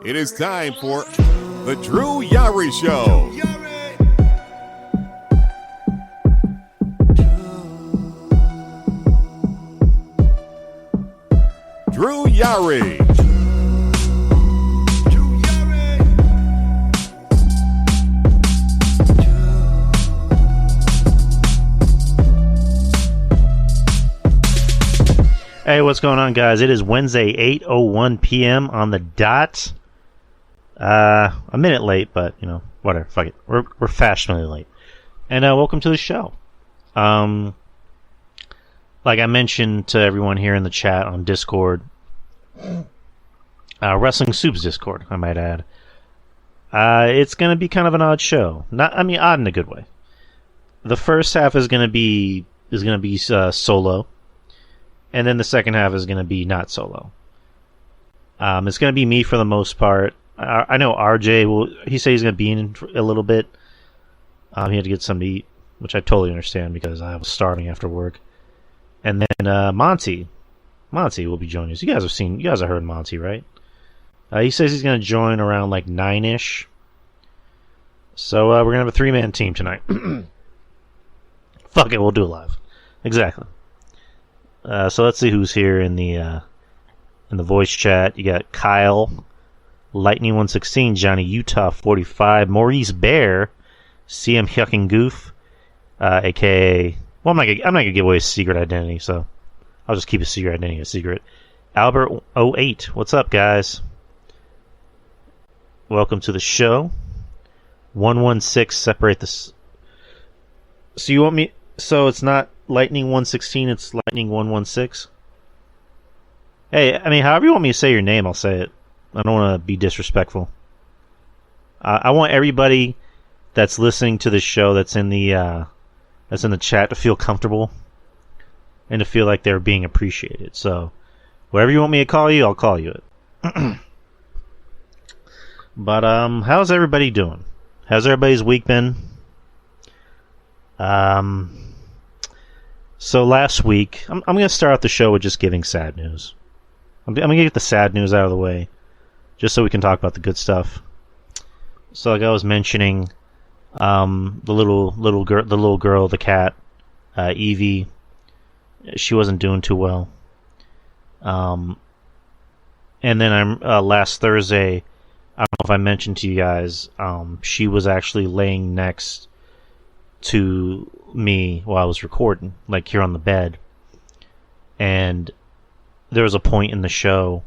It is time for the Drew Yari Show. Drew Yari. Hey, what's going on, guys? It is Wednesday, 8:01 p.m. on the dot. A minute late, but, you know, whatever. Fuck it. We're fashionably late. And welcome to the show. Like I mentioned to everyone here in the chat on Discord, Wrestling Soup's Discord, I might add. It's going to be kind of an odd show. Odd in a good way. The first half is going to be solo. And then the second half is going to be not solo. It's going to be me for the most part. I know RJ he said he's going to be in for a little bit. He had to get something to eat, which I totally understand because I was starving after work. And then Monty will be joining us. You guys have heard Monty, right? He says he's going to join around like 9-ish. So we're going to have a 3-man team tonight. Fuck it, we'll do it live. Exactly. So let's see who's here in the voice chat. You got Kyle, Lightning 116, Johnny Utah 45, Maurice Bear, CM Hucking Goof, aka I'm not gonna give away his secret identity, so I'll just keep his secret identity a secret. Albert 08, what's up, guys? Welcome to the show. 116, separate this. So you want me? So it's not Lightning 116, it's Lightning 116. Hey, however you want me to say your name, I'll say it. I don't want to be disrespectful. I want everybody that's listening to this show that's in the chat to feel comfortable and to feel like they're being appreciated. So, whatever you want me to call you, I'll call you it. But how's everybody doing? How's everybody's week been? So last week, I'm going to start out the show with just giving sad news. I'm going to get the sad news out of the way, just so we can talk about the good stuff. So like I was mentioning, the little girl, the cat, Evie, she wasn't doing too well. And then last Thursday, I don't know if I mentioned to you guys, she was actually laying next to me while I was recording, like here on the bed. And there was a point in the show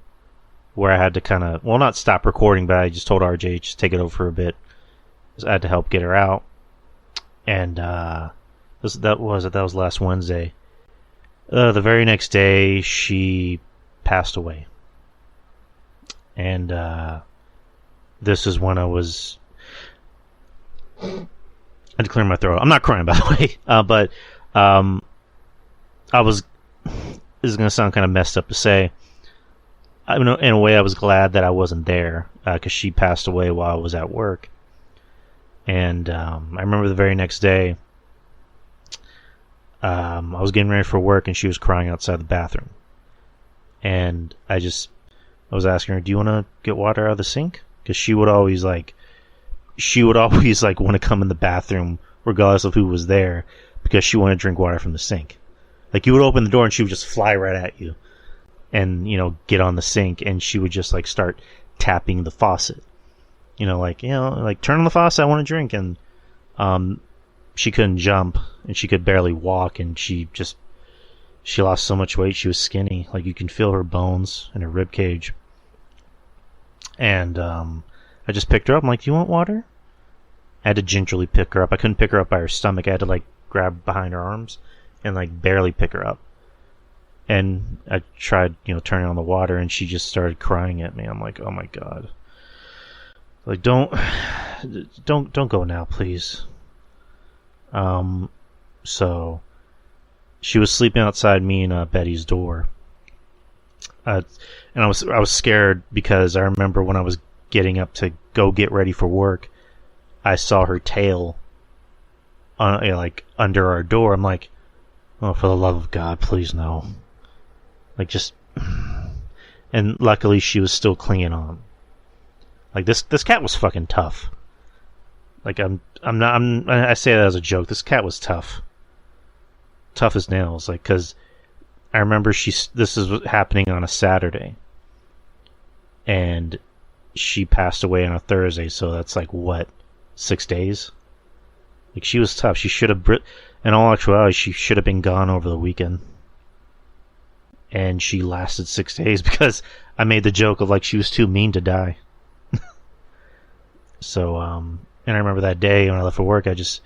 where I had to kind of, well, not stop recording, but I just told RJ just take it over for a bit. I had to help get her out. And that was last Wednesday. The very next day, she passed away. And this is when I was... I had to clear my throat. I'm not crying, by the way. But I was... This is going to sound kind of messed up to say. In a way, I was glad that I wasn't there because she passed away while I was at work. And I remember the very next day, I was getting ready for work and she was crying outside the bathroom. And I was asking her, do you want to get water out of the sink? Because she would always want to come in the bathroom regardless of who was there because she wanted to drink water from the sink. Like, you would open the door and she would just fly right at you and, get on the sink, and she would just, start tapping the faucet. Turn on the faucet, I want to drink. And she couldn't jump, and she could barely walk, and she lost so much weight, she was skinny. Like, you can feel her bones and her rib cage. And I just picked her up. I'm like, do you want water? I had to gingerly pick her up. I couldn't pick her up by her stomach. I had to, grab behind her arms and barely pick her up. And I tried, turning on the water, and she just started crying at me. I'm like, oh my god. Like, don't go now, please. So she was sleeping outside me and Betty's door. And I was scared because I remember when I was getting up to go get ready for work, I saw her tail under our door. I'm like, oh, for the love of God, please no. And luckily she was still clinging on. Like this cat was fucking tough. Like I say that as a joke. This cat was tough. Tough as nails. Like, cause I remember this is happening on a Saturday. And she passed away on a Thursday, so that's like, what, 6 days? Like, she was tough. She should have, in all actuality, she should have been gone over the weekend. And she lasted 6 days because I made the joke of, like, she was too mean to die. So, and I remember that day when I left for work, I just,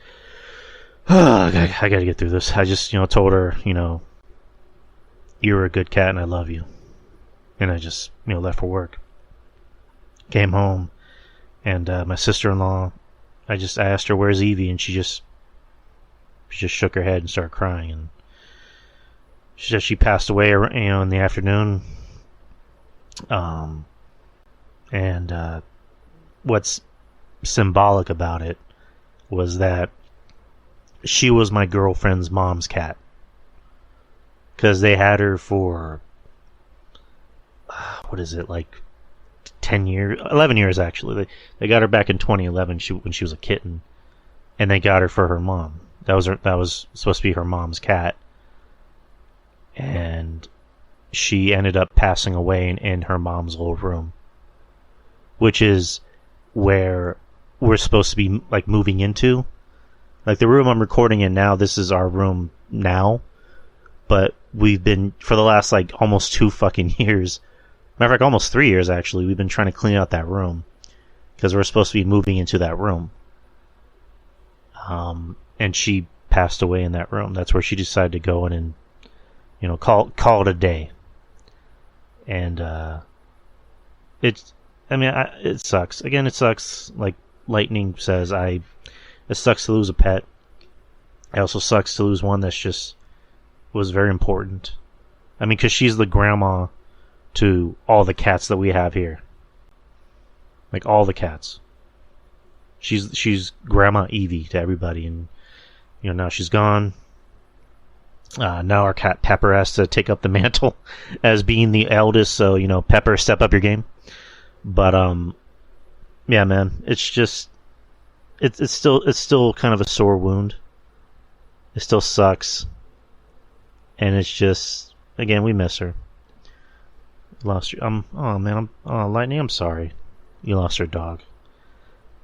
I gotta get through this. I just, told her, you're a good cat and I love you. And I just, left for work. Came home, and my sister-in-law, I asked her, where's Evie? And she just shook her head and started crying. And she said she passed away, in the afternoon. And what's symbolic about it was that she was my girlfriend's mom's cat. Because they had her for, what is it, like 10 years, 11 years actually. They got her back in 2011 when she was a kitten, and they got her for her mom. That was supposed to be her mom's cat, and she ended up passing away in her mom's old room, which is where we're supposed to be like moving into. Like the room I'm recording in now, this is our room now, but we've been for the last like almost 2 fucking years. Matter of fact, almost 3 years, actually. We've been trying to clean out that room because we're supposed to be moving into that room. And she passed away in that room. That's where she decided to go in and, call it a day. And it sucks. Again, it sucks. Like Lightning says, it sucks to lose a pet. It also sucks to lose one that's was very important. I mean, because she's the grandma to all the cats that we have here. Like all the cats. She's Grandma Evie to everybody, and now she's gone. Now our cat Pepper has to take up the mantle as being the eldest, so Pepper, step up your game. But yeah, man, it's just it's still kind of a sore wound. It still sucks. And it's just, again, we miss her. Lost her. Lightning, I'm sorry. You lost your dog.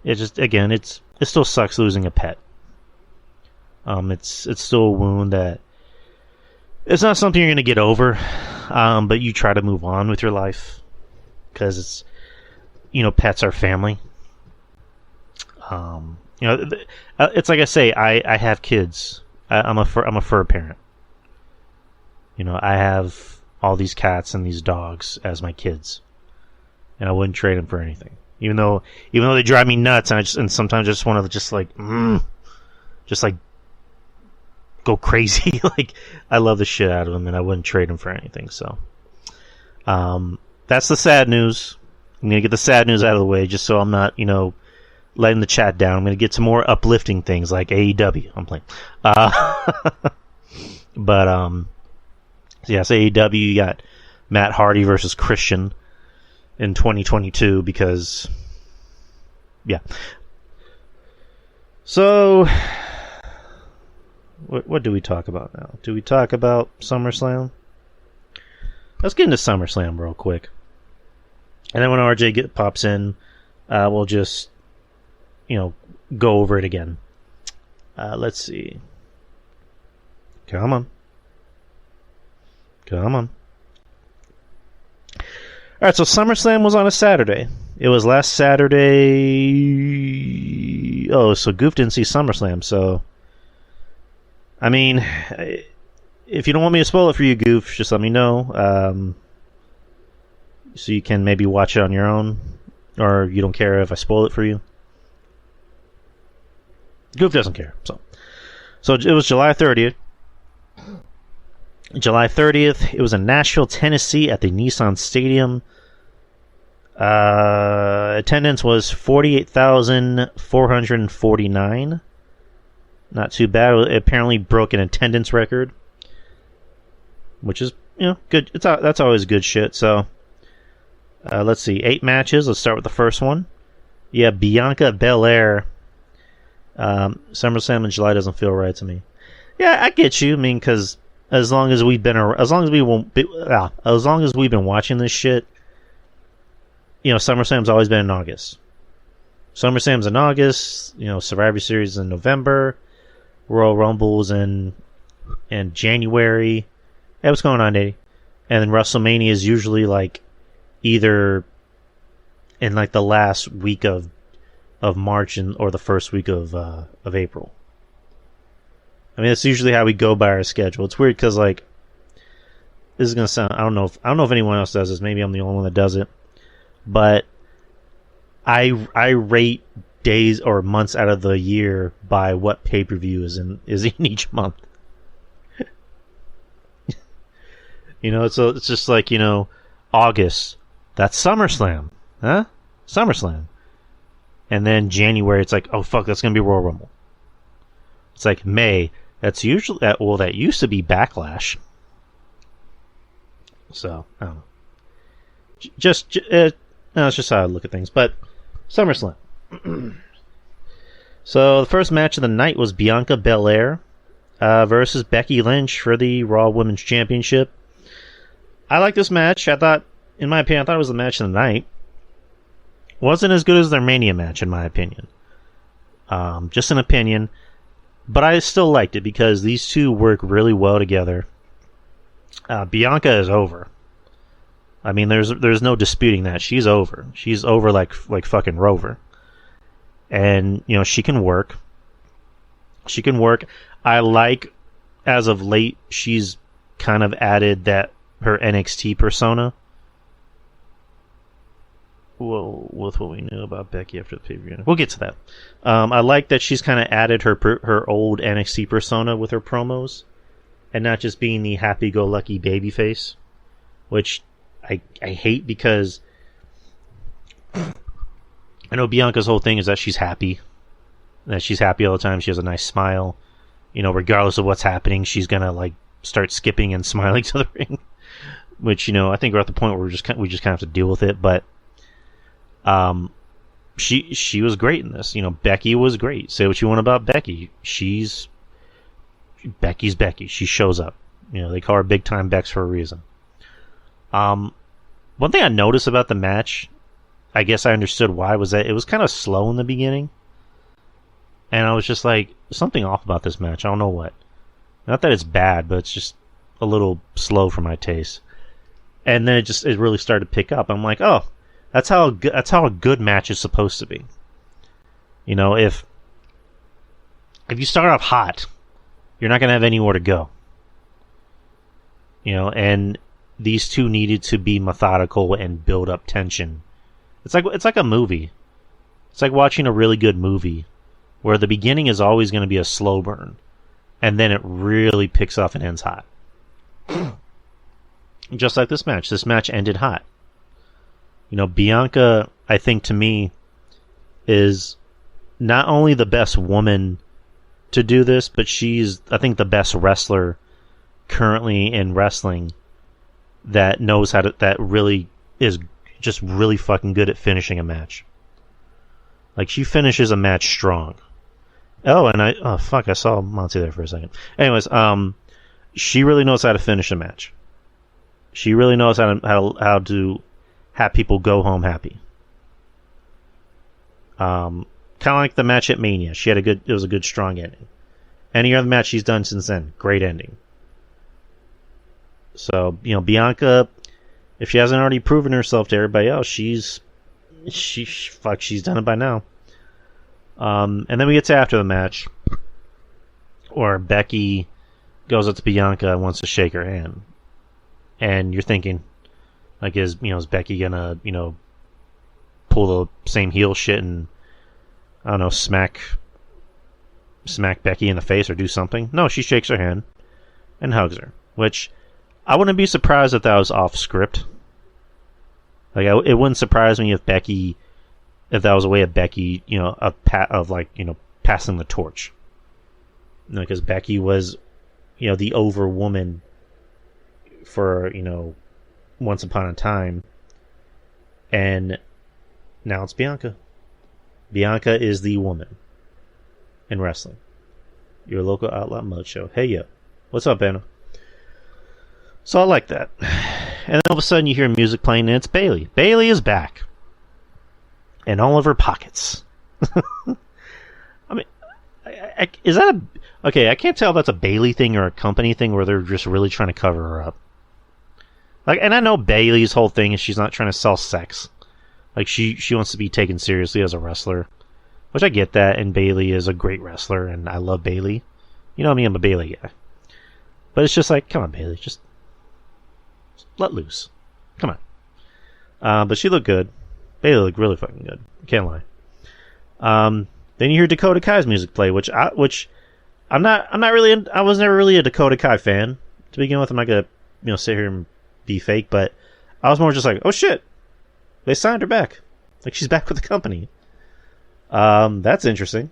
It just, again, it still sucks losing a pet. It's still a wound that it's not something you're going to get over, but you try to move on with your life because it's, pets are family. It's like I say, I have kids. I'm a fur parent. I have all these cats and these dogs as my kids, and I wouldn't trade them for anything. Even though they drive me nuts, and sometimes I just want to just go crazy. Like I love the shit out of them, and I wouldn't trade them for anything. So, that's the sad news. I'm gonna get the sad news out of the way, just so I'm not letting the chat down. I'm gonna get some more uplifting things like AEW. I'm playing, but yes, AEW, you got Matt Hardy versus Christian in 2022 because, yeah. So, what do we talk about now? Do we talk about SummerSlam? Let's get into SummerSlam real quick. And then when RJ pops in, we'll just, go over it again. Let's see. Come on. Alright, so SummerSlam was on a Saturday. It was last Saturday. Oh, so Goof didn't see SummerSlam, so I mean, if you don't want me to spoil it for you, Goof, just let me know. So you can maybe watch it on your own, or you don't care if I spoil it for you. Goof doesn't care. So it was July 30th. July 30th, it was in Nashville, Tennessee at the Nissan Stadium. Attendance was 48,449. Not too bad. It apparently broke an attendance record, which is, good. That's always good shit. So, let's see. 8 matches. Let's start with the first one. Yeah, Bianca Belair. SummerSlam in July doesn't feel right to me. Yeah, I get you. I mean, because as long as we've been watching this shit, SummerSlam's always been in August. SummerSlam's in August. Survivor Series in November. Royal Rumble's in January. Hey, what's going on, Eddie? And then WrestleMania is usually like either in like the last week of March or the first week of April. I mean, that's usually how we go by our schedule. It's weird because like this is gonna sound. I don't know if anyone else does this. Maybe I'm the only one that does it. But I rate days or months out of the year by what pay-per-view is in each month. So it's just like, August, that's SummerSlam. Huh? SummerSlam. And then January, it's like, oh fuck, that's gonna be Royal Rumble. It's like May, that used to be Backlash. So, I don't know. It's just how I look at things. But SummerSlam. So the first match of the night was Bianca Belair versus Becky Lynch for the Raw Women's Championship. I like this match. In my opinion, it was the match of the night. Wasn't as good as their Mania match, in my opinion. Just an opinion. But I still liked it because these two work really well together. Bianca is over. I mean, there's no disputing that. She's over. She's over like fucking Rover. And, she can work. She can work. I like, as of late, she's kind of added her NXT persona. Well, with what we knew about Becky after the pay-per-view. We'll get to that. I like that she's kind of added her old NXT persona with her promos. And not just being the happy-go-lucky babyface. Which I hate because I know Bianca's whole thing is that she's happy. That she's happy all the time. She has a nice smile. Regardless of what's happening, she's gonna like start skipping and smiling to the ring. Which, I think we're at the point where we just kind of have to deal with it. But she was great in this. Becky was great. Say what you want about Becky. Becky's Becky. She shows up. They call her Big Time Bex for a reason. One thing I noticed about the match, I guess I understood why, was that it was kind of slow in the beginning. And I was just like, something off about this match. I don't know what. Not that it's bad, but it's just a little slow for my taste. And then it really started to pick up. I'm like, oh, that's how a good match is supposed to be. If you start off hot, you're not going to have anywhere to go. And these two needed to be methodical and build up tension. It's like a movie. It's like watching a really good movie where the beginning is always going to be a slow burn and then it really picks off and ends hot. Just like this match. This match ended hot. Bianca, I think to me, is not only the best woman to do this, but she's, I think, the best wrestler currently in wrestling that knows that really is just really fucking good at finishing a match. Like, she finishes a match strong. Oh, and I saw Monty there for a second. Anyways, she really knows how to finish a match. She really knows how to have people go home happy. Kind of like the match at Mania. It was a good strong ending. Any other match she's done since then, great ending. So, Bianca, if she hasn't already proven herself to everybody else, she's done it by now. And then we get to after the match, where Becky goes up to Bianca and wants to shake her hand. And you're thinking, like, is Becky gonna, pull the same heel shit and, I don't know, smack Becky in the face or do something? No, she shakes her hand and hugs her, which I wouldn't be surprised if that was off script. Like, it wouldn't surprise me if that was a way of Becky, passing the torch. Because Becky was, the over woman for, once upon a time, and now it's Bianca. Bianca is the woman in wrestling. Your local outlaw mode show. Hey, yo. What's up, Anna? So I like that. And then all of a sudden you hear music playing and it's Bayley. Bayley is back. And all of her pockets. I mean, is that a... Okay, I can't tell if that's a Bayley thing or a company thing where they're just really trying to cover her up. Like, and I know Bayley's whole thing is she's not trying to sell sex. Like, she wants to be taken seriously as a wrestler. Which I get that, and Bayley is a great wrestler, and I love Bayley. You know me, I'm a Bayley guy. But it's just like, come on, Bayley, just let loose. Come on. But she looked good. Bayley looked really fucking good. Can't lie. Then you hear Dakota Kai's music play, which I was never really a Dakota Kai fan to begin with. I'm not gonna sit here and be fake, but I was more just like, oh shit, they signed her back. Like, she's back with the company. That's interesting.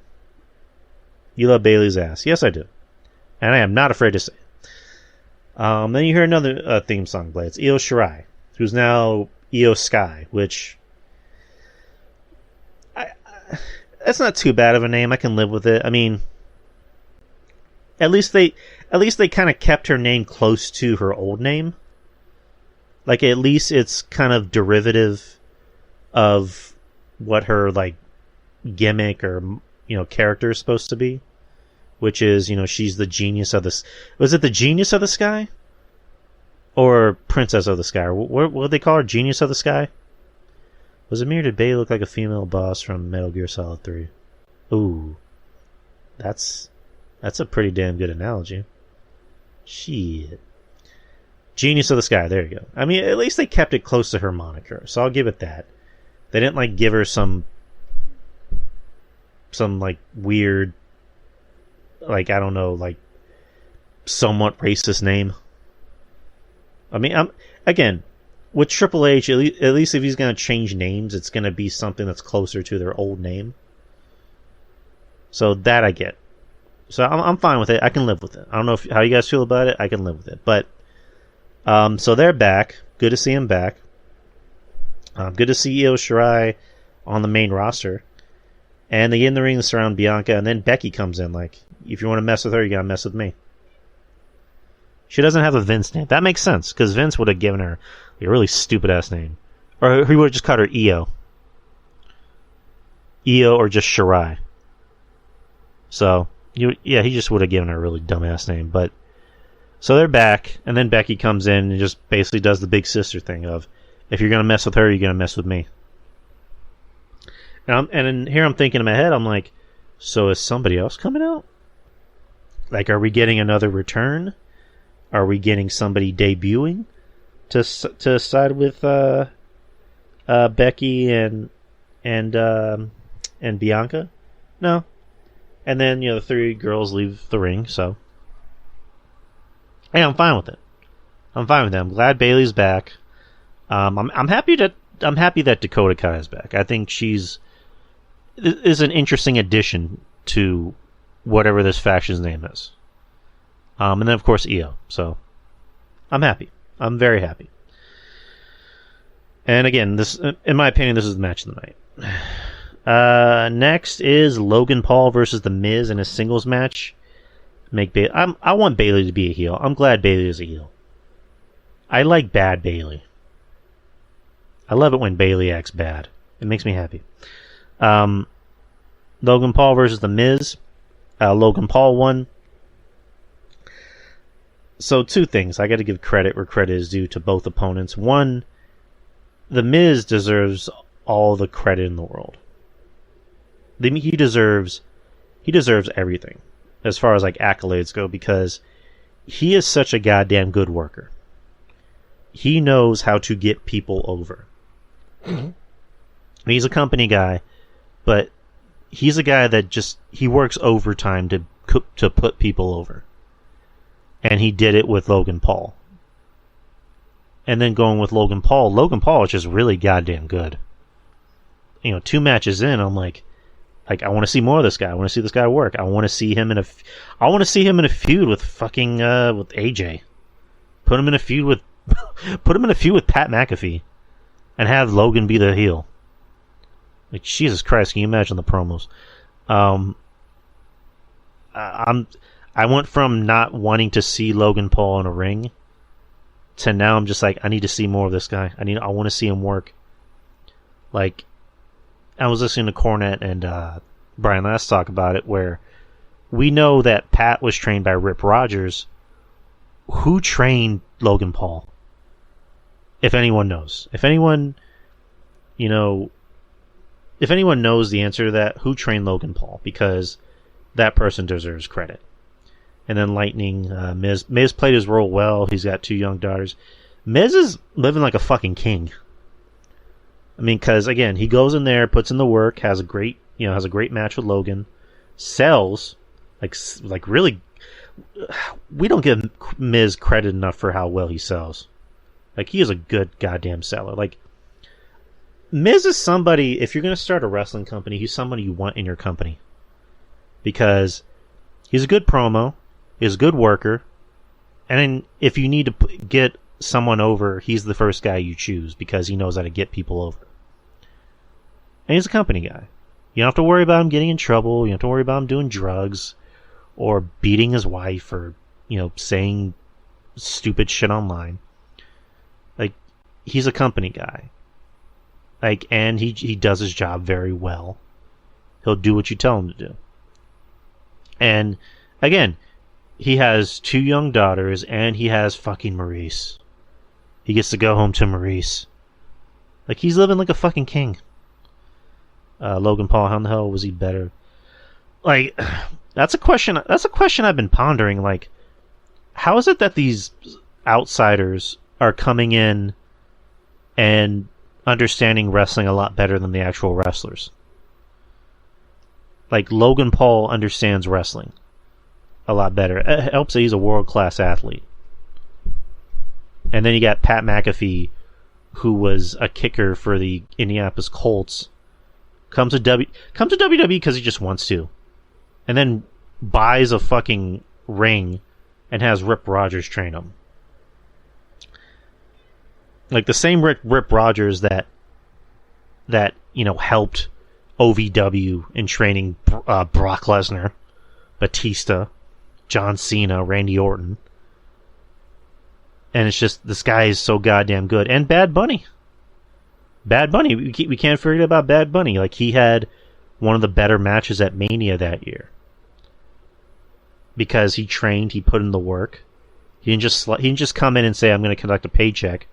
You love Bayley's ass. Yes, I do. And I am not afraid to say it. Then you hear another theme song play. It's Io Shirai, who's now Io Sky, which that's not too bad of a name. I can live with it. I mean, at least they kind of kept her name close to her old name. Like, at least it's kind of derivative of what her, like, gimmick or, character is supposed to be. Which is, she's the genius of the... Was it the genius of the sky? Or princess of the sky? Or what did they call her? Genius of the sky? Was it me or did Bayley look like a female boss from Metal Gear Solid 3? Ooh. That's a pretty damn good analogy. Shit. Genius of the Sky, there you go. I mean, at least they kept it close to her moniker, so I'll give it that. They didn't, like, give her some like, weird, like, I don't know, like, somewhat racist name. I mean, again, with Triple H, at least if he's going to change names, it's going to be something that's closer to their old name. So that I get. So I'm fine with it. I can live with it. I don't know how you guys feel about it. I can live with it. But, so they're back. Good to see them back. Good to see Io Shirai on the main roster. And they get in the ring to surround Bianca, and then Becky comes in. Like, if you want to mess with her, you gotta mess with me. She doesn't have a Vince name. That makes sense, because Vince would have given her a really stupid-ass name. Or he would have just called her Io. Io or just Shirai. So, he just would have given her a really dumb-ass name. But so they're back, and then Becky comes in and just basically does the big sister thing of, if you're gonna mess with her, you're gonna mess with me. And here I'm thinking in my head, I'm like, so is somebody else coming out? Like, are we getting another return? Are we getting somebody debuting to side with Becky and Bianca? No. And then the three girls leave the ring. So, hey, I'm fine with it. I'm fine with it. I'm glad Bayley's back. I'm happy that Dakota Kai is back. I think she's an interesting addition to whatever this faction's name is. And then, of course, Io. So, I'm happy. I'm very happy. And again, this, in my opinion, this is the match of the night. Next is Logan Paul versus The Miz in a singles match. I want Bayley to be a heel. I'm glad Bayley is a heel. I like bad Bayley. I love it when Bayley acts bad. It makes me happy. Logan Paul versus The Miz. Logan Paul won. So, two things. I got to give credit where credit is due to both opponents. One, The Miz deserves all the credit in the world. He deserves everything as far as like accolades go, because he is such a goddamn good worker. He knows how to get people over. He's a company guy, but he's a guy that he works overtime to put people over. And he did it with Logan Paul. And then going with Logan Paul is just really goddamn good. 2 matches in, I'm like I want to see more of this guy. I want to see this guy work. I want to see him in a feud with fucking with AJ. Put him in a feud with Pat McAfee, and have Logan be the heel. Like, Jesus Christ, can you imagine the promos? I went from not wanting to see Logan Paul in a ring to now I'm just like, I need to see more of this guy. I want to see him work. Like, I was listening to Cornette and Brian Last talk about it, where we know that Pat was trained by Rip Rogers. Who trained Logan Paul? If anyone knows. If anyone knows the answer to that, who trained Logan Paul? Because that person deserves credit. And then Lightning, Miz. Miz played his role well. He's got 2 young daughters. Miz is living like a fucking king. I mean, because again, he goes in there, puts in the work, has a great match with Logan, sells, like really. We don't give Miz credit enough for how well he sells. Like, he is a good goddamn seller. Like, Miz is somebody, if you're going to start a wrestling company, he's somebody you want in your company. Because he's a good promo, he's a good worker, and then if you need to get someone over, he's the first guy you choose because he knows how to get people over. And he's a company guy. You don't have to worry about him getting in trouble, you don't have to worry about him doing drugs, or beating his wife, or, saying stupid shit online. Like, he's a company guy. Like, and he does his job very well. He'll do what you tell him to do. And, again, he has 2 young daughters, and he has fucking Maurice. He gets to go home to Maurice. Like, he's living like a fucking king. Logan Paul, how in the hell was he better? Like, that's a question I've been pondering. Like, how is it that these outsiders are coming in and understanding wrestling a lot better than the actual wrestlers? Like, Logan Paul understands wrestling a lot better. It helps that he's a world-class athlete. And then you got Pat McAfee, who was a kicker for the Indianapolis Colts, comes to WWE because he just wants to, and then buys a fucking ring and has Rip Rogers train him. Like, the same Rip Rogers that helped OVW in training Brock Lesnar, Batista, John Cena, Randy Orton. And it's just, this guy is so goddamn good. And Bad Bunny. We can't forget about Bad Bunny. Like, he had one of the better matches at Mania that year. Because he trained, he put in the work. He didn't just come in and say, I'm going to conduct a paycheck.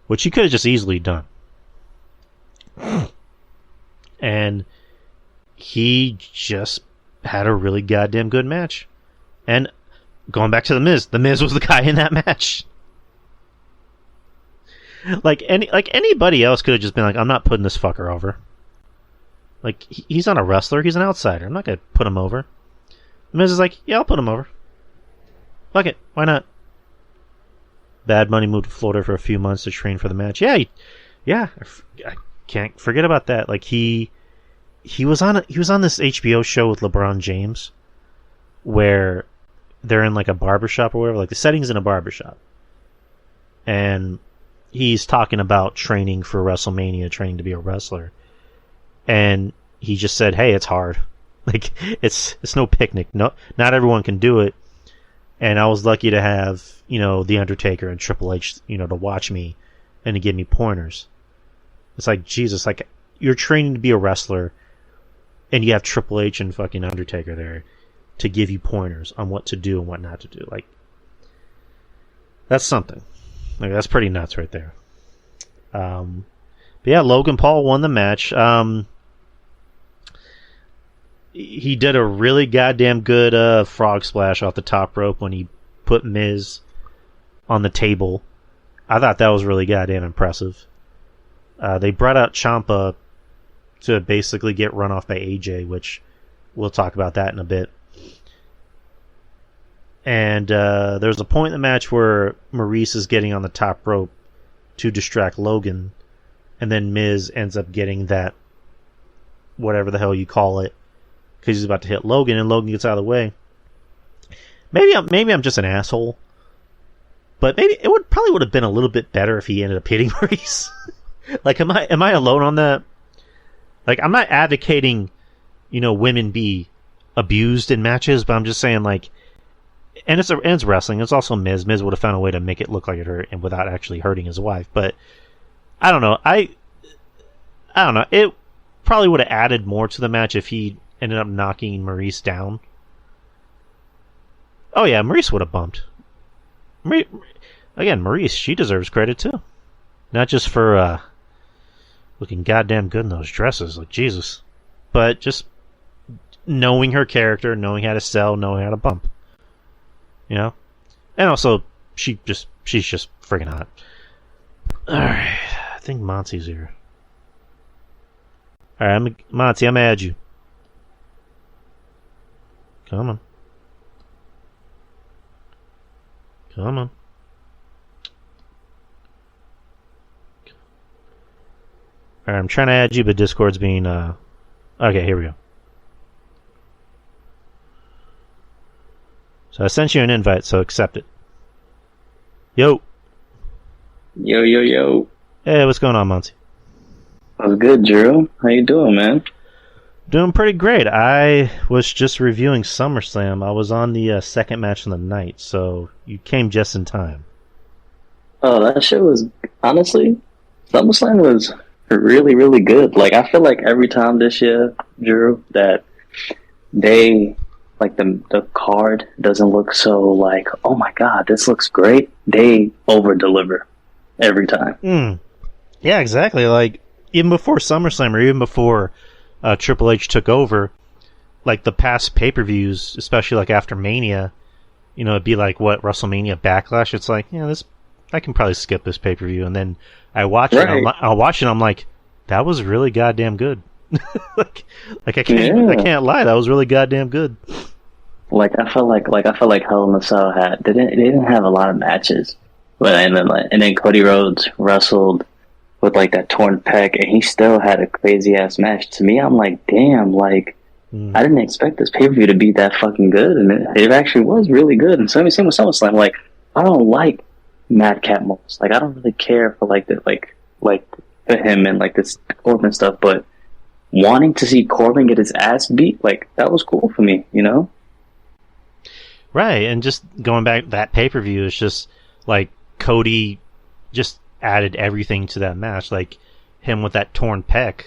Which he could have just easily done. And he just had a really goddamn good match. And going back to The Miz was the guy in that match. Like anybody else could have just been like, I'm not putting this fucker over. Like, he's not a wrestler, he's an outsider. I'm not going to put him over. The Miz is like, yeah, I'll put him over. Fuck it, why not? Bad Bunny moved to Florida for a few months to train for the match. Yeah, I can't forget about that. Like, he was on this HBO show with LeBron James, where they're in like a barbershop or whatever. Like, the setting's in a barbershop, and he's talking about training for WrestleMania, training to be a wrestler, and he just said, "Hey, it's hard. Like, it's no picnic. No, not everyone can do it." And I was lucky to have, The Undertaker and Triple H, to watch me and to give me pointers. It's like, Jesus, like, you're training to be a wrestler, and you have Triple H and fucking Undertaker there to give you pointers on what to do and what not to do. Like, that's something. Like, that's pretty nuts right there. But yeah, Logan Paul won the match. He did a really goddamn good frog splash off the top rope when he put Miz on the table. I thought that was really goddamn impressive. They brought out Ciampa to basically get run off by AJ, which we'll talk about that in a bit. And there's a point in the match where Maurice is getting on the top rope to distract Logan, and then Miz ends up getting that, whatever the hell you call it, because he's about to hit Logan, and Logan gets out of the way. Maybe I'm just an asshole, but maybe it probably would have been a little bit better if he ended up hitting Maurice. Like, am I alone on that? like, I'm not advocating, women be abused in matches, but I'm just saying, like, and it's wrestling. It's also Miz. Miz would have found a way to make it look like it hurt and without actually hurting his wife. But I don't know. I don't know. It probably would have added more to the match if he ended up knocking Maurice down. Oh yeah, Maurice would have bumped. Maurice, she deserves credit too, not just for looking goddamn good in those dresses, like Jesus, but just knowing her character, knowing how to sell, knowing how to bump. And also she's just freaking hot. All right, I think Monty's here. All right, Monty, I'm gonna add you. Come on. Come on. Alright, I'm trying to add you, but Discord's being, Okay, here we go. So I sent you an invite, so accept it. Yo. Yo, yo, yo. Hey, what's going on, Monty? What's good, Drew? How you doing, man? Doing pretty great. I was just reviewing SummerSlam. I was on the second match of the night, so you came just in time. Oh, that shit was, honestly, SummerSlam was really, really good. Like, I feel like every time this year, Drew, that they, like, the card doesn't look so, like, oh my god, this looks great. They over-deliver every time. Yeah, exactly. Like, even before SummerSlam, or even before Triple H took over, like the past pay-per-views, especially like after Mania, it'd be like WrestleMania Backlash. It's like, this, I can probably skip this pay-per-view, and then I watch it. I'll watch it. I'm like, that was really goddamn good. like I can't lie, that was really goddamn good. Like I felt like Hell in a Cell they didn't have a lot of matches, but and then Cody Rhodes wrestled with like that torn pec, and he still had a crazy ass match. To me, I'm like, damn, like I didn't expect this pay per view to be that fucking good, and it actually was really good. And same with SummerSlam. Like, I don't like Madcap Moss. Like, I don't really care for like for him and like this Corbin stuff, but wanting to see Corbin get his ass beat, like, that was cool for me, Right, and just going back, that pay per view is just like Cody just added everything to that match, like him with that torn pec.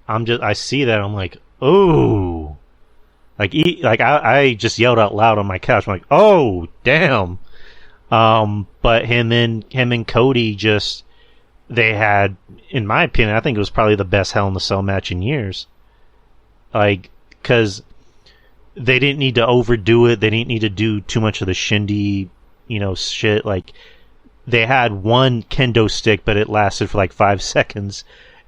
I see that, I'm like, oh, I just yelled out loud on my couch. I'm like, oh damn. But him and Cody, just, they had, in my opinion, I think it was probably the best Hell in a Cell match in years. Like, because they didn't need to overdo it. They didn't need to do too much of the shindy, shit. Like, they had one kendo stick, but it lasted for like 5 seconds,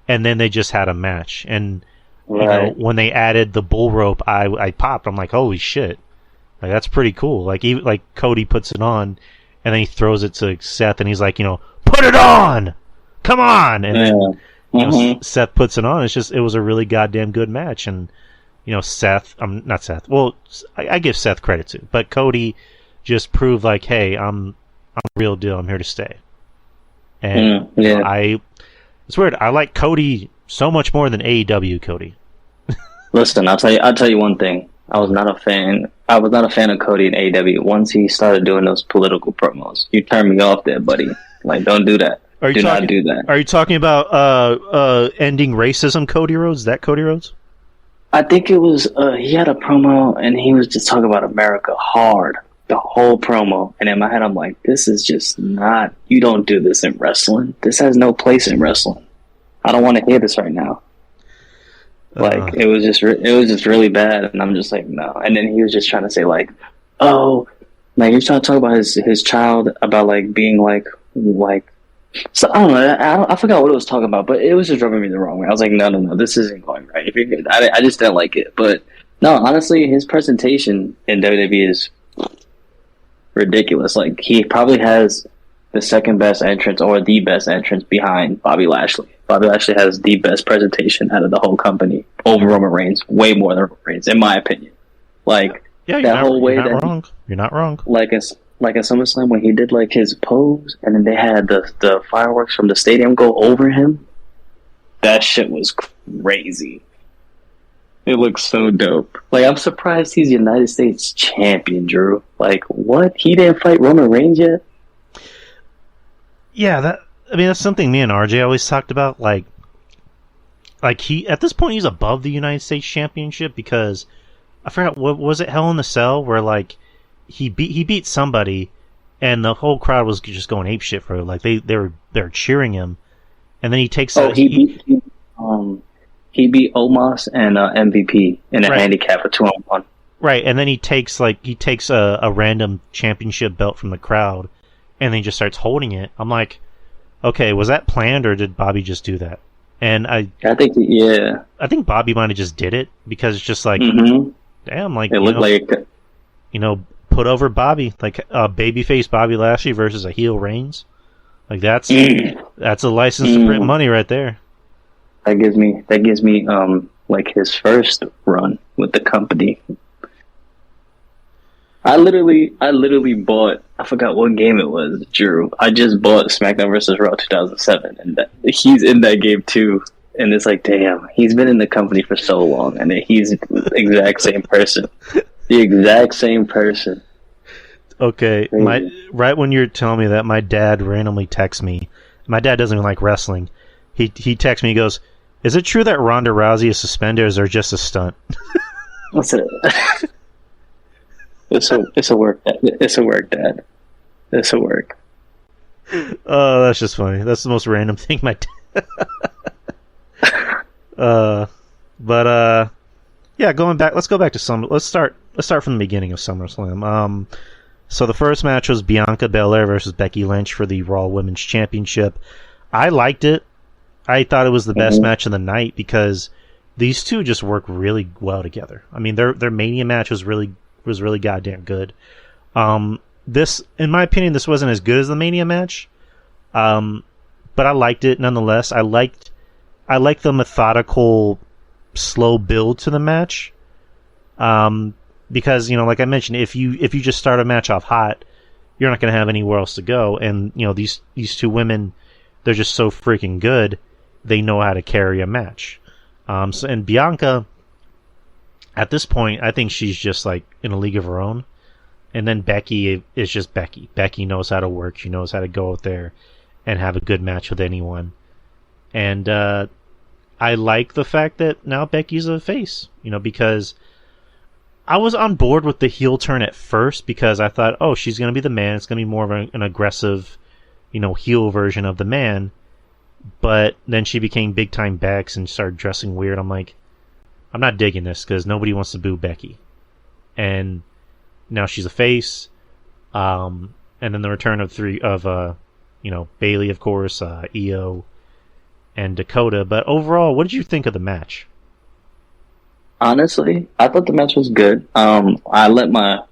and then they just had a match. And when they added the bull rope, I popped. I'm like, holy shit, like, that's pretty cool. Like, even like Cody puts it on, and then he throws it to Seth, and he's like, put it on, come on, and then Seth puts it on. It was a really goddamn good match. And Seth, not Seth. Well, I give Seth credit too, but Cody just proved like, hey, I'm the real deal. I'm here to stay. And it's weird. I like Cody so much more than AEW Cody. Listen, I'll tell you one thing. I was not a fan of Cody in AEW. Once he started doing those political promos, you turned me off there, buddy. Like, don't do that. Not do that. Are you talking about ending racism, Cody Rhodes? That Cody Rhodes? I think it was, he had a promo, and he was just talking about America hard, the whole promo. And in my head, I'm like, this is just not, you don't do this in wrestling. This has no place in wrestling. I don't want to hear this right now. Like, it was just really bad, and I'm just like, no. And then he was just trying to say, like, oh, like, he was trying to talk about his child, about, like, being, like, so, I don't know, I forgot what it was talking about, but it was just rubbing me the wrong way. I was like, no, this isn't going right. I just didn't like it. But, no, honestly, his presentation in WWE is ridiculous. Like, he probably has the second best entrance, or the best entrance, behind Bobby Lashley. Bobby Lashley has the best presentation out of the whole company over Roman Reigns, way more than Roman Reigns, in my opinion. Like, yeah, that whole way that wrong. You're not wrong. Like at SummerSlam, when he did like his pose, and then they had the fireworks from the stadium go over him. That shit was crazy. It looks so dope. Like, I'm surprised he's United States champion, Drew. Like, what? He didn't fight Roman Reigns yet? Yeah, that's something me and RJ always talked about. Like he at this point he's above the United States Championship because I forgot what was it, Hell in the Cell, where like he beat somebody and the whole crowd was just going apeshit for it. Like they're cheering him, and then he takes. He beat Omos and MVP in a handicap for 2-on-1. Right, and then he takes a random championship belt from the crowd, and then he just starts holding it. I'm like, okay, was that planned or did Bobby just do that? And I think Bobby might have just did it because it's just like, damn, like it looked like put over Bobby, like a babyface Bobby Lashley versus a heel Reigns. Like that's a license to print money right there. That gives me like his first run with the company. I literally bought, I forgot what game it was, Drew. I just bought SmackDown vs. Raw 2007, and he's in that game too. And it's like, damn, he's been in the company for so long, and he's the exact same person. The exact same person. Okay, right when you're telling me that, my dad randomly texts me. My dad doesn't even like wrestling. He texts me, he goes, "Is it true that Ronda Rousey is suspended, or is there just a stunt?" What's it? It's a work, Dad. It's a work. Oh, that's just funny. That's the most random thing my dad. Yeah, going back. Let's go back to some. Let's start from the beginning of SummerSlam. So the first match was Bianca Belair versus Becky Lynch for the Raw Women's Championship. I liked it. I thought it was the best match of the night because these two just work really well together. I mean, their Mania match was really goddamn good. This, in my opinion, this wasn't as good as the Mania match, but I liked it nonetheless. I liked the methodical, slow build to the match, because like I mentioned, if you just start a match off hot, you're not going to have anywhere else to go. And these two women, they're just so freaking good. They know how to carry a match. And Bianca, at this point, I think she's just like in a league of her own. And then Becky is just Becky. Becky knows how to work. She knows how to go out there and have a good match with anyone. And I like the fact that now Becky's a face, because I was on board with the heel turn at first because I thought, oh, she's going to be the man. It's going to be more of an aggressive, heel version of the man. But then she became big time Bex and started dressing weird. I'm like, I'm not digging this because nobody wants to boo Becky. And now she's a face. And then the return of Bayley, of course, Io, and Dakota. But overall, what did you think of the match? Honestly, I thought the match was good. I let my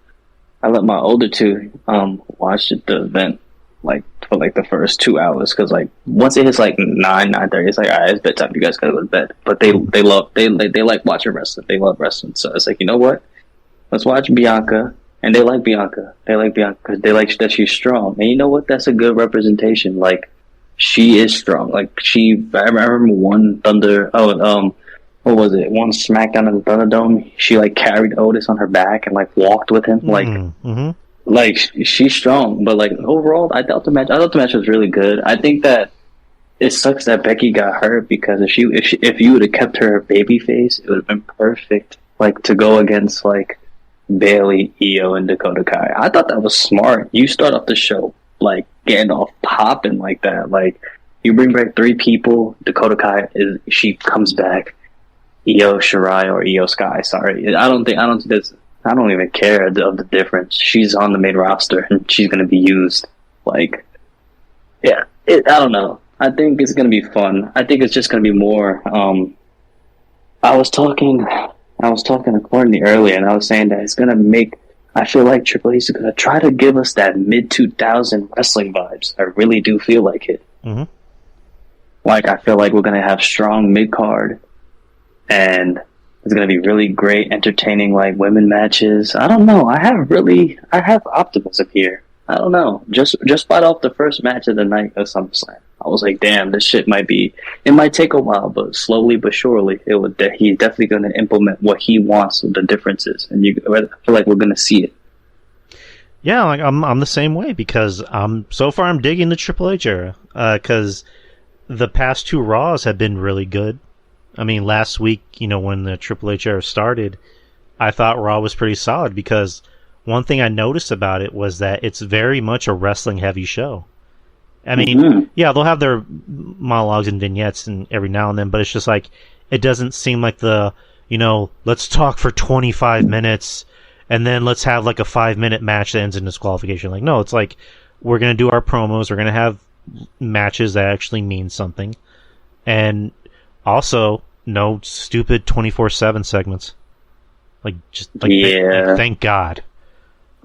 older two watch the event for the first 2 hours because once it hits 9:30, it's like, all right, it's bedtime. You guys gotta go to bed. But they like watching wrestling. They love wrestling. So it's like, you know what? Let's watch Bianca. And they like Bianca. They like Bianca because they like that she's strong. And you know what? That's a good representation. She is strong. I remember one what was it? One SmackDown in the Thunderdome. She carried Otis on her back and walked with him. She's strong. But overall, I thought the match was really good. I think that it sucks that Becky got hurt because if you would have kept her babyface, it would have been perfect. To go against Bayley, Io, and Dakota Kai. I thought that was smart. You start off the show getting off popping like that. You bring back 3 people. Dakota Kai she comes back. Io Shirai or Io Sky. Sorry, I don't even care of the difference. She's on the main roster and she's gonna be used. I don't know. I think it's gonna be fun. I think it's just gonna be more. I was talking to Courtney earlier, and I was saying that it's gonna make. I feel like Triple H is gonna try to give us that mid-2000 wrestling vibes. I really do feel like it. Mm-hmm. I feel like we're gonna have strong mid-card, and it's gonna be really great, entertaining women matches. I don't know. I have optimism here. I don't know. Just fight off the first match of the night of SummerSlam. I was like, damn, this shit it might take a while, but slowly but surely, he's definitely going to implement what he wants with the differences, and I feel like we're going to see it. Yeah, like I'm the same way because so far I'm digging the Triple H era because the past 2 Raws have been really good. I mean, last week, when the Triple H era started, I thought Raw was pretty solid because one thing I noticed about it was that it's very much a wrestling heavy show. I mean, yeah, they'll have their monologues and vignettes and every now and then, but it's just like it doesn't seem like let's talk for 25 minutes and then let's have like a 5-minute match that ends in disqualification. Like, no, it's like we're going to do our promos, we're going to have matches that actually mean something, and also no stupid 24/7 segments. Like, just like, thank God.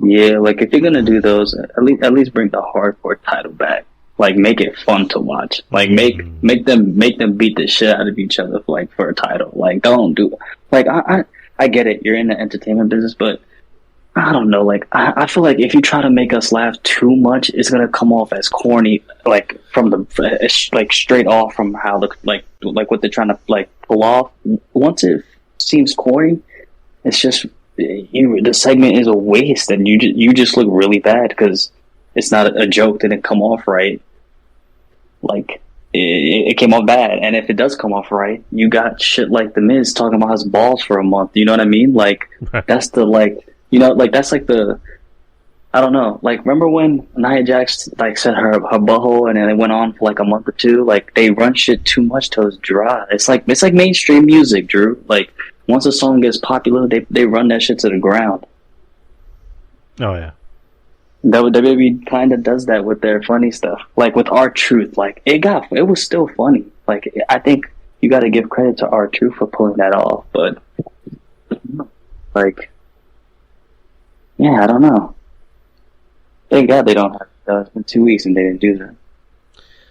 Yeah, like if you're gonna do those, at least bring the hardcore title back. Like, make it fun to watch. Like, make them beat the shit out of each other for a title. Like, don't do like I get it. You're in the entertainment business, but I don't know. Like, I feel like if you try to make us laugh too much, it's gonna come off as corny. Like from straight off from how like what they're trying to pull off. Once it seems corny, it's just the segment is a waste, and you just look really bad because it's not a joke. Didn't come off right. Like it came off bad, and if it does come off right, you got shit like The Miz talking about his balls for a month. You know what I mean? Like that's the that's like the I don't know. Like, remember when Nia Jax said her butthole, and then it went on for like a month or two? Like, they run shit too much till it's dry. It's like mainstream music, Drew. Like, once a song gets popular, they run that shit to the ground. Oh yeah. WWE kind of does that with their funny stuff. Like with R-Truth, like it was still funny. Like, I think you got to give credit to R-Truth for pulling that off. But like, yeah, I don't know. Thank God they don't have. It's been 2 weeks and they didn't do that.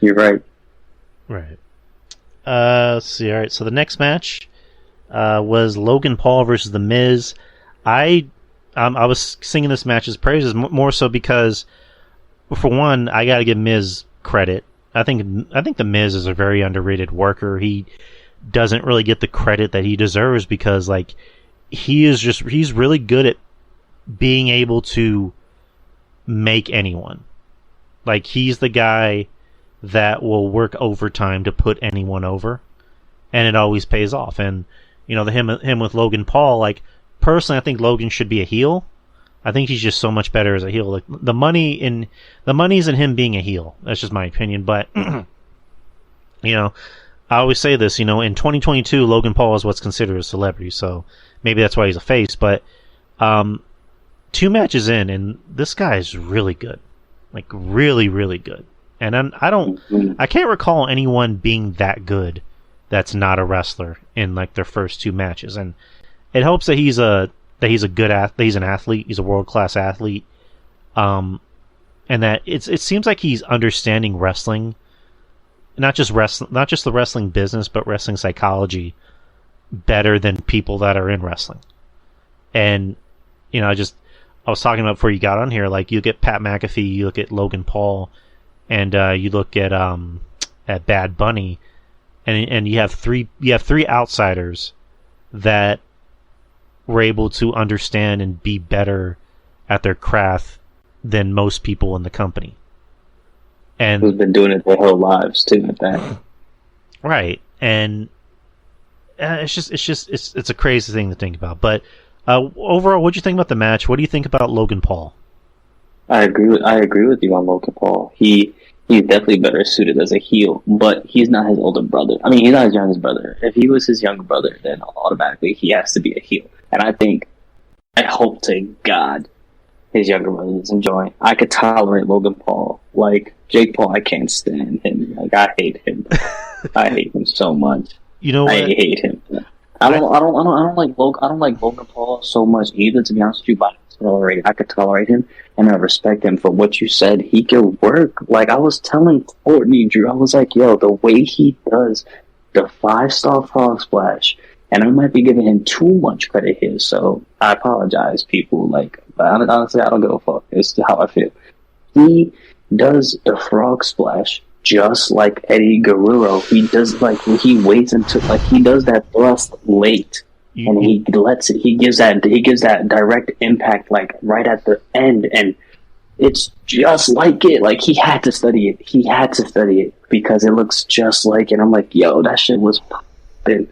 You're right. Right. Let's see. All right. So the next match was Logan Paul versus The Miz. I was singing this match's praises more so because, for one, I got to give Miz credit. I think The Miz is a very underrated worker. He doesn't really get the credit that he deserves because, like, he's really good at being able to make anyone. Like, he's the guy that will work overtime to put anyone over, and it always pays off. And him with Logan Paul, like, personally, I think Logan should be a heel. I think he's just so much better as a heel. Like, the money's in him being a heel. That's just my opinion. But I always say this. In 2022, Logan Paul is what's considered a celebrity. So maybe that's why he's a face. But 2 matches in, and this guy is really good. Like, really, really good. And I can't recall anyone being that good that's not a wrestler in like their first 2 matches. And it helps that he's an athlete. He's a world-class athlete. And that it seems like he's understanding wrestling, not just the wrestling business, but wrestling psychology better than people that are in wrestling. And I was talking about before you got on here, like, you look at Pat McAfee, you look at Logan Paul, and you look at Bad Bunny, and you have three outsiders that were able to understand and be better at their craft than most people in the company. And who've been doing it their whole lives too, at that. Right. And it's a crazy thing to think about. But overall, what do you think about the match? What do you think about Logan Paul? I agree with you on Logan Paul. He's definitely better suited as a heel, but he's not his older brother. I mean, he's not his youngest brother. If he was his younger brother, then automatically he has to be a heel. And I hope to God his younger brother is enjoying. I could tolerate Logan Paul. Like, Jake Paul, I can't stand him. Like, I hate him. I hate him so much. You know what? I hate him. I don't like Logan Paul so much either, to be honest with you, but I could tolerate him, and I respect him for what you said. He can work. Like, I was telling Courtney, Drew, I was like, yo, the way he does the 5-star frog splash, and I might be giving him too much credit here, so I apologize, people. Like, but honestly, I don't give a fuck. It's how I feel. He does the frog splash just like Eddie Guerrero. He does he waits until he does that thrust late, and he gives that direct impact right at the end, and it's just like it. Like, he had to study it. He had to study it because it looks just like it. I'm like, yo, that shit was popping.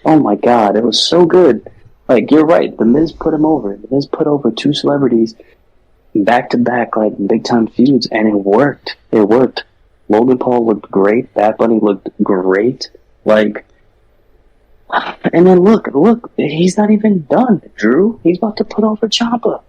Oh my god, it was so good. Like, you're right. The Miz put him over. The Miz put over two celebrities back to back, big time feuds, and it worked. It worked. Logan Paul looked great. Bad Bunny looked great. And then look, he's not even done, Drew. He's about to put over Ciampa.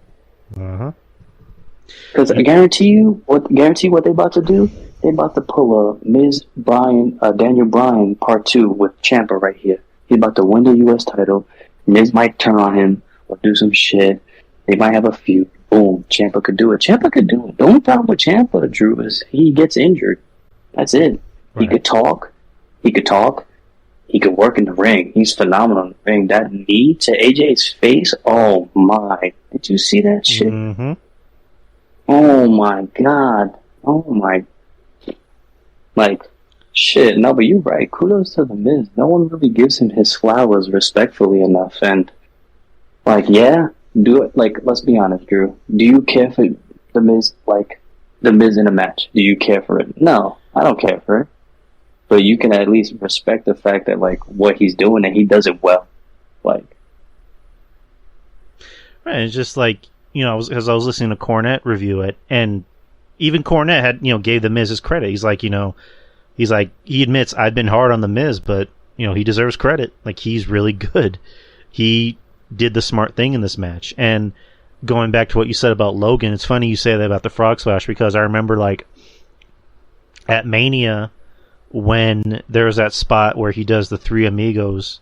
Because I guarantee what they're about to do. They're about to pull a Daniel Bryan part 2 with Ciampa right here. He's about to win the U.S. title. Miz might turn on him or do some shit. They might have a feud. Boom, Ciampa could do it. Ciampa could do it. The only problem with Ciampa, Drew, is he gets injured. That's it. Right. He could talk. He could work in the ring. He's phenomenal in the ring. That knee to AJ's face, oh my. Did you see that shit? Mm-hmm. Oh my god. Oh my. Shit. No, but you're right. Kudos to the Miz. No one really gives him his flowers respectfully enough. And, yeah, do it. Let's be honest, Drew. Do you care for the Miz, the Miz in a match? Do you care for it? No, I don't care for it. But you can at least respect the fact that, what he's doing, and he does it well. Right, it's just because I was listening to Cornette review it, and even Cornette had, gave the Miz his credit. He's he admits, I've been hard on the Miz, but, he deserves credit. He's really good. He did the smart thing in this match. And going back to what you said about Logan, it's funny you say that about the frog splash, because I remember, at Mania, when there was that spot where he does the Three Amigos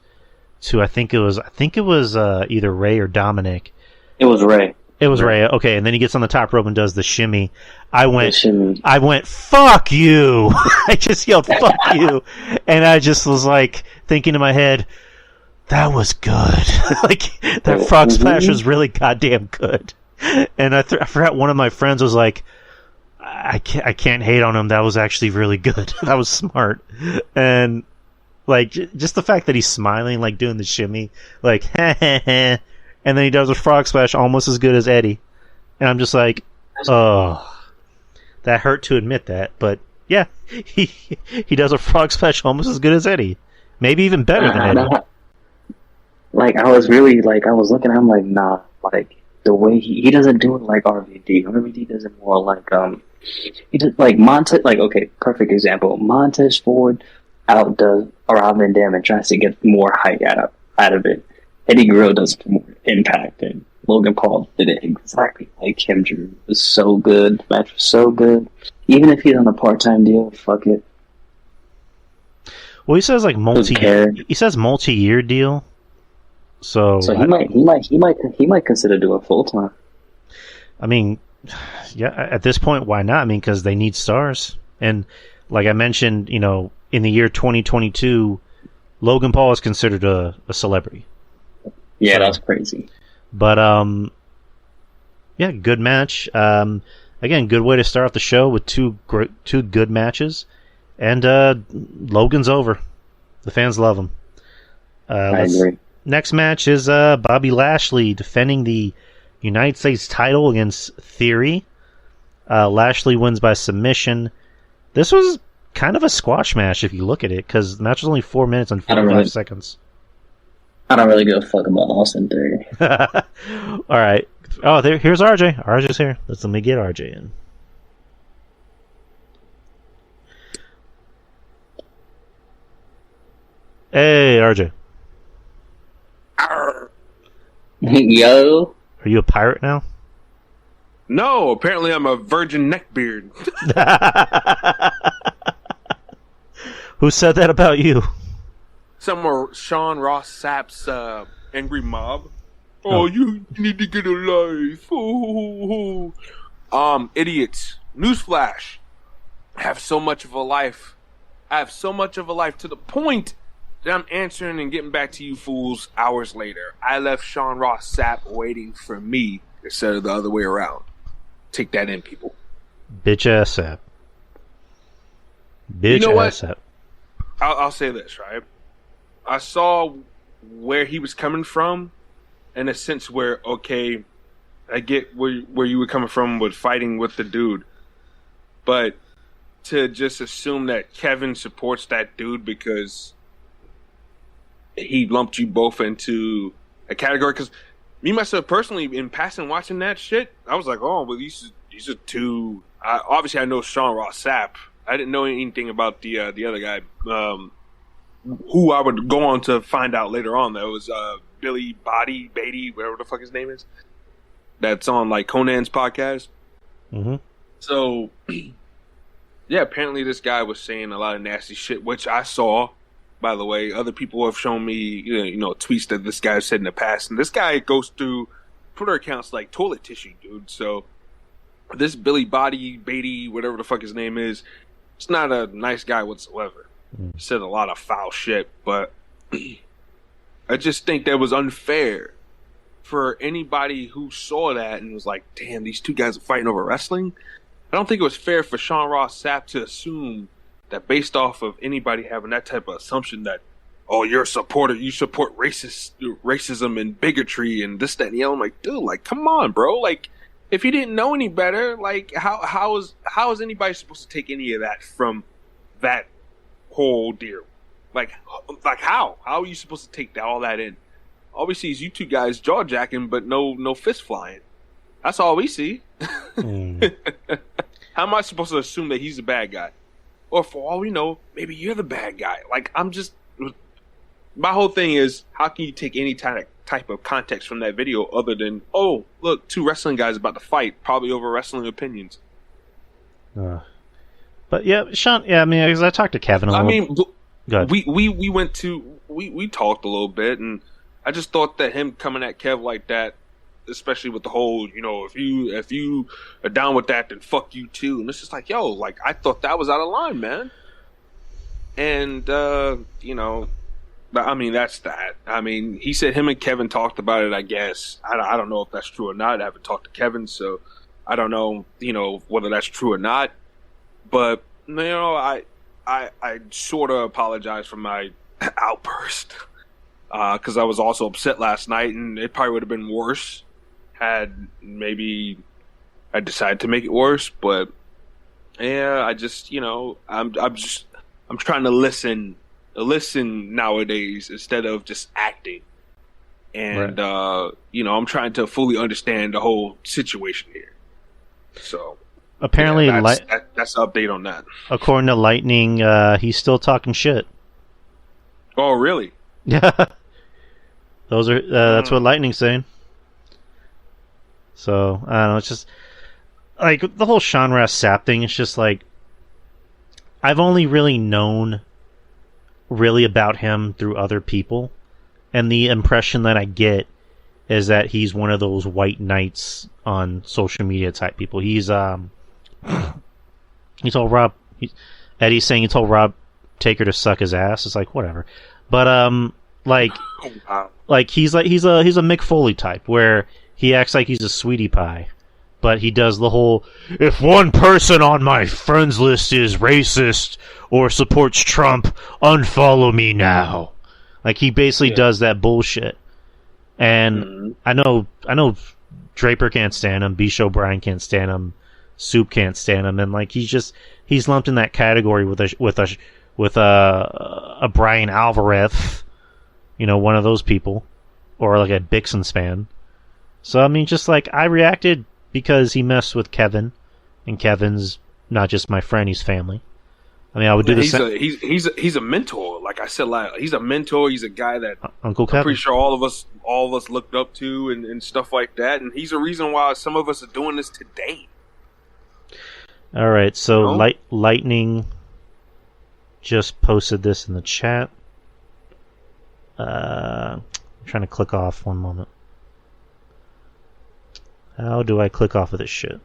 to, I think it was either Ray or Dominic. It was Ray. It was Ray. Okay, and then he gets on the top rope and does the shimmy. I went, fuck you! I just yelled, fuck you! And I just was thinking in my head, that was good. That frog splash was really goddamn good. And I forgot one of my friends was like, I can't hate on him. That was actually really good. That was smart. And just the fact that he's smiling, doing the shimmy, and then he does a frog splash almost as good as Eddie. And I'm just oh, that hurt to admit that, but yeah, he does a frog splash almost as good as Eddie, maybe even better than Eddie. I was really I was looking at him nah, the way he doesn't do it like RVD. RVD does it more he does Montez. Okay, perfect example. Montez Ford outdoes Rob Van Dam and tries to get more height out of it. Eddie Guerrero does it for more impact, and Logan Paul did it exactly like him, Drew. It was so good. The match was so good. Even if he's on a part-time deal, fuck it. Well, he says multi-year deal. So he might consider doing full-time. I mean, yeah, at this point, why not? I mean, because they need stars. And like I mentioned, in the year 2022, Logan Paul is considered a celebrity. Yeah, so, that's crazy. But, yeah, good match. Again, good way to start off the show with two good matches. And Logan's over. The fans love him. I agree. Next match is Bobby Lashley defending the United States title against Theory. Lashley wins by submission. This was kind of a squash match if you look at it, because the match was only 4 minutes and 45 seconds. I don't really give a fuck about Austin Theory. All right. Oh, here's RJ. RJ's here. Let me get RJ in. Hey, RJ. Yo. Are you a pirate now? No, apparently I'm a virgin neckbeard. Who said that about you? Some more Sean Ross Sapp's angry mob. Oh, you need to get a life. Oh. Idiots. Newsflash. I have so much of a life. To the point that I'm answering and getting back to you fools hours later. I left Sean Ross Sapp waiting for me instead of the other way around. Take that in, people. Bitch ass app. Bitch You know ass what? app. I'll say this, right? I saw where he was coming from, in a sense where, okay, I get where you were coming from with fighting with the dude, but to just assume that Kevin supports that dude because he lumped you both into a category. Because me myself personally, in passing watching that shit, I was like, oh, well, these are two. Obviously, I know Sean Ross Sapp. I didn't know anything about the other guy, who I would go on to find out later on. That was Billy Beatty, whatever the fuck his name is. That's on like Conan's podcast. Mm-hmm. So, yeah, apparently this guy was saying a lot of nasty shit, which I saw. By the way, other people have shown me, you know, tweets that this guy said in the past, and this guy goes through Twitter accounts like toilet tissue, dude. So, this Billy Beatty, whatever the fuck his name is, it's not a nice guy whatsoever. He said a lot of foul shit, but I just think that was unfair for anybody who saw that and was like, damn, these two guys are fighting over wrestling. I don't think it was fair for Sean Ross Sapp to assume that based off of anybody having that type of assumption that, oh, you're a supporter, you support racism and bigotry and this, that, and the other. I'm like, dude, like, come on, bro. Like, if you didn't know any better, like, how is anybody supposed to take any of that from that whole deal? Like how are you supposed to take all that in? All we see is you two guys jaw jacking, but no fist flying. That's all we see. How am I supposed to assume that he's a bad guy? Or for all we know, maybe you're the bad guy. Like, my whole thing is, how can you take any type of context from that video other than, oh, look, two wrestling guys about to fight, probably over wrestling opinions. But yeah, Sean. Yeah, I mean, because I talked to Kevin a little. We talked a little bit, and I just thought that him coming at Kev like that, especially with the whole, you know, if you are down with that, then fuck you too. And it's just like, yo, like, I thought that was out of line, man. And you know, but I mean, that's that. I mean, he said him and Kevin talked about it. I guess I don't know if that's true or not. I haven't talked to Kevin, so I don't know, you know, whether that's true or not. But you know, I sort of apologize for my outburst because I was also upset last night, and it probably would have been worse had maybe I decided to make it worse. But yeah, I just, you know, I'm trying to listen nowadays instead of just acting, and right. You know, I'm trying to fully understand the whole situation here. So. Apparently, yeah, that's an update on that. According to Lightning, he's still talking shit. Oh, really? Yeah. Those are that's what Lightning's saying. So I don't know. It's just like the whole Sean Ross Sapp thing. It's just like I've only really known really about him through other people, and the impression that I get is that he's one of those white knights on social media type people. He's he told Rob, Eddie's saying he told Rob Taker to suck his ass. It's like, whatever. But like he's a Mick Foley type where he acts like he's a sweetie pie, but he does the whole, if one person on my friends list is racist or supports Trump, unfollow me now. Like, he basically does that bullshit. And I know Draper can't stand him, Bisho O'Brien can't stand him, Soup can't stand him, and like he's lumped in that category with a Brian Alvarez, you know, one of those people, or like a Bixens fan. So I mean, just like, I reacted because he messed with Kevin, and Kevin's not just my friend, he's family. I mean, I would do the same. He's a mentor. Like I said, he's a mentor. He's a guy that Uncle Kevin. I'm pretty sure all of us looked up to and stuff like that. And he's a reason why some of us are doing this today. All right, so Lightning just posted this in the chat. I'm trying to click off. One moment. How do I click off of this shit?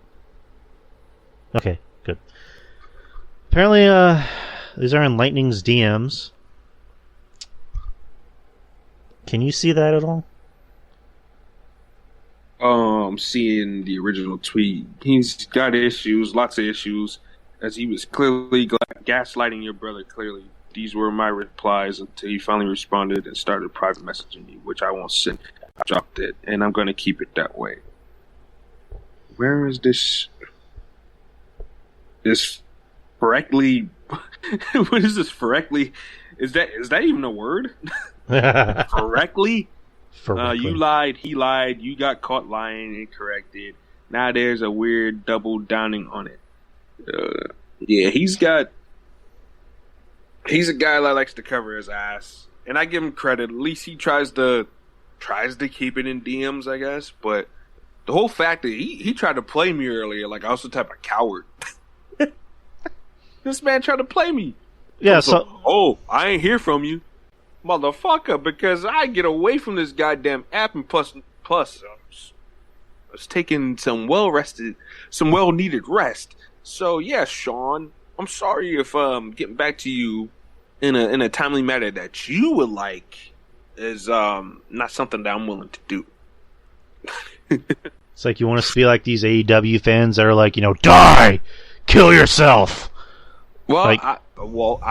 Okay, good. Apparently, these are in Lightning's DMs. Can you see that at all? Seeing the original tweet, he's got issues, lots of issues, as he was clearly gaslighting your brother. Clearly, these were my replies until he finally responded and started private messaging me, which I won't send. I dropped it, and I'm going to keep it that way. Where is this? This correctly? What is this correctly? Is that even a word? Correctly? You lied, he lied, you got caught lying and corrected. Now there's a weird double downing on it. Yeah, he's a guy that likes to cover his ass. And I give him credit. At least he tries to keep it in DMs, I guess. But the whole fact that he tried to play me earlier, like I was the type of coward. This man tried to play me. Yeah, I ain't hear from you, motherfucker, because I get away from this goddamn app, and plus, I was taking some well-needed rest. So yeah, Sean, I'm sorry if getting back to you in a timely manner that you would like is not something that I'm willing to do. It's like you want us to be like these AEW fans that are like, die, kill yourself. Well, like, I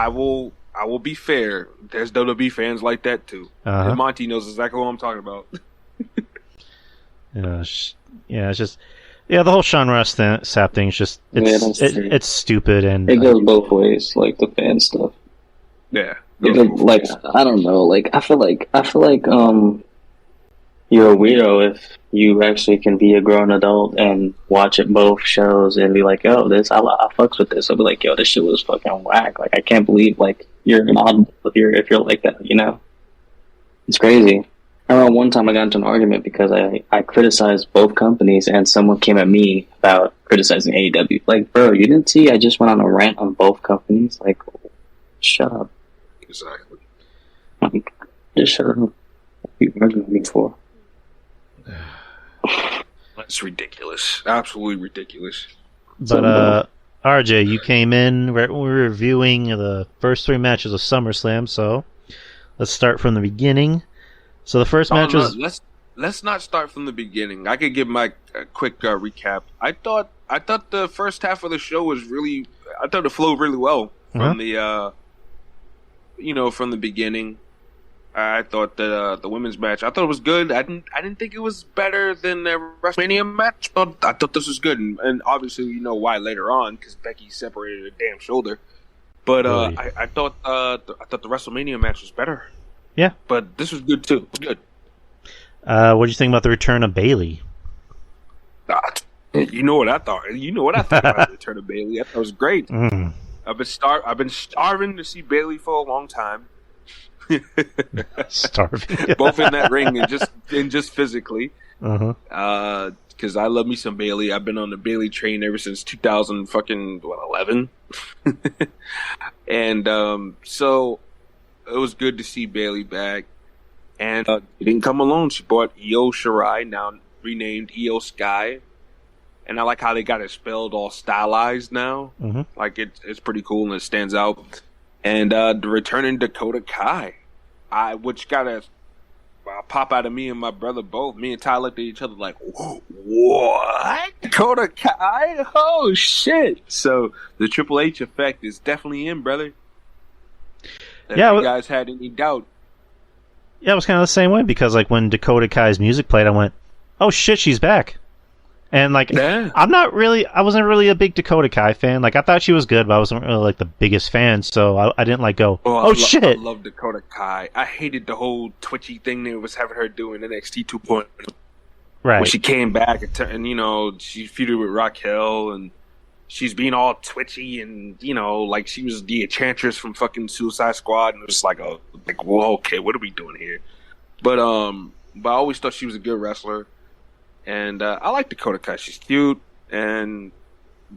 will be fair. There's WWE fans like that too. Uh-huh. And Monty knows exactly what I'm talking about. It's just the whole Sean Ross Sapp thing is just it's stupid, and it goes both ways, like the fan stuff. Yeah, like I don't know, like I feel like you're a weirdo if you actually can be a grown adult and watch it both shows and be like, yo, I fucks with this. I'll be like, yo, this shit was fucking whack. Like I can't believe like you're an odd if you're like that, It's crazy. I remember one time I got into an argument because I criticized both companies and someone came at me about criticizing AEW. Like, bro, you didn't see I just went on a rant on both companies? Like, shut up. Exactly. Like, just shut up. What are you arguing with me for? That's ridiculous. Absolutely ridiculous. But RJ, you came in. We're reviewing the first 3 matches of SummerSlam, so let's start from the beginning. So the first match was. Let's not start from the beginning. I could give my quick recap. I thought the first half of the show was really. I thought it flowed really well from the from the beginning. I thought that the women's match, I thought it was good. I didn't think it was better than the WrestleMania match, but I thought this was good. And obviously, you know why later on, because Becky separated her damn shoulder. But Really? I thought the WrestleMania match was better. Yeah. But this was good too. It was good. What do you think about the return of Bayley? You know what I thought. You know what I thought about the return of Bayley. I thought it was great. Mm. I've been starving to see Bayley for a long time. Starving. Both in that ring and just physically. Uh-huh. Because I love me some Bayley. I've been on the Bayley train ever since 2011. And so it was good to see Bayley back. And it didn't come alone. She brought Io Shirai, now renamed Io Sky. And I like how they got it spelled all stylized now. Mm-hmm. Like it's pretty cool and it stands out. And the returning Dakota Kai, which got a pop out of me and my brother both. Me and Ty looked at each other like, what? Dakota Kai? Oh, shit. So the Triple H effect is definitely in, brother. If you guys had any doubt. Yeah, it was kind of the same way because like when Dakota Kai's music played, I went, oh shit, she's back. And like, yeah. I wasn't really a big Dakota Kai fan. Like, I thought she was good, but I wasn't really like the biggest fan. So I didn't like go, shit. I love Dakota Kai. I hated the whole twitchy thing they was having her do in NXT 2.0. Right. When she came back and you know, she feuded with Raquel and she's being all twitchy and, you know, like she was the Enchantress from fucking Suicide Squad. And it was like, well, okay, what are we doing here? But I always thought she was a good wrestler. And I like Dakota Kai. She's cute, and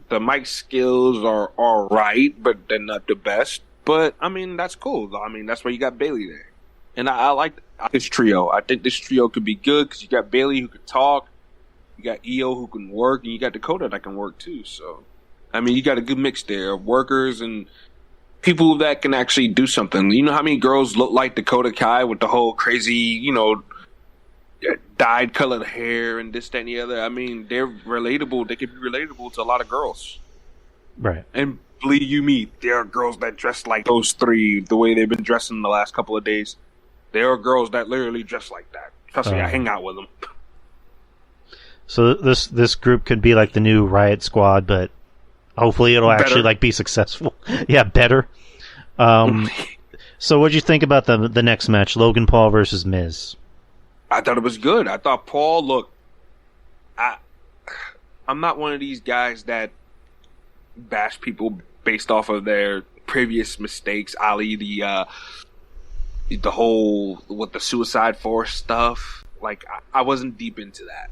the mic skills are all right, but they're not the best. But, I mean, that's cool. I mean, that's why you got Bayley there. And I like this trio. I think this trio could be good because you got Bayley who can talk, you got Io who can work, and you got Dakota that can work too. So, I mean, you got a good mix there of workers and people that can actually do something. You know how many girls look like Dakota Kai with the whole crazy, you know, dyed colored hair and this, that, and the other. I mean, they're relatable. They could be relatable to a lot of girls. Right. And believe you me, there are girls that dress like those three, the way they've been dressing the last couple of days. There are girls that literally dress like that. Trust me, I hang out with them. So this group could be like the new Riot Squad, but hopefully it'll actually like be successful. Yeah, better. So what'd you think about the next match, Logan Paul versus Miz? I thought it was good. I thought Paul, look, I'm not one of these guys that bash people based off of their previous mistakes, Ali, the whole with the Suicide Force stuff. Like, I wasn't deep into that.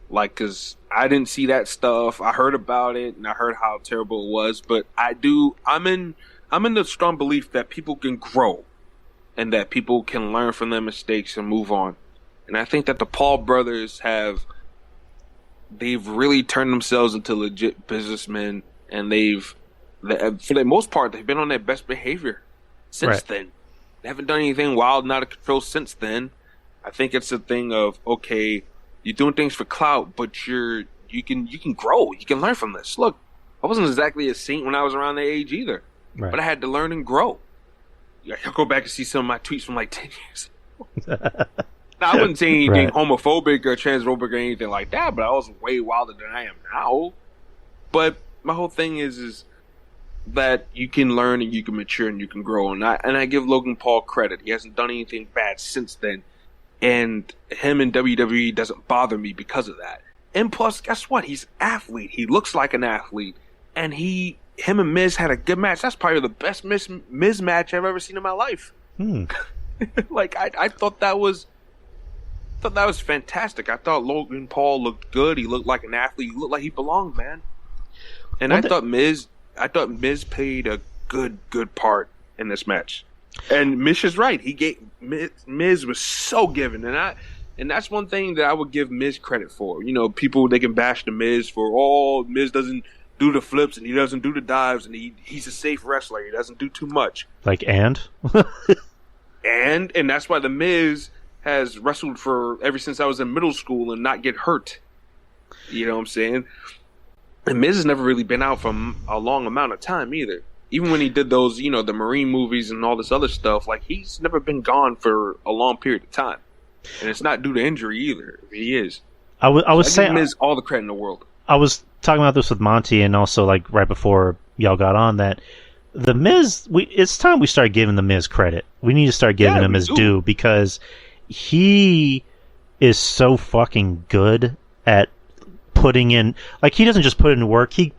Like, cause I didn't see that stuff. I heard about it and I heard how terrible it was, but I'm in the strong belief that people can grow and that people can learn from their mistakes and move on. And I think that the Paul brothers they've really turned themselves into legit businessmen, and for the most part, they've been on their best behavior since then. They haven't done anything wild and out of control since then. I think it's a thing of, okay, you're doing things for clout, but you can grow. You can learn from this. Look, I wasn't exactly a saint when I was around their age either, but I had to learn and grow. I'll go back and see some of my tweets from like 10 years ago. Now, I wouldn't say anything homophobic or transphobic or anything like that, but I was way wilder than I am now. But my whole thing is that you can learn and you can mature and you can grow. And I give Logan Paul credit. He hasn't done anything bad since then. And him in WWE doesn't bother me because of that. And plus, guess what? He's an athlete. He looks like an athlete. And him and Miz had a good match. That's probably the best Miz match I've ever seen in my life. Like, I thought that was fantastic. I thought Logan Paul looked good. He looked like an athlete. He looked like he belonged, man. And I thought Miz played a good part in this match. And Miz is right. Miz was so given, and that's one thing that I would give Miz credit for. You know, people, they can bash the Miz for, Miz doesn't do the flips and he doesn't do the dives and he's a safe wrestler. He doesn't do too much. Like and that's why the Miz has wrestled for ever since I was in middle school and not get hurt. You know what I'm saying? And Miz has never really been out for a long amount of time either. Even when he did those, the Marine movies and all this other stuff, like, he's never been gone for a long period of time. And it's not due to injury either. He is. I was saying Miz all the credit in the world. I was talking about this with Monty, and also like right before y'all got on, that the Miz, it's time we start giving the Miz credit. We need to start giving him his due, because he is so fucking good at putting in, like, he doesn't just put in work, he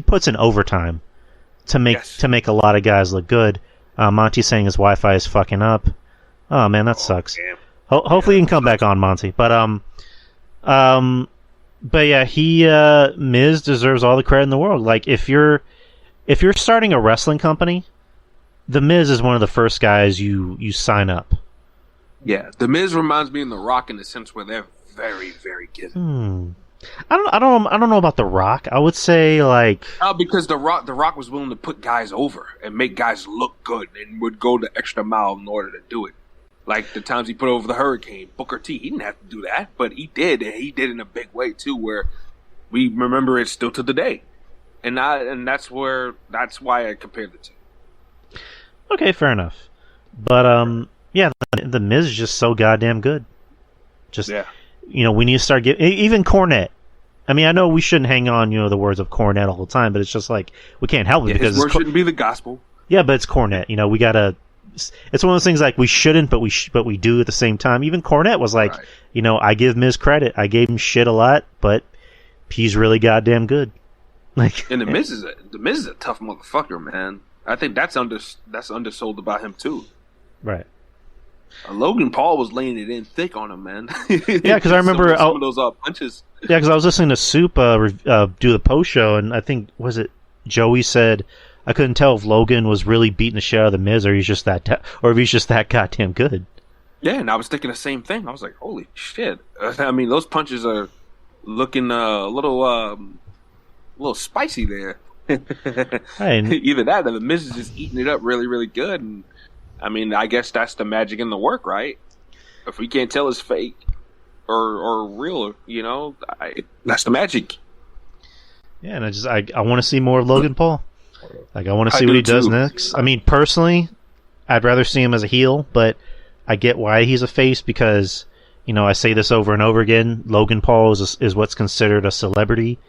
puts in overtime to make a lot of guys look good. Monty's saying his Wi-Fi is fucking up. Oh man, that sucks. Hopefully you can come back on, Monty. But yeah, Miz deserves all the credit in the world. Like, if you're starting a wrestling company, the Miz is one of the first guys you sign up. Yeah, the Miz reminds me of The Rock in the sense where they're very, very giving. I don't know about The Rock. I would say, like, because the Rock was willing to put guys over and make guys look good and would go the extra mile in order to do it. Like the times he put over the Hurricane, Booker T, he didn't have to do that, but he did, and he did in a big way too, where we remember it still to the day. And that's why I compared the two. Okay, fair enough. But yeah, the Miz is just so goddamn good. We need to start giving, even Cornette. I mean, I know we shouldn't hang on, the words of Cornette all the time, but it's just like, we can't help it because his word shouldn't be the gospel. Yeah, but it's Cornette. We gotta. It's one of those things like we shouldn't, but we do at the same time. Even Cornette was like, right. I give Miz credit. I gave him shit a lot, but he's really goddamn good. Like, and the Miz is a tough motherfucker, man. I think that's undersold about him too. Right. Logan Paul was laying it in thick on him, man. Yeah, because I remember some of those punches. Yeah, because I was listening to Soup do the post show, and I think Joey said, I couldn't tell if Logan was really beating the shit out of the Miz, or if he's just that goddamn good. Yeah, and I was thinking the same thing. I was like, holy shit! I mean, those punches are looking a little spicy there. Either that, or the Miz is just eating it up really, really good. And I mean, I guess that's the magic in the work, right? If we can't tell it's fake, or real. That's the magic. Yeah, and I want to see more of Logan Paul. Like, I want to see I what do he does too. next. I mean, personally, I'd rather see him as a heel, but I get why he's a face because, I say this over and over again. Logan Paul is what's considered a celebrity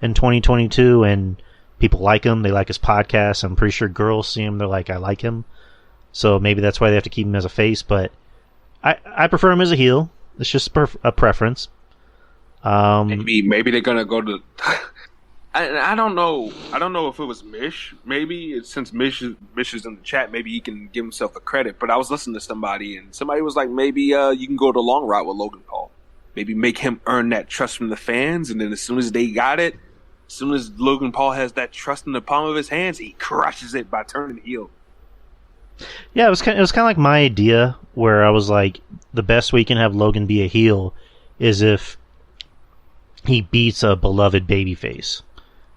in 2022, and people like him. They like his podcast. I'm pretty sure girls see him. They're like, I like him. So maybe that's why they have to keep him as a face, but I prefer him as a heel. It's just a preference. Maybe they're gonna go to. I don't know. I don't know if it was Mish. Maybe since Mish is in the chat, maybe he can give himself a credit. But I was listening to somebody, and somebody was like, maybe you can go the long route with Logan Paul. Maybe make him earn that trust from the fans, and then as soon as they got it, as soon as Logan Paul has that trust in the palm of his hands, he crushes it by turning heel. Yeah, it was kind of like my idea where I was like, the best way you can have Logan be a heel is if he beats a beloved babyface.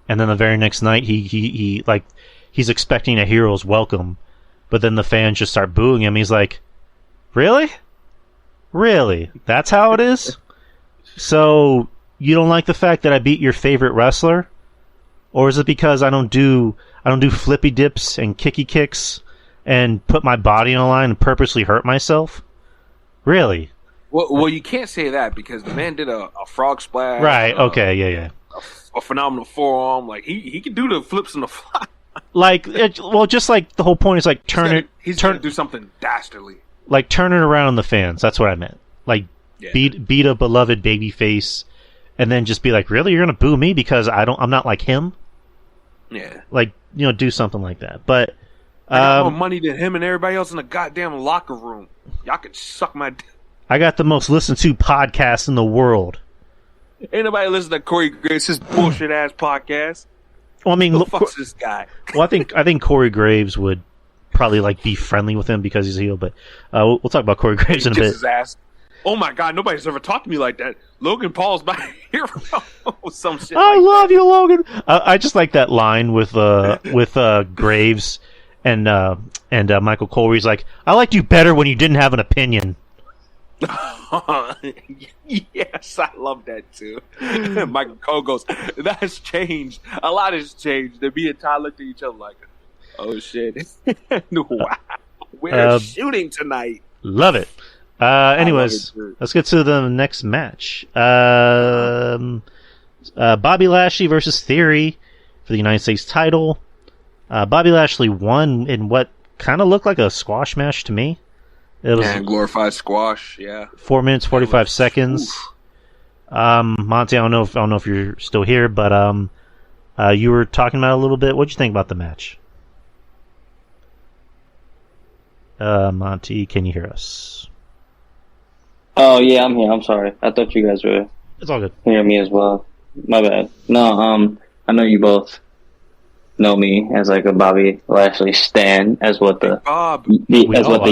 And then the very next night, he's expecting a hero's welcome, but then the fans just start booing him. He's like, "Really? Really? That's how it is? So you don't like the fact that I beat your favorite wrestler, or is it because I don't do flippy dips and kicky kicks and put my body on the line and purposely hurt myself? Really?" Well, you can't say that because the man did a frog splash. Right? Okay. Yeah. A phenomenal forearm. Like he can do the flips on the fly. Just like the whole point is like He's gonna do something dastardly. Like turn it around on the fans. That's what I meant. Like beat a beloved baby face, and then just be like, really, you're gonna boo me because I'm not like him. Yeah. Like do something like that. But I got more money than him and everybody else in the goddamn locker room. Y'all can suck my dick. I got the most listened to podcast in the world. Ain't nobody listen to Corey Graves' his bullshit ass podcast. Well, I mean, Who the fuck's this guy? Well, I think Corey Graves would probably like be friendly with him because he's a heel. But we'll talk about Corey Graves in a bit. His ass. Oh my god, nobody's ever talked to me like that. Logan Paul's my hero. Some shit. I love you, Logan. I just like that line with Graves and Michael Cole. Where he's like, I liked you better when you didn't have an opinion. Yes, I love that too. Michael Cole goes, that's changed. A lot has changed. And me and Ty looked at each other like, oh shit. Wow. We're shooting tonight. Love it. Anyways, let's get to the next match. Bobby Lashley versus Theory for the United States title. Bobby Lashley won in what kind of looked like a squash match to me. It was glorified squash. Yeah, 4 minutes 45 seconds. Monty, I don't know if you're still here, but you were talking about it a little bit. What'd you think about the match? Monty, can you hear us? Oh yeah, I'm here. I'm sorry. I thought you guys were. It's all good. Hearing me as well. My bad. No, I know you both know me as like a Bobby Lashley stan, as what the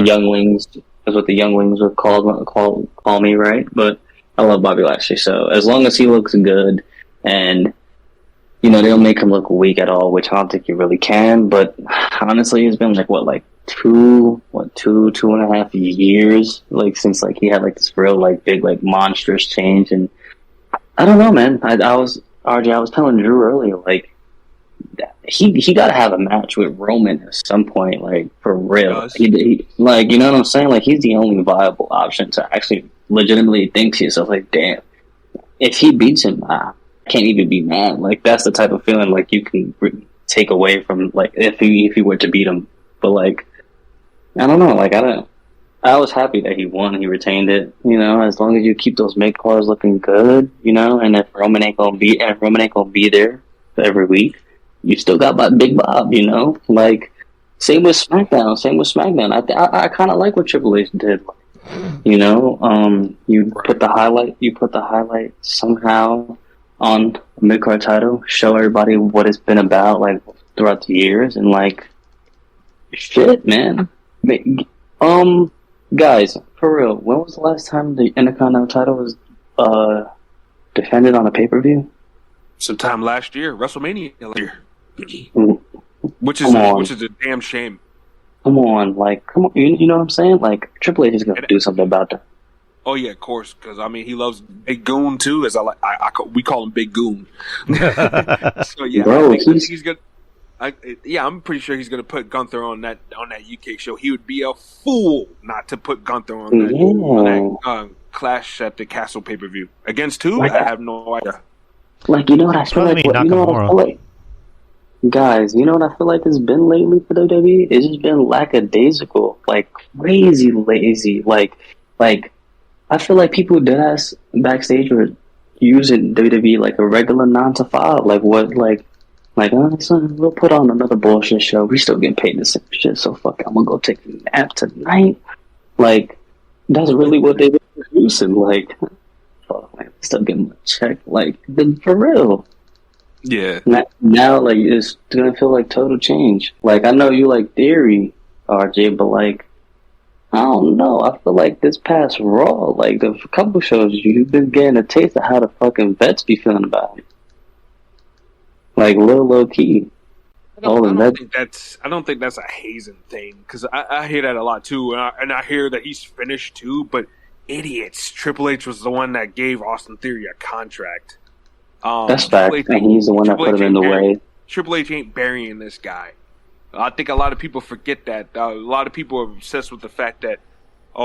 younglings would call me, right? But I love Bobby Lashley, so as long as he looks good and they don't make him look weak at all, which I don't think you really can. But honestly, it's been two and a half years since he had this real big monstrous change, and I don't know, man. I was telling Drew earlier, he got to have a match with Roman at some point, for real. He you know what I'm saying? He's the only viable option to actually legitimately think to yourself, damn, if he beats him, I can't even be mad. That's the type of feeling you can take away from if he were to beat him. But I don't know. I was happy that he won. He retained it. As long as you keep those mid cards looking good, and if Roman ain't gonna be there every week, you still got Big Bob. Same with SmackDown. I kind of like what Triple H did. You put the highlight somehow on a mid card title, show everybody what it's been about throughout the years, and shit, man. Guys, for real, when was the last time the Intercontinental title was defended on a pay-per-view? Sometime last year, WrestleMania last year. Which is a damn shame. Come on, you know what I'm saying? Triple H is gonna do something about that. Oh yeah, of course, because I mean he loves Big Goon too. As we call him Big Goon. So yeah, Bro, I think he's gonna. I'm pretty sure he's gonna put Gunther on that UK show. He would be a fool not to put Gunther on that Clash at the Castle pay-per-view. Against who? I have no idea. Like, you know what I feel like? You know what I feel like? Guys, you know what I feel like it's been lately for WWE? It's just been lackadaisical, like crazy lazy. Like I feel like people dead ass backstage were using WWE like a regular 9 to 5. Like what? Like son, we'll put on another bullshit show. We still getting paid the same shit, so fuck it, I'm gonna go take a nap tonight. Like that's really what they were producing. Like, fuck man, still getting my check. Like for real. Yeah. Now, like, it's gonna feel like total change. Like, I know you like Theory, RJ, but like, I don't know. I feel like this past Raw, like the couple shows, you've been getting a taste of how the fucking vets be feeling about it. Like, low key. I don't think that's a hazing thing, because I hear that a lot too, and I hear that he's finished too. But idiots, Triple H was the one that gave Austin Theory a contract. That's fact, and he's the one that put him in the way. Triple H ain't burying this guy. I think a lot of people forget that. A lot of people are obsessed with the fact that,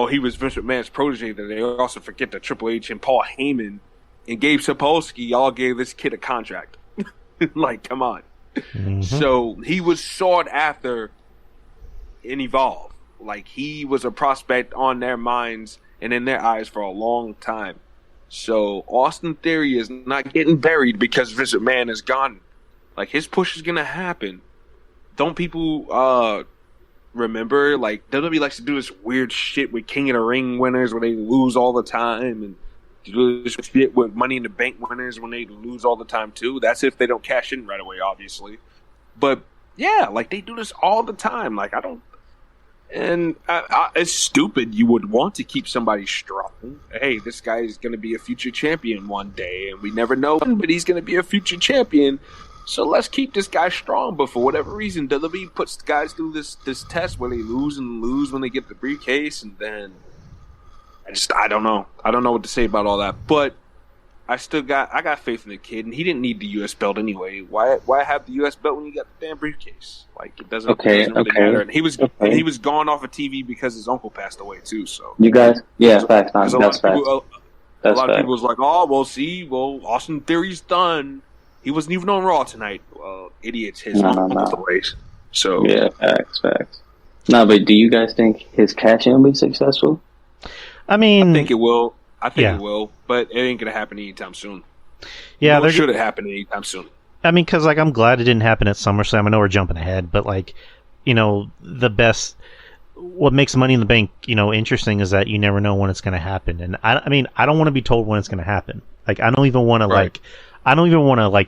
he was Vince McMahon's protege. That they also forget that Triple H and Paul Heyman and Gabe Sapolsky all gave this kid a contract. Like, come on. Mm-hmm. So he was sought after in Evolve. Like, he was a prospect on their minds and in their eyes for a long time. So Austin Theory is not getting buried because Vince McMahon is gone. Like, his push is gonna happen. Don't people remember? Like, WWE likes to do this weird shit with King of the Ring winners where they lose all the time, and do this shit with Money in the Bank winners when they lose all the time too. That's if they don't cash in right away, obviously. But yeah, like, they do this all the time. Like, I don't. And it's stupid. You would want to keep somebody strong. Hey, this guy is going to be a future champion one day, and we never know, but he's going to be a future champion. So let's keep this guy strong. But for whatever reason, WWE puts guys through this test where they lose when they get the briefcase, and then I don't know. I don't know what to say about all that. But I got faith in the kid, and he didn't need the U.S. belt anyway. Why have the U.S. belt when you got the damn briefcase? Like, it doesn't really matter. And he was gone off of TV because his uncle passed away too. So you guys, facts. That's facts. A lot of people was like, Austin Theory's done. He wasn't even on Raw tonight. Well, idiots, his uncle ways. So yeah, facts. No, but do you guys think his cash-in will be successful? I mean, I think it will. It will, but it ain't gonna happen anytime soon. Yeah, it should have happened anytime soon. I mean, because I'm glad it didn't happen at SummerSlam. I know we're jumping ahead, but what makes Money in the Bank, interesting is that you never know when it's going to happen. And I mean, I don't want to be told when it's going to happen. Like, I don't even want to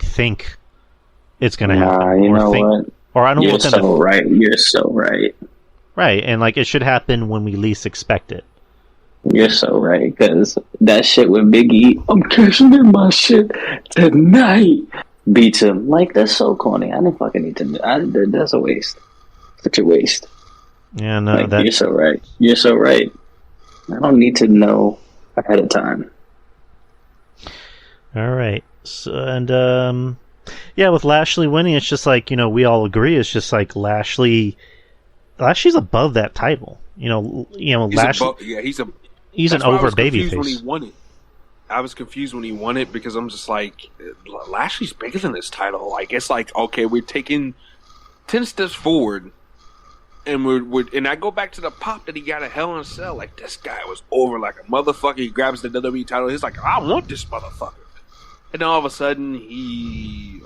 think it's going to happen. You know what? Or I don't You're want them so right. You're so right. Right, and it should happen when we least expect it. You're so right, because that shit with Big E, I'm cashing in my shit tonight, beats him. Like, that's so corny. I didn't fucking need to do that's a waste. Such a waste. Yeah, no, you're so right. You're so right. I don't need to know ahead of time. All right. So, and, with Lashley winning, it's just like, we all agree, it's just like Lashley's above that title. Lashley... He's an over babyface. When he won it, I was confused when he won it because I'm just like, Lashley's bigger than this title. Like, it's like, okay, we're taking 10 steps forward, and and I go back to the pop that he got at Hell in a Cell. Like, this guy was over like a motherfucker. He grabs the WWE title. He's like, I want this motherfucker. And then all of a sudden, the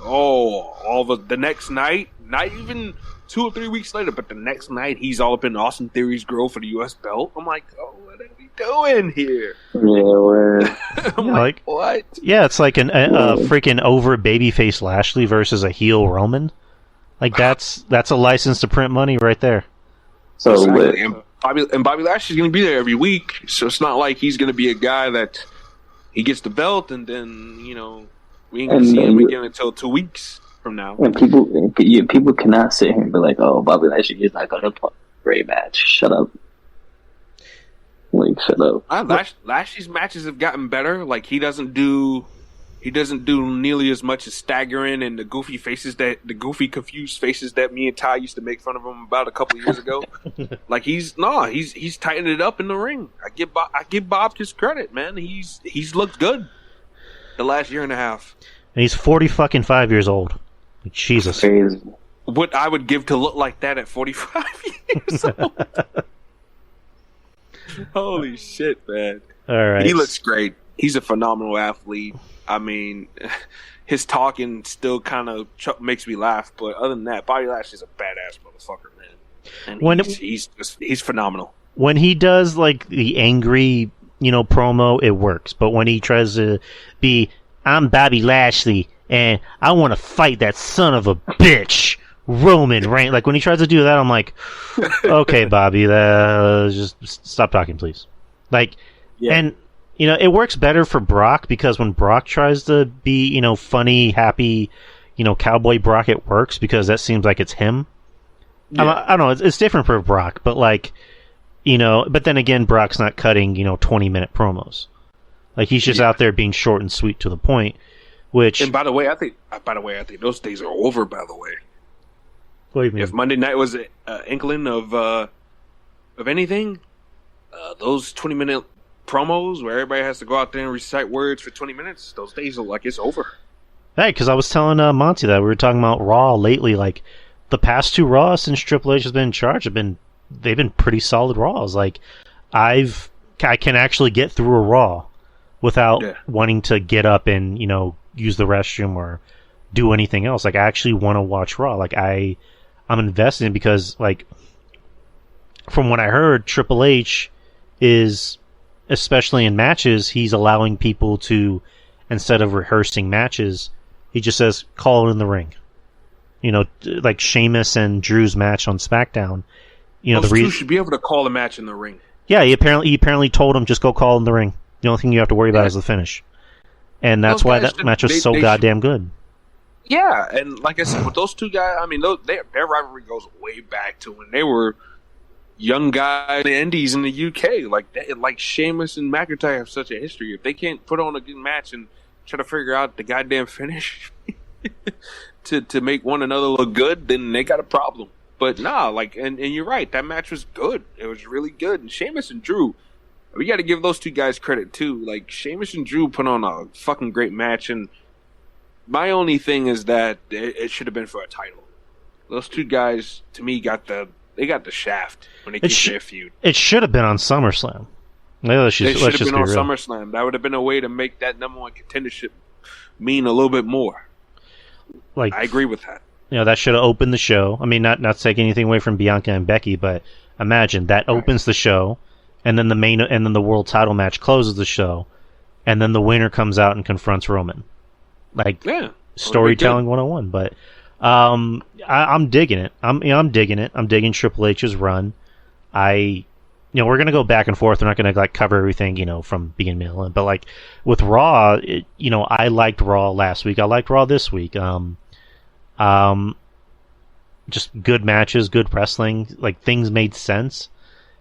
next night, not even 2 or 3 weeks later, but the next night, he's all up in Austin Theory's grill for the U.S. belt. I'm like, what are we doing here? Yeah, I'm like, what? Yeah, it's like a freaking over babyface Lashley versus a heel Roman. Like, that's a license to print money right there. So exactly. And Bobby Lashley's going to be there every week, so it's not like he's going to be a guy that he gets the belt and then, we ain't going to see him again until 2 weeks from now. And people cannot sit here and be like, oh, Bobby Lashley is not going to play a great match. Shut up. like shut up. Lashley's matches have gotten better. Like he doesn't do nearly as much as staggering and the goofy confused faces that me and Ty used to make fun of him about a couple years ago. Like he's tightened it up in the ring. I give Bob his credit, man. He's looked good the last year and a half. And he's 45 years old. Like, Jesus. Crazy. What I would give to look like that at 45 years old. Holy shit, man. All right. He looks great. He's a phenomenal athlete. I mean, his talking still kind of makes me laugh, but other than that, Bobby Lashley's a badass motherfucker, man. And he's phenomenal. When he does like the angry, promo, it works. But when he tries to be, I'm Bobby Lashley, and I want to fight that son of a bitch, Roman Reigns. Like when he tries to do that, I'm like, okay, Bobby, just stop talking, please. Like, yeah. And. It works better for Brock because when Brock tries to be, funny, happy, cowboy Brock, it works because that seems like it's him. Yeah. I don't know. It's different for Brock, but but then again, Brock's not cutting, 20-minute promos. Like he's just out there being short and sweet to the point. Which, and by the way, I think those days are over. By the way, what do you mean? If Monday night was an inkling of anything, those 20-minute promos where everybody has to go out there and recite words for 20 minutes, those days are like it's over. Hey, because I was telling Monty that we were talking about Raw lately. Like the past two Raws since Triple H has been in charge they've been pretty solid Raws. Like I can actually get through a Raw without wanting to get up and use the restroom or do anything else. Like I actually want to watch Raw. Like I'm invested in because like from what I heard, Triple H is, especially in matches, he's allowing people to, instead of rehearsing matches, he just says, call it in the ring. Like Sheamus and Drew's match on SmackDown. Those two should be able to call a match in the ring. Yeah, he apparently told him, just go call in the ring. The only thing you have to worry about is the finish. And that's why that match was so goddamn good. Yeah, and like I said, with those two guys, I mean, their rivalry goes way back to when they were young guys in the Indies in the UK. Like Sheamus and McIntyre have such a history. If they can't put on a good match and try to figure out the goddamn finish to make one another look good, then they got a problem. But nah, and you're right, that match was good. It was really good. And Sheamus and Drew, we got to give those two guys credit too. Like Sheamus and Drew put on a fucking great match, and my only thing is that it should have been for a title. Those two guys, to me, got the shaft when they keep their feud. It should have been on SummerSlam. It should have been on SummerSlam. That would have been a way to make that number one contendership mean a little bit more. Like I agree with that. That should have opened the show. I mean, not taking anything away from Bianca and Becky, but imagine that opens the show, and then the world title match closes the show, and then the winner comes out and confronts Roman. Like storytelling 101. But I'm digging it. I'm digging it. I'm digging Triple H's run. We're gonna go back and forth. We're not gonna cover everything, from beginning to end. But with Raw, I liked Raw last week. I liked Raw this week. Just good matches, good wrestling. Like things made sense,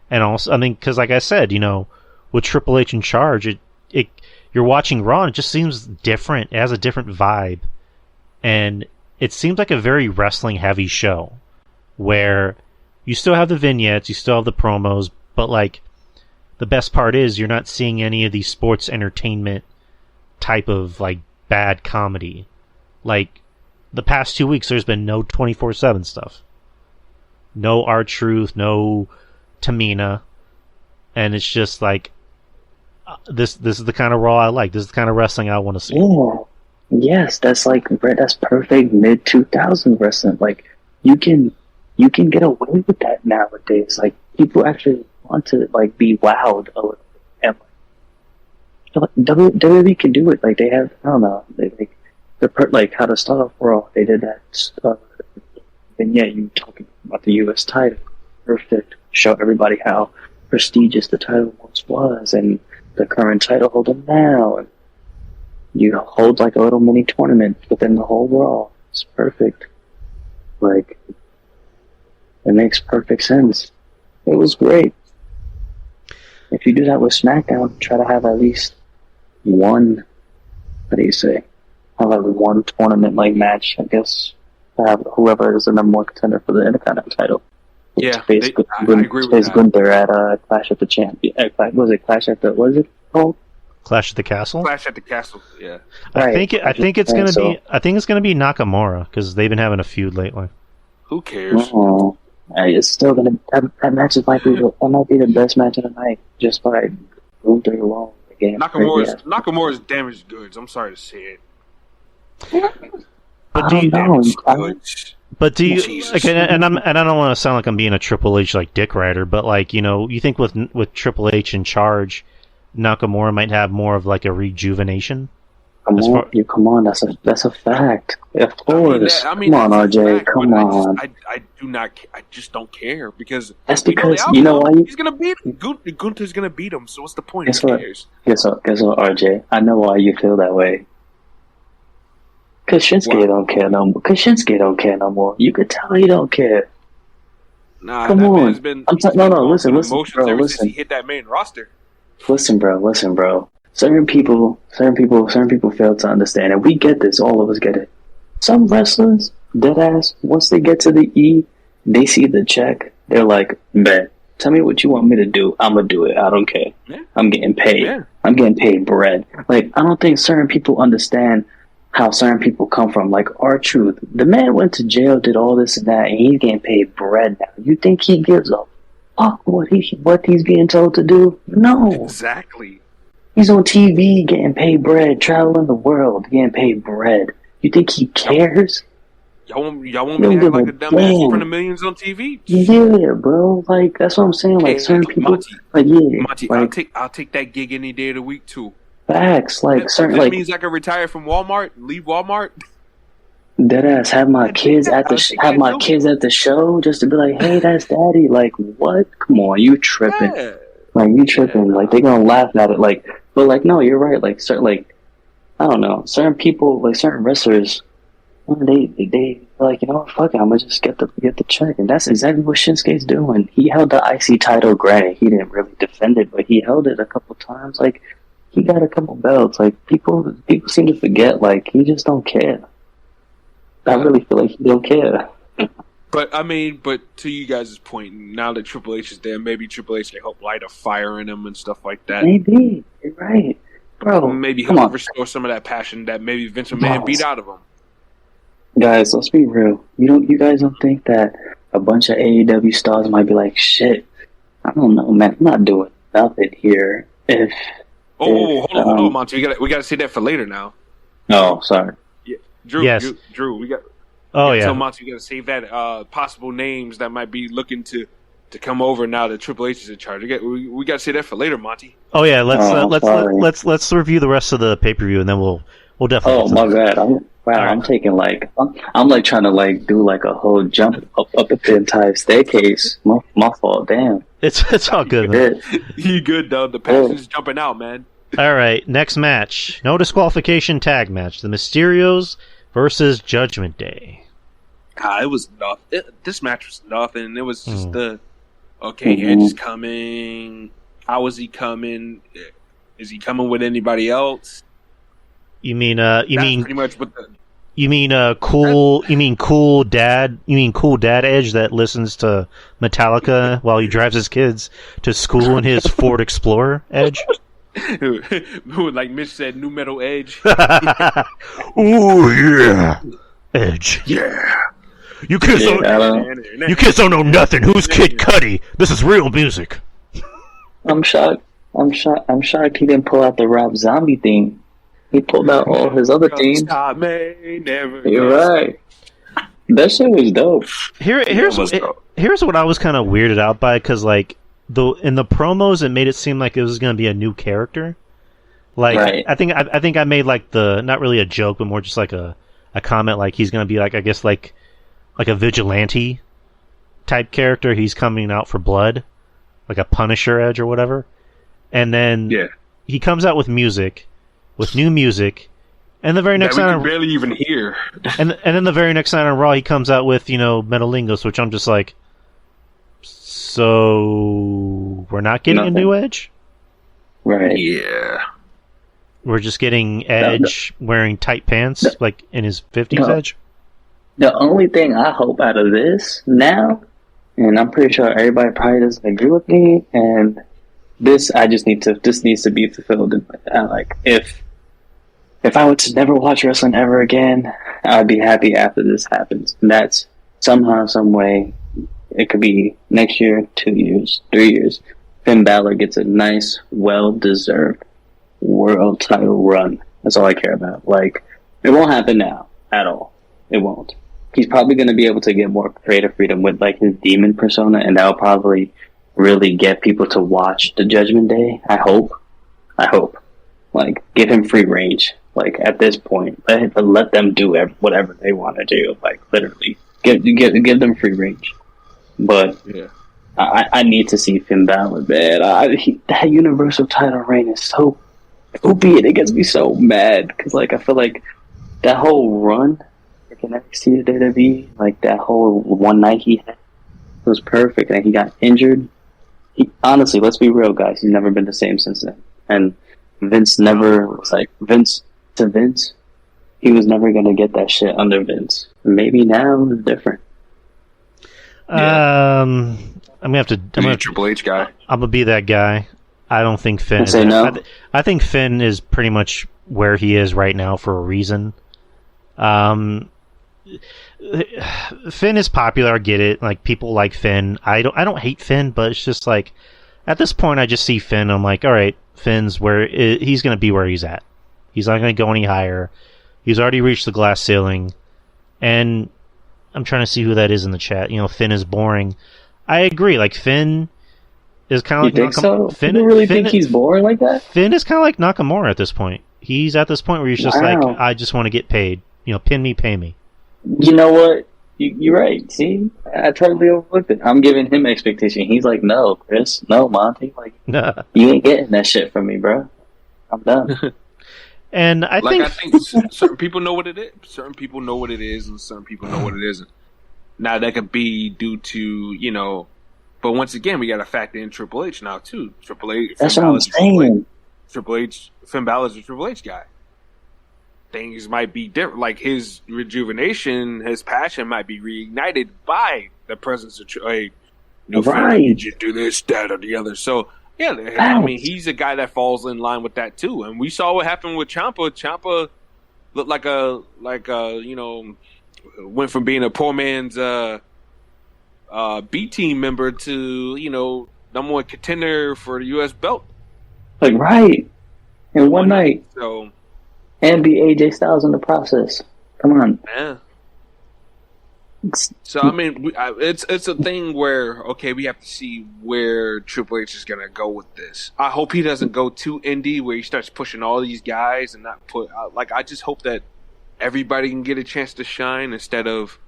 and also, I mean, because like I said, with Triple H in charge, you're watching Raw, and it just seems different. It has a different vibe, and it seems like a very wrestling-heavy show, where you still have the vignettes, you still have the promos, but the best part is you're not seeing any of these sports entertainment type of bad comedy. The past 2 weeks, there's been no 24/7 stuff, no R-Truth, no Tamina, and it's just this is the kind of Raw I like. This is the kind of wrestling I want to see. Yeah. Yes, that's that's perfect mid-2000s wrestling. You can get away with that nowadays. People actually want to be wowed a little bit. And WWE can do it. They have, I don't know, how to start off Raw. They did that. And yeah, you talking about the U.S. title. Perfect. Show everybody how prestigious the title once was, and the current title holder now. And you hold a little mini tournament within the whole Raw. It's perfect. It makes perfect sense. It was great. if you do that with SmackDown, try to have at least one. What do you say? Have like one tournament like match, I guess. To have whoever is the number one contender for the Intercontinental title. Yeah, I agree with that. Gunther at Clash at the Champion. Was it Clash at the? What is it called? Clash at the Castle. Clash at the Castle. Yeah. I think it's gonna be Nakamura because they've been having a feud lately. Who cares? Oh, it's still gonna that match might be the best match of the night just by Gunther alone. Again, Nakamura's damaged goods. I'm sorry to say it. But do you? Like, and I don't want to sound like I'm being a Triple H like dick rider, but like you think with Triple H in charge, Nakamura might have more of like a rejuvenation. Come on, that's a fact. Of course. Come on, RJ. Fact, come on. I just don't care because that's because you know why he's gonna beat him. Gunther's gonna beat him. So what's the point? Guess what, RJ? I know why you feel that way. Cause Shinsuke don't care no more. You could tell he don't care. Nah, come on. Listen, bro. Listen. He hit that main roster. Listen, bro. Certain people fail to understand, and we get this. All of us get it. Some wrestlers, deadass, once they get to the E, they see the check. They're like, "Bet, tell me what you want me to do. I'm gonna do it. I don't care. Yeah. I'm getting paid. Yeah. I'm getting paid bread." Like, I don't think certain people understand how certain people come from. Like R-Truth, the man went to jail, did all this and that, and he's getting paid bread now. You think he gives a fuck what he's being told to do? No. Exactly. He's on TV getting paid bread, traveling the world, getting paid bread. You think he cares? Y'all want me to have like a dumbass in front of millions on TV? Yeah, bro. Like, that's what I'm saying. Like, certain people, Monty, I'll take that gig any day of the week too. Facts, like certain, that like means I can retire from Walmart, leave Walmart. Deadass, have my kids at the show just to be like, hey, that's daddy. Like, what? Come on, you tripping? Yeah. Like, you tripping? Like, they gonna laugh at it. Like, but like, no, you're right. Like, I don't know, certain people, like certain wrestlers, they like, you know what? Fuck it, I'm gonna just get the check, and that's exactly what Shinsuke's doing. He held the IC title. Granted, he didn't really defend it, but he held it a couple times. Like, he got a couple belts. Like, people seem to forget. Like, he just don't care. I really feel like he don't care. But to you guys' point, now that Triple H is there, maybe Triple H can help light a fire in him and stuff like that. Maybe. You're right, bro. Maybe he'll restore some of that passion that maybe Vince McMahon beat out of him. Guys, let's be real. You guys don't think that a bunch of AEW stars might be like, shit, I don't know, man, I'm not doing nothing here. Hold on, Monty. We got to say that for later now. Oh, sorry. Yeah, Drew. Yes. Drew. We got. Oh yeah. Tell Monty we got to save that possible names that might be looking to come over now that Triple H is in charge. We got to say that for later, Monty. Oh yeah. Let's review the rest of the pay-per-view and then we'll definitely. Oh my god. I'm taking I'm like trying to like do like a whole jump up the entire staircase. My fault. Damn. It's all good, man. You good though? The passion's jumping out, man. All right, next match. No disqualification tag match. The Mysterios versus Judgment Day. It was nothing. This match was nothing. It was just Edge is coming. How is he coming? Is he coming with anybody else? You mean pretty much what the. You mean cool dad Edge that listens to Metallica while he drives his kids to school in his Ford Explorer Edge? Who, like Mitch said, new metal Edge. Ooh yeah, Edge. Yeah. You kids don't know nothing. Who's Kid Cudi? This is real music. I'm shocked he didn't pull out the Rob Zombie theme. He pulled out all his other themes. You're right. That shit was dope. Here's what I was kind of weirded out by, because like in the promos it made it seem like it was going to be a new character. Like right. I think I made like not really a joke, but more just like a comment, like he's going to be like, I guess like a vigilante type character. He's coming out for blood, like a Punisher Edge or whatever. And then he comes out with new music, and the very next night we barely even hear. And then the very next night on Raw, he comes out with Metalingos, which I'm just like, so we're not getting a new Edge? Right. Yeah. We're just getting Edge wearing tight pants, like in his 50s Edge. The only thing I hope out of this now, and I'm pretty sure everybody probably doesn't agree with me, and this needs to be fulfilled. Like if I were to never watch wrestling ever again, I'd be happy after this happens. And that's somehow, some way, it could be next year, 2 years, 3 years. Finn Balor gets a nice, well-deserved world title run. That's all I care about. Like, it won't happen now at all. It won't. He's probably going to be able to get more creative freedom with like his demon persona, and that'll probably really get people to watch the Judgment Day. I hope. Like, give him free range. Like, at this point, let them do whatever they want to do. Like, literally, give them free range. But yeah. I need to see Finn Balor, man. That Universal title reign is so opiate. It gets me so mad because, like, I feel like that whole run, like in NXT to WWE, like that whole one night he had was perfect, and he got injured. Honestly, let's be real, guys. He's never been the same since then. And Vince never was like Vince. He was never gonna get that shit under Vince. Maybe now it's different. Yeah. I'm gonna have to. I'm a Triple H guy. I'm gonna be that guy. I don't think Finn. Say no. I think Finn is pretty much where he is right now for a reason. Finn is popular. I get it. Like, people like Finn. I don't hate Finn, but it's just like at this point, I just see Finn. I'm like, all right, Finn's where he's gonna be where he's at. He's not gonna go any higher. He's already reached the glass ceiling, and I'm trying to see who that is in the chat. You know, Finn is boring. I agree. Like, Finn is kind of like think so? Finn, you really think he's boring like that? Finn is kind of like Nakamura at this point. He's at this point where he's just like, I just want to get paid. You know, pin me, pay me. You know what? You're right. See, I totally overlooked it. I'm giving him expectation. He's like, no, Chris, no, Monty. Like, you ain't getting that shit from me, bro. I'm done. And I think certain people know what it is. Certain people know what it is, and certain people know what it isn't. Now, that could be due to, you know, but once again, we got to factor in Triple H now too. Triple H. That's what I'm saying. Triple H. Finn Balor's a Triple H guy. Things might be different. Like, his rejuvenation, his passion might be reignited by the presence of Finn, you do this, that, or the other. So, yeah, I mean, he's a guy that falls in line with that too. And we saw what happened with Ciampa. Ciampa looked like you know, went from being a poor man's B team member to, you know, number one contender for the U.S. belt. Like, right. In one night. So, and be AJ Styles in the process. Come on. Yeah. So, I mean, it's a thing where, okay, we have to see where Triple H is going to go with this. I hope he doesn't go too indie where he starts pushing all these guys and not put, like, I just hope that everybody can get a chance to shine instead of,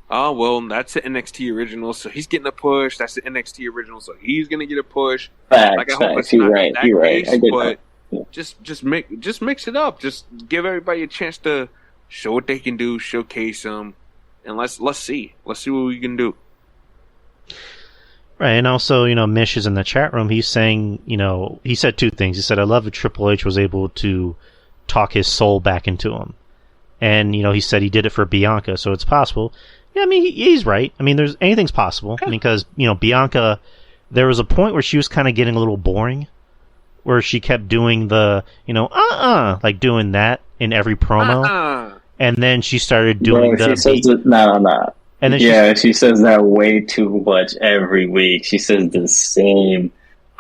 oh, well, that's the NXT original, so he's getting a push. That's the NXT original, so he's going to get a push. Facts. You're right. But just mix it up. Just give everybody a chance to show what they can do, showcase them. And let's see what we can do. Right, and also, you know, Mish is in the chat room. He's saying, you know, he said two things. He said, I love that Triple H was able to talk his soul back into him. And, you know, he said he did it for Bianca, so it's possible. Yeah, I mean, he's right. I mean, anything's possible. Because, you know, Bianca, there was a point where she was kind of getting a little boring, where she kept doing the, you know, like doing that in every promo. And then she started doing no. And then she says that way too much every week. She says the same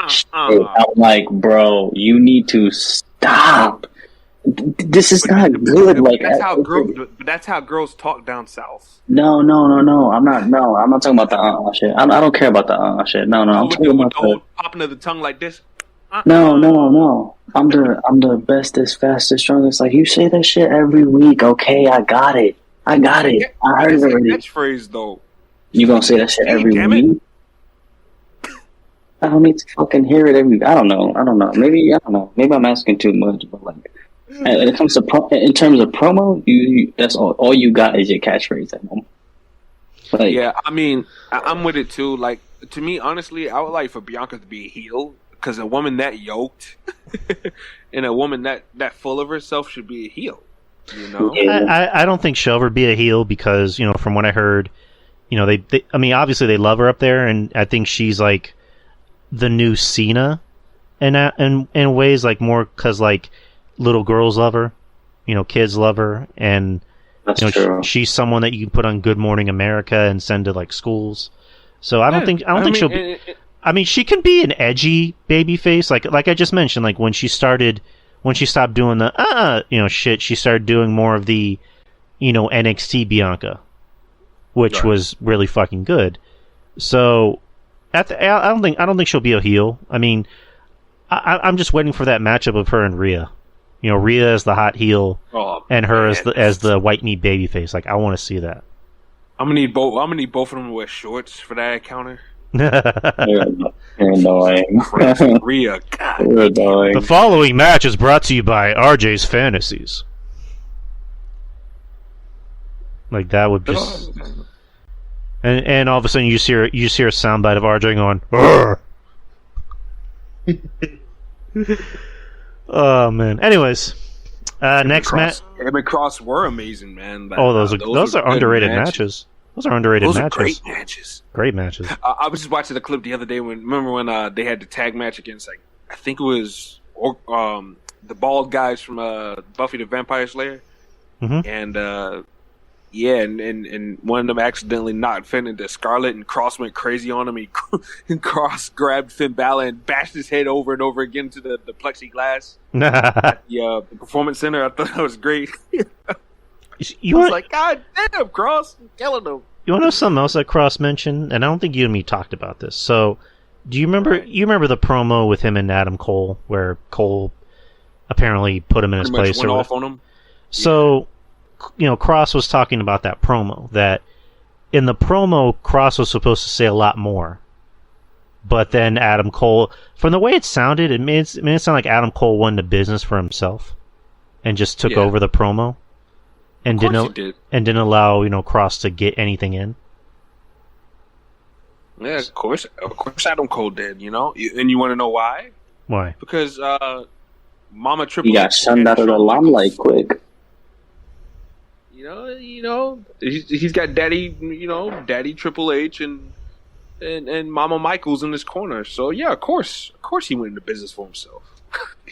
shit. I'm like, bro, you need to stop. This is not good. Like, that's how girls talk down south. No. I'm not talking about the shit. I don't care about the shit. No. I'm talking about the whole popping of the tongue like this. No. I'm the bestest, fastest, strongest. Like, you say that shit every week. Okay, I got it. I heard it already. Catchphrase though. You gonna say that shit every week? I don't need to fucking hear it every. I don't know. Maybe I'm asking too much. But like, when it comes to in terms of promo, you that's all you got is your catchphrase at home. Like, yeah, I mean, I'm with it too. Like, to me, honestly, I would like for Bianca to be a heel because a woman that yoked and a woman that full of herself should be a heel. You know, I don't think she'll ever be a heel because from what I heard, they I mean obviously they love her up there, and I think she's like the new Cena, and in ways like more because like little girls love her, kids love her, and That's true. she's someone that you can put on Good Morning America and send to like schools. So I don't think she'll be. I mean, she can be an edgy babyface, like I just mentioned. Like when she stopped doing the shit, she started doing more of the NXT Bianca, which was really fucking good. So I don't think she'll be a heel. I mean, I'm just waiting for that matchup of her and Rhea. Rhea as the hot heel, and her as the white meat babyface. Like I want to see that. I'm gonna need both of them to wear shorts for that encounter. You're annoying. Rhea, God. You're annoying. The following match is brought to you by RJ's Fantasies. Like that would just, and all of a sudden you just hear a soundbite of RJ going, "Arr!" Oh man. Anyways, next match. Him and Cross were amazing, man. Those are underrated matches. Those are underrated matches. Great matches. Great matches. I was just watching the clip the other day when they had the tag match against I think it was the bald guys from Buffy the Vampire Slayer, and and one of them accidentally knocked Finn into Scarlet, and Cross went crazy on him. And Cross grabbed Finn Balor and bashed his head over and over again to the plexiglass at the Performance Center. I thought that was great. I was like, God damn, Cross, I'm killing him. You want to know something else that Cross mentioned? And I don't think you and me talked about this. So, do you remember? You remember the promo with him and Adam Cole, where Cole apparently put him in his place? Went off on him. So, Cross was talking about that promo. That in the promo, Cross was supposed to say a lot more, but then Adam Cole, from the way it sounded, it made it sound like Adam Cole won the business for himself and just took over the promo. And didn't allow Cross to get anything in. Yeah, of course Adam Cole did. And you want to know why? Why? Because Mama Triple H got shunned out of the limelight quick. He's got Daddy Triple H and Mama Michaels in his corner. So yeah, of course he went into business for himself.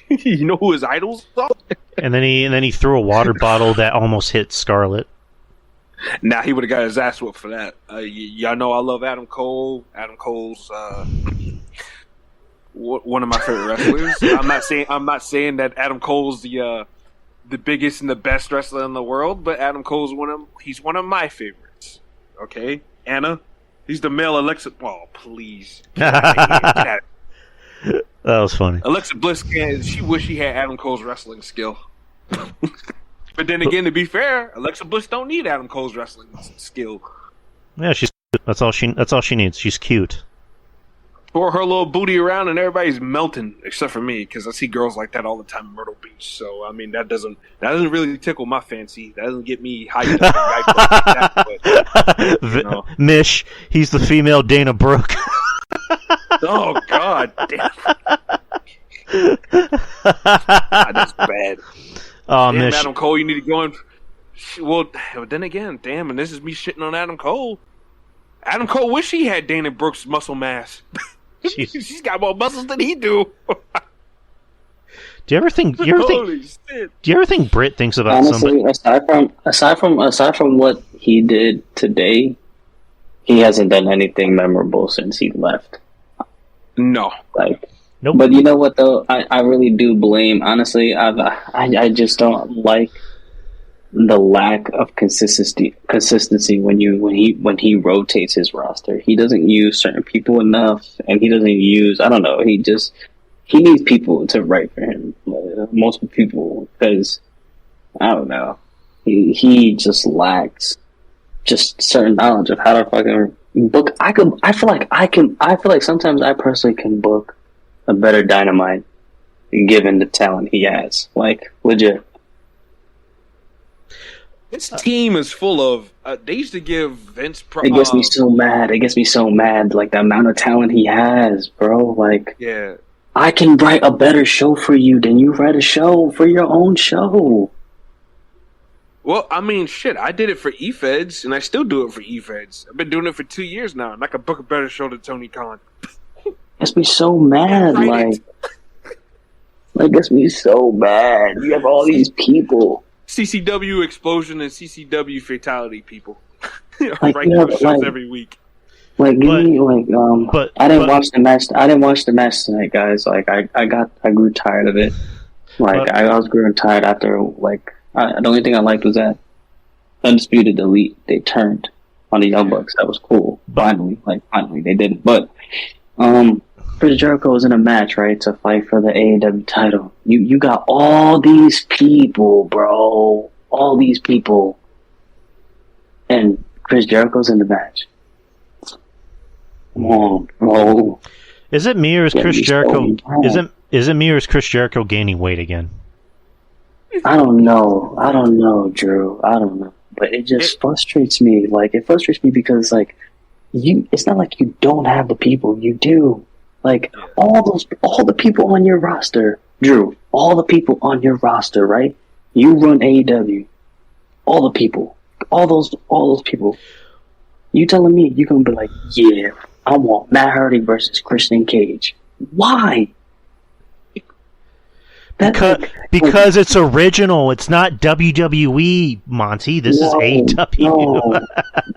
You know who his idols are? And then he threw a water bottle that almost hit Scarlett. Nah, he would have got his ass whooped for that. Y'all know I love Adam Cole. Adam Cole's one of my favorite wrestlers. I'm not saying that Adam Cole's the biggest and the best wrestler in the world, but Adam Cole's he's one of my favorites. Okay, Anna, he's the male Alexa. Oh, please. Get out. That was funny. Alexa Bliss she wish she had Adam Cole's wrestling skill. But then again, to be fair, Alexa Bliss don't need Adam Cole's wrestling skill. Yeah, that's all she needs. She's cute. Throw her little booty around and everybody's melting, except for me, because I see girls like that all the time in Myrtle Beach. So I mean, that doesn't really tickle my fancy. That doesn't get me hyped up. But, Mish, he's the female Dana Brooke. Oh God, damn. God, that's bad. Oh, damn, Mish. Adam Cole, you need to go in. Well, then again, damn, and this is me shitting on Adam Cole. Adam Cole wish he had Dana Brooke's muscle mass. She's got more muscles than he do. Do you ever think? Do you ever think Britt thinks about honestly, somebody? aside from what he did today, he hasn't done anything memorable since he left. No, nope. But you know what though? I really do blame. Honestly, I just don't like the lack of consistency when he rotates his roster. He doesn't use certain people enough, and he doesn't use. I don't know. He needs people to write for him. Most people, because I don't know. He just lacks just certain knowledge of how to fucking book. I feel like sometimes I personally can book a better Dynamite given the talent he has. Like, legit. This team is full of. They used to give Vince. It gets me so mad. Like the amount of talent he has, bro. Like, yeah, I can write a better show for you than you write a show for your own show. Well, I mean, shit, I did it for E-Feds, and I still do it for E-Feds. I've been doing it for 2 years now, and I can book a better show than Tony Khan. Gets me so mad, like gets me so mad. You have all these people. CCW Explosion and CCW Fatality people. Like, Write those shows every week. Like, give me, like, I didn't watch the match. I didn't watch the match tonight, guys. Like, I grew tired of it. Like, I was growing tired after, like, the only thing I liked was that Undisputed Elite, they turned on the Young Bucks. That was cool. Finally they did it. But, Chris Jericho was in a match, right, to fight for the AEW title. You got all these people, bro. All these people. And Chris Jericho's in the match. Come on, bro. Is it me or is Chris Jericho? Is it me or is Chris Jericho gaining weight again? I don't know, Drew. I don't know, but it just frustrates me. Like, it frustrates me because, like, it's not like you don't have the people. You do. Like, all the people on your roster, Drew. All the people on your roster, right? You run AEW. All the people, all those people. You telling me you're gonna be like, yeah, I want Matt Hardy versus Christian Cage. Why? Because it's original. It's not WWE, Monty. This is AEW.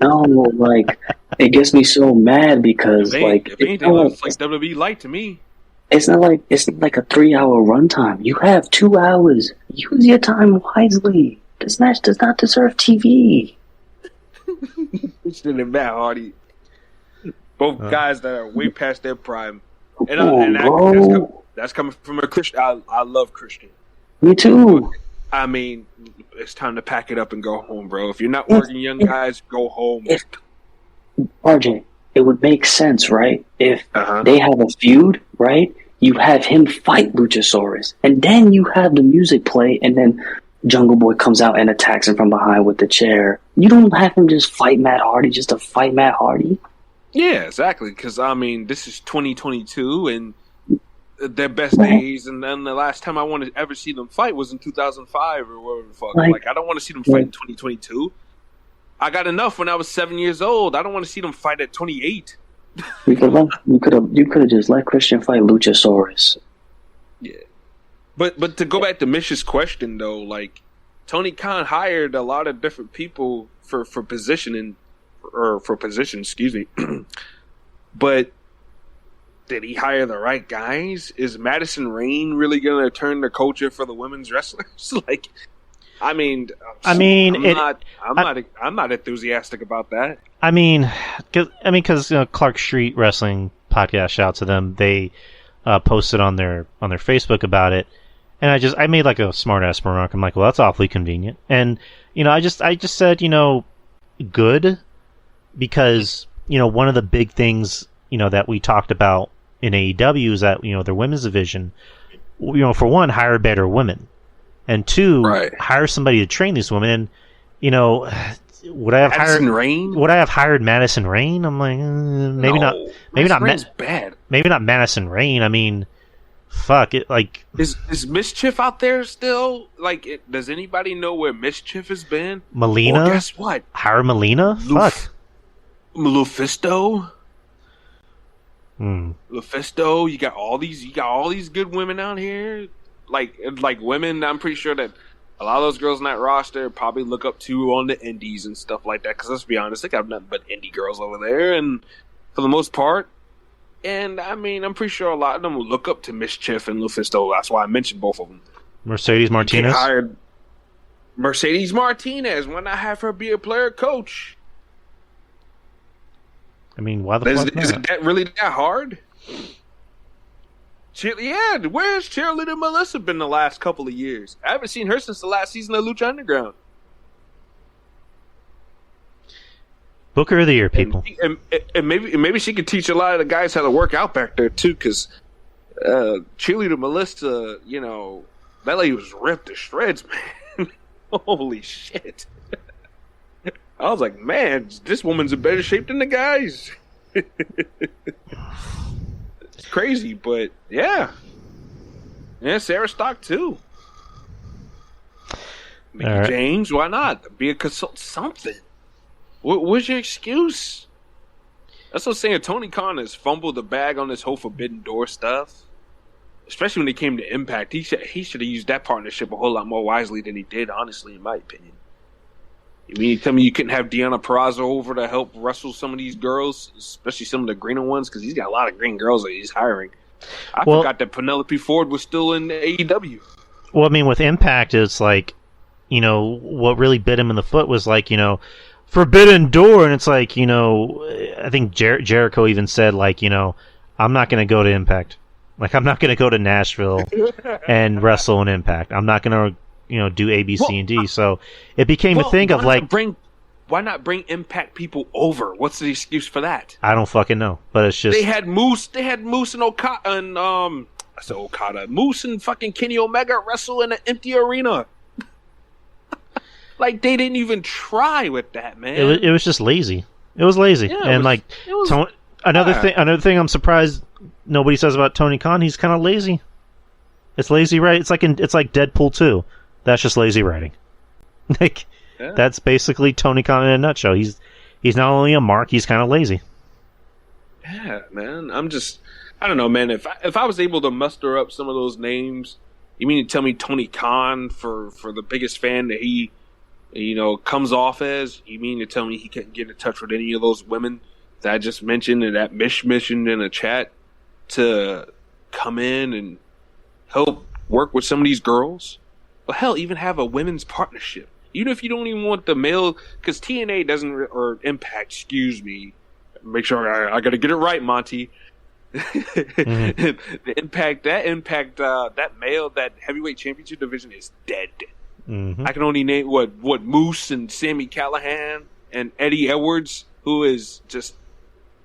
No, like, it gets me so mad because, like, it's like WWE Light to me. It's not like a 3-hour runtime. You have 2 hours. Use your time wisely. This match does not deserve TV. Christian and Matt Hardy, both guys that are way past their prime, that's coming from a Christian. I love Christian. Me too. I mean, it's time to pack it up and go home, bro. If you're not working young guys, go home. RJ, it would make sense, right? If they have a feud, right? You have him fight Luchasaurus, and then you have the music play, and then Jungle Boy comes out and attacks him from behind with the chair. You don't have him just fight Matt Hardy just to fight Matt Hardy. Yeah, exactly. Because, I mean, this is 2022, and their best days, and then the last time I want to ever see them fight was in 2005 or whatever the fuck. Like, I don't want to see them fight in 2022. I got enough when I was 7 years old. I don't want to see them fight at 28. You could have just let Christian fight Luchasaurus. Yeah. But to go back to Mish's question, though, like, Tony Khan hired a lot of different people for position, excuse me. But did he hire the right guys? Is Madison Rayne really going to turn the culture for the women's wrestlers? Like, I'm not enthusiastic about that. Because Clark Street Wrestling podcast, shout out to them. They posted on their Facebook about it, and I made like a smart ass remark. I'm like, well, that's awfully convenient, and I just said good, because one of the big things that we talked about in AEW is that their women's division, for one, hire better women, and two, hire somebody to train these women. And would I have hired Madison Rayne? I'm like, maybe not. Maybe not. Bad. Maybe not Madison Rayne. I mean, fuck it. Like, is Mischief out there still? Like, does anybody know where Mischief has been? Melina. Or guess what? Hire Melina. Fuck. Lufisto. Lufisto. You got all these good women out here. Like women. I'm pretty sure that a lot of those girls in that roster probably look up to on the indies and stuff like that. Because let's be honest, they got nothing but indie girls over there, and for the most part. And I mean, I'm pretty sure a lot of them will look up to Mischief and Lufisto. That's why I mentioned both of them. Mercedes Martinez. Hired Mercedes Martinez. Why not have her be a player coach? I mean, why the fuck not? Is it really that hard? Where's Cheerleader Melissa been the last couple of years? I haven't seen her since the last season of Lucha Underground. Booker of the Year, people. And maybe she could teach a lot of the guys how to work out back there, too, because Cheerleader Melissa, that lady was ripped to shreds, man. Holy shit. I was like, man, this woman's in better shape than the guys. crazy, but yeah, Sarah Stock too. Mickey All right. James, why not? Be a consultant, something. What's your excuse? That's what I'm saying. Tony Khan has fumbled the bag on this whole Forbidden Door stuff, especially when it came to Impact. He should have used that partnership a whole lot more wisely than he did, honestly, in my opinion. You mean you tell me you couldn't have Deanna Purrazzo over to help wrestle some of these girls, especially some of the greener ones, because he's got a lot of green girls that he's hiring. I forgot that Penelope Ford was still in AEW. Well, I mean, with Impact, it's like, what really bit him in the foot was like, Forbidden Door, and it's like, I think Jericho even said, like, I'm not going to go to Impact. Like, I'm not going to go to Nashville and wrestle in Impact. I'm not going to, do A, B, C, and D. So it became a thing of like, why not bring Impact people over? What's the excuse for that? I don't fucking know, but it's just they had Moose and Okada and Moose and fucking Kenny Omega wrestle in an empty arena. Like, they didn't even try with that, man. It was just lazy. It was lazy, and another thing I'm surprised nobody says about Tony Khan. He's kind of lazy. It's lazy, right? It's like Deadpool 2. That's just lazy writing. That's basically Tony Khan in a nutshell. He's not only a mark, he's kind of lazy. Yeah, man. I don't know, man. If I was able to muster up some of those names, you mean to tell me Tony Khan for the biggest fan that he, comes off as? You mean to tell me he couldn't get in touch with any of those women that I just mentioned and that Mish mentioned in a chat to come in and help work with some of these girls? Well, hell, even have a women's partnership. Even if you don't even want the male, because TNA doesn't, or Impact, excuse me. Make sure I got to get it right, Monty. Mm-hmm. That male, that heavyweight championship division is dead. Mm-hmm. I can only name what Moose and Sammy Callahan and Eddie Edwards, who is just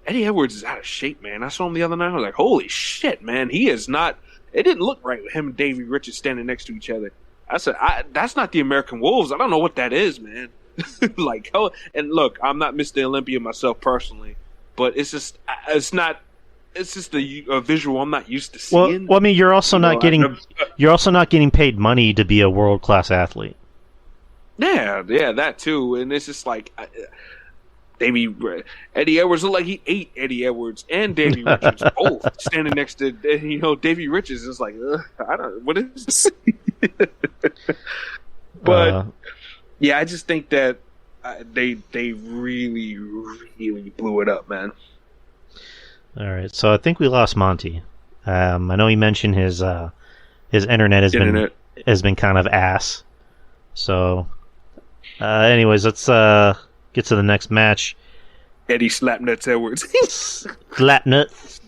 Eddie Edwards is out of shape, man. I saw him the other night. I was like, holy shit, man, he is not. It didn't look right with him and Davey Richards standing next to each other. I said, that's not the American Wolves. I don't know what that is, man. Like, oh, and look, I'm not Mr. Olympia myself personally, but it's just a visual I'm not used to seeing. Well, I mean, you're also not getting paid money to be a world class athlete. Yeah, that too. And it's just like Eddie Edwards looked like he ate Eddie Edwards and Davey Richards both standing next to Davey Richards. It's like what is this? But yeah, I just think that they really, really blew it up, man. All right, so I think we lost Monty. I know he mentioned his internet has been kind of ass. So, anyways, let's get to the next match. Eddie Slapnuts Edwards. Slapnut.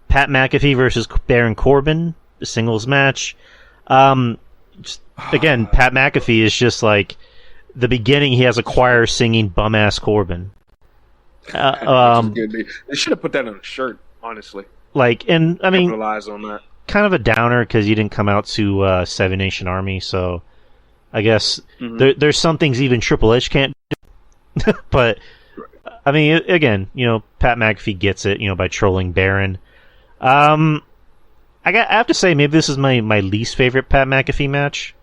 Pat McAfee versus Baron Corbin, singles match. Again, Pat McAfee is just like the beginning. He has a choir singing "Bum Ass Corbin." They should have put that on a shirt, honestly. And I mean, capitalize on that. Kind of a downer because you didn't come out to Seven Nation Army, so I guess there's some things even Triple H can't do. But I mean, again, Pat McAfee gets it, by trolling Baron. I have to say, maybe this is my least favorite Pat McAfee match.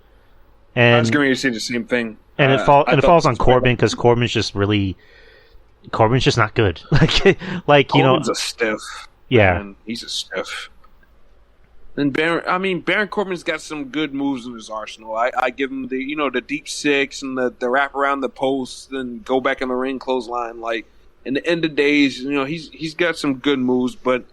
And I was going to say the same thing. And it falls on Corbin because Corbin's just not good. Corbin's a stiff. Yeah, man. He's a stiff. And Baron Corbin's got some good moves in his arsenal. I give him the deep six and the wrap around the post and go back in the ring clothesline. Like, in the end of days, he's got some good moves, but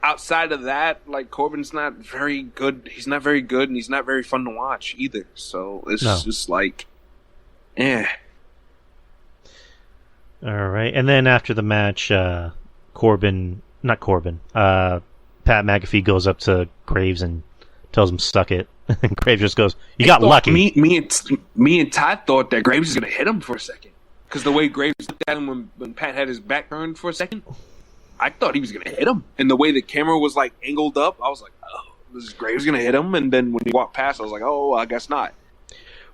outside of that, like, Corbin's not very good. He's not very good, and he's not very fun to watch either. So it's just like, eh. All right, and then after the match, Pat McAfee goes up to Graves and tells him "suck it," and Graves just goes, "You got lucky." Me and Todd thought that Graves was going to hit him for a second because the way Graves looked at him when Pat had his back turned for a second, I thought he was going to hit him. And the way the camera was like angled up, I was like, "Oh, this is Graves going to hit him." And then when he walked past, I was like, "Oh, I guess not."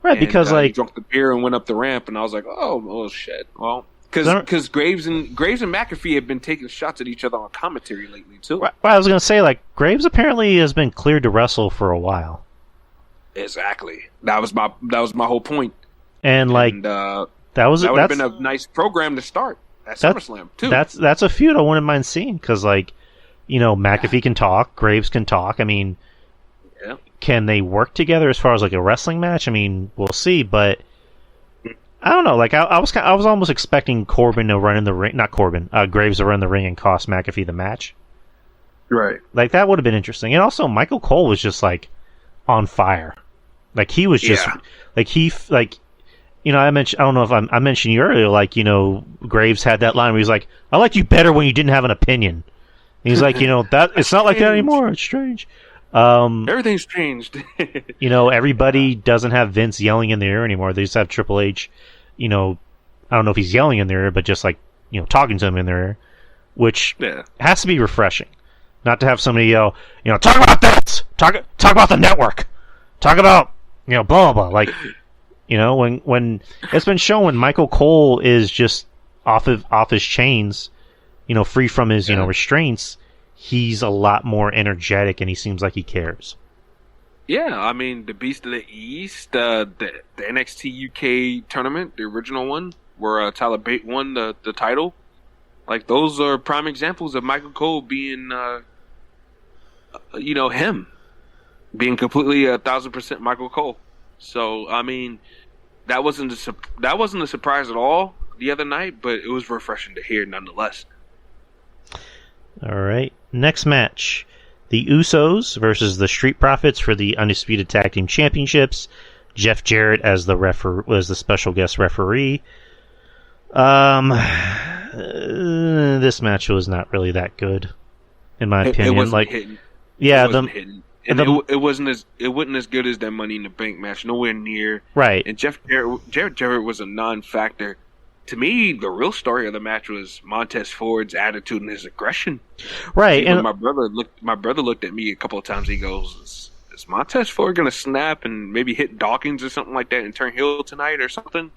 Right, and, because he drank the beer and went up the ramp, and I was like, "Oh shit." Well, Because Graves and McAfee have been taking shots at each other on commentary lately too. Well, I was gonna say, like, Graves apparently has been cleared to wrestle for a while. Exactly. That was my whole point. And like that would have been a nice program to start at SummerSlam too. That's a feud I wouldn't mind seeing because, like, you know, McAfee can talk, Graves can talk. I mean, can they work together as far as like a wrestling match? I mean, we'll see, but I don't know. Like, I was almost expecting Corbin to run in the ring, not Corbin, Graves to run in the ring and cost McAfee the match. Right. Like, that would have been interesting. And also, Michael Cole was just like on fire. Like, he was just you know, I don't know if I mentioned you earlier, like, you know, Graves had that line where he's like, I liked you better when you didn't have an opinion. And he's like, you know, that it's not like that anymore. It's strange. Everything's changed. You know, everybody doesn't have Vince yelling in their ear anymore. They just have Triple H, you know, I don't know if he's yelling in their ear, but just like, you know, talking to them in their ear, which has to be refreshing. Not to have somebody yell, you know, talk about this! Talk about the network! Talk about, you know, blah, blah, blah. Like, you know, when it's been shown when Michael Cole is just off his chains, you know, free from his, you know, restraints, he's a lot more energetic and he seems like he cares. Yeah, I mean, the Beast of the East, the NXT UK tournament, the original one, where Tyler Bate won the title. Like, those are prime examples of Michael Cole being, you know, him. Being completely 1,000% Michael Cole. So, I mean, that wasn't a surprise at all the other night, but it was refreshing to hear nonetheless. All right. Next match. The Usos versus the Street Profits for the Undisputed Tag Team Championships. Jeff Jarrett as was the special guest referee. This match was not really that good, in my opinion. It wasn't like, hitting. Yeah, it wasn't hitting. And it wasn't as good as that Money in the Bank match. Nowhere near. Right. And Jeff Jarrett was a non-factor. To me, the real story of the match was Montez Ford's attitude and his aggression. Right. And my brother looked at me a couple of times. He goes, "Is Montez Ford gonna snap and maybe hit Dawkins or something like that and turn heel tonight or something?"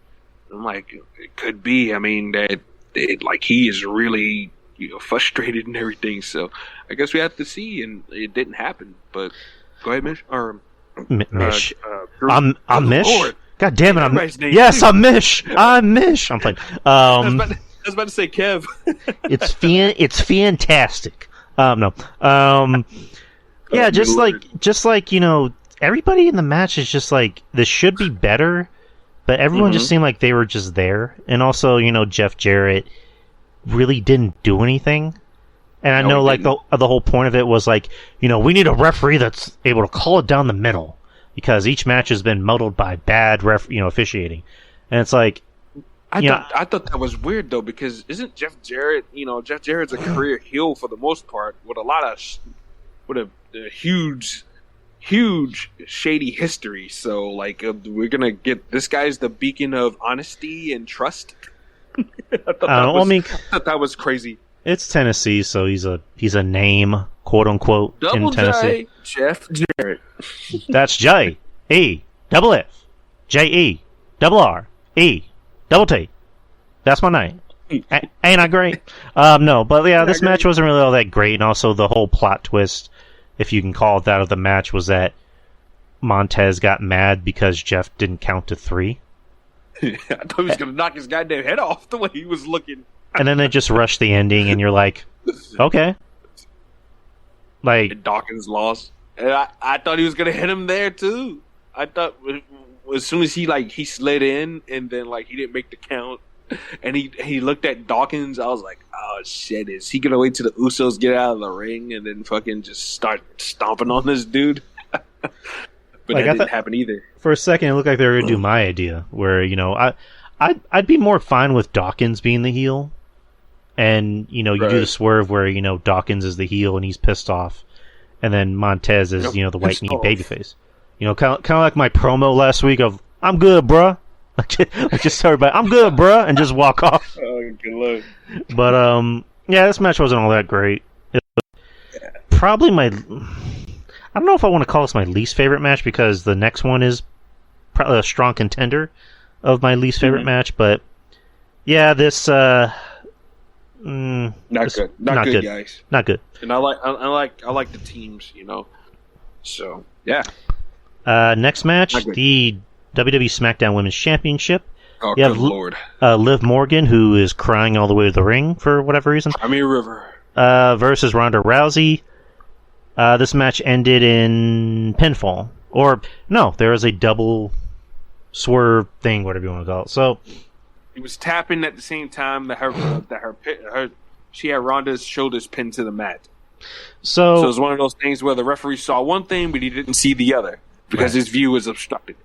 I'm like, it could be. I mean, like, he is really, you know, frustrated and everything. So I guess we have to see, and it didn't happen. But go ahead, Mish. Mish. I'm Mish. Lord. God damn it! I'm Mish. I'm Mish. I'm playing. I was about to say Kev. It's fantastic. No. Yeah, just like, you know, everybody in the match is just like, this should be better, but everyone just seemed like they were just there. And also, you know, Jeff Jarrett really didn't do anything. And I know, like, the whole point of it was like, you know, we need a referee that's able to call it down the middle, because each match has been muddled by bad officiating. And it's like, I thought that was weird though, because isn't Jeff Jarrett, you know, Jeff Jarrett's a career heel for the most part, with a huge shady history. So, like, we're gonna get, this guy's the beacon of honesty and trust. I thought that was crazy. It's Tennessee, so he's a name, quote unquote, Double in Tennessee. J, Jeff Jarrett. That's J-E, double F, J-E, double R-E, double T. That's my name. Ain't I great? No, but yeah, this match wasn't really all that great, and also the whole plot twist, if you can call it that, of the match was that Montez got mad because Jeff didn't count to 3. I thought he was going to knock his goddamn head off the way he was looking. And then they just rushed the ending, and you're like, okay. Like, and Dawkins lost. And I thought he was going to hit him there, too. I thought as soon as he slid in, and then, like, he didn't make the count, and he looked at Dawkins, I was like, oh, shit, is he going to wait till the Usos get out of the ring and then fucking just start stomping on this dude? But like, that didn't happen either. For a second, it looked like they were going to do my idea, where, you know, I'd be more fine with Dawkins being the heel. And, you know, you do the swerve where, you know, Dawkins is the heel and he's pissed off. And then Montez is, you know, the white meat babyface. You know, kind of like my promo last week of, I'm good, bruh. Like, just tell everybody, I'm good, bruh, and just walk off. Oh, good luck. But, yeah, this match wasn't all that great. It was probably I don't know if I want to call this my least favorite match, because the next one is probably a strong contender of my least favorite match, but Yeah, this Not good. Not good, guys. Not good. And I like the teams, you know. So yeah. Next match, the WWE SmackDown Women's Championship. Oh, you good have lord. Liv Morgan, who is crying all the way to the ring for whatever reason. I mean, River. Versus Ronda Rousey. This match ended in pinfall. Or, no, there was a double swerve thing, whatever you want to call it. So, he was tapping at the same time that she had Ronda's shoulders pinned to the mat. So it was one of those things where the referee saw one thing, but he didn't see the other because his view was obstructed.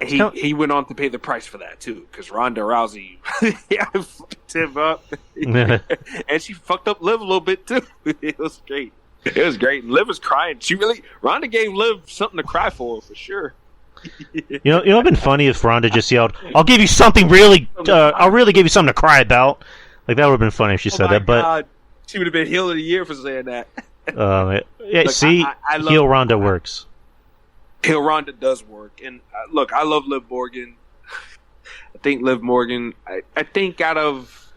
He went on to pay the price for that too, because Ronda Rousey fucked him up, and she fucked up Liv a little bit too. It was great. It was great. Liv was crying. Ronda gave Liv something to cry for sure. You know, it'd been funny if Ronda just yelled, "I'll give you something really, I'll really give you something to cry about." Like that would have been funny if she said that. But God. She would have been heel of the year for saying that. Yeah, look, see, heel Ronda works. Heel Ronda does work, and look, I love Liv Morgan. I think Liv Morgan. I think out of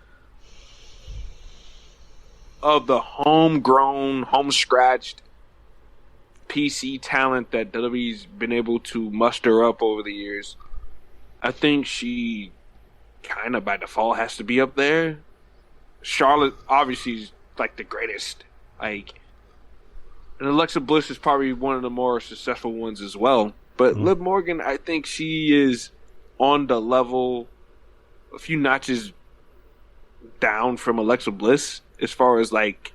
the homegrown, home-scratched PC talent that WWE's been able to muster up over the years, I think she kind of by default has to be up there. Charlotte obviously is like the greatest, and Alexa Bliss is probably one of the more successful ones as well. But Liv Morgan, I think she is on the level, a few notches down from Alexa Bliss as far as like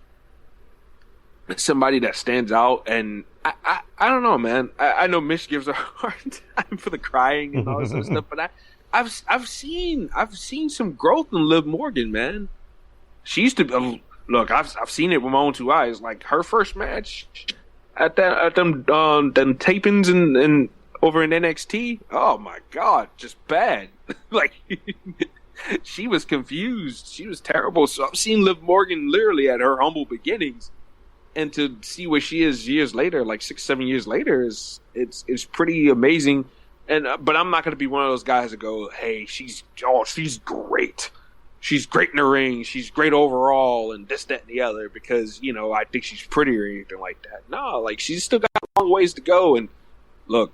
somebody that stands out. And I don't know, man. I know Mish gives her a hard time for the crying and all this other stuff, but I've seen some growth in Liv Morgan, man. She used to look. I've seen it with my own two eyes. Like her first match at them tapings and over in NXT. Oh my god, just bad. Like she was confused. She was terrible. So I've seen Liv Morgan literally at her humble beginnings, and to see where she is years later, like 6-7 years later, is it's pretty amazing. And but I'm not going to be one of those guys that go, "Hey, she's great. She's great in the ring. She's great overall, and this, that, and the other," because, you know, I think she's pretty or anything like that. No, like, she's still got a long ways to go. And look,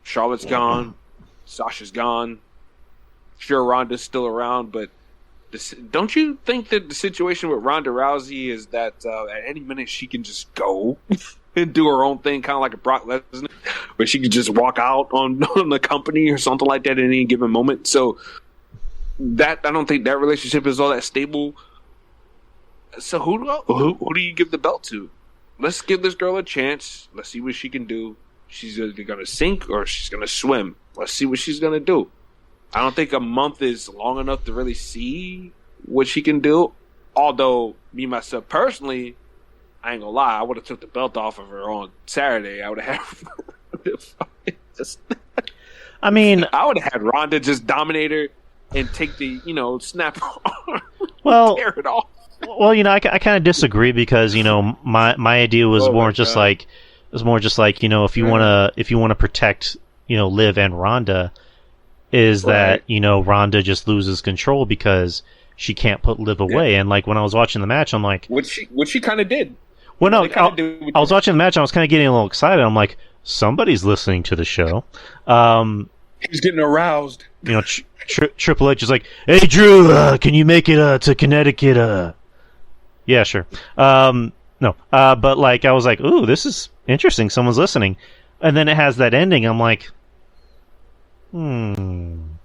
Charlotte's gone. Sasha's gone. Sure, Ronda's still around, but don't you think that the situation with Ronda Rousey is that at any minute she can just go and do her own thing, kind of like a Brock Lesnar, where she can just walk out on the company or something like that at any given moment? So that I don't think that relationship is all that stable. So who do you give the belt to? Let's give this girl a chance. Let's see what she can do. She's either going to sink or she's going to swim. Let's see what she's going to do. I don't think a month is long enough to really see what she can do. Although, me, myself, personally, I ain't going to lie, I would have took the belt off of her on Saturday. I would have had I mean, I would have had Ronda just dominate her and take the, snap her arm, tear it off. Well, I kind of disagree because, my idea was more just like, if you want to protect, Liv and Ronda, is that, Ronda just loses control because she can't put Liv away. And like when I was watching the match, I'm like, what she kind of did. Well, no, I was watching the match. And I was kind of getting a little excited. I'm like, somebody's listening to the show. He's getting aroused. Triple H is like, "Hey Drew, can you make it to Connecticut?" Yeah, sure. No, but like I was like, "Ooh, this is interesting. Someone's listening," and then it has that ending. I'm like, I'm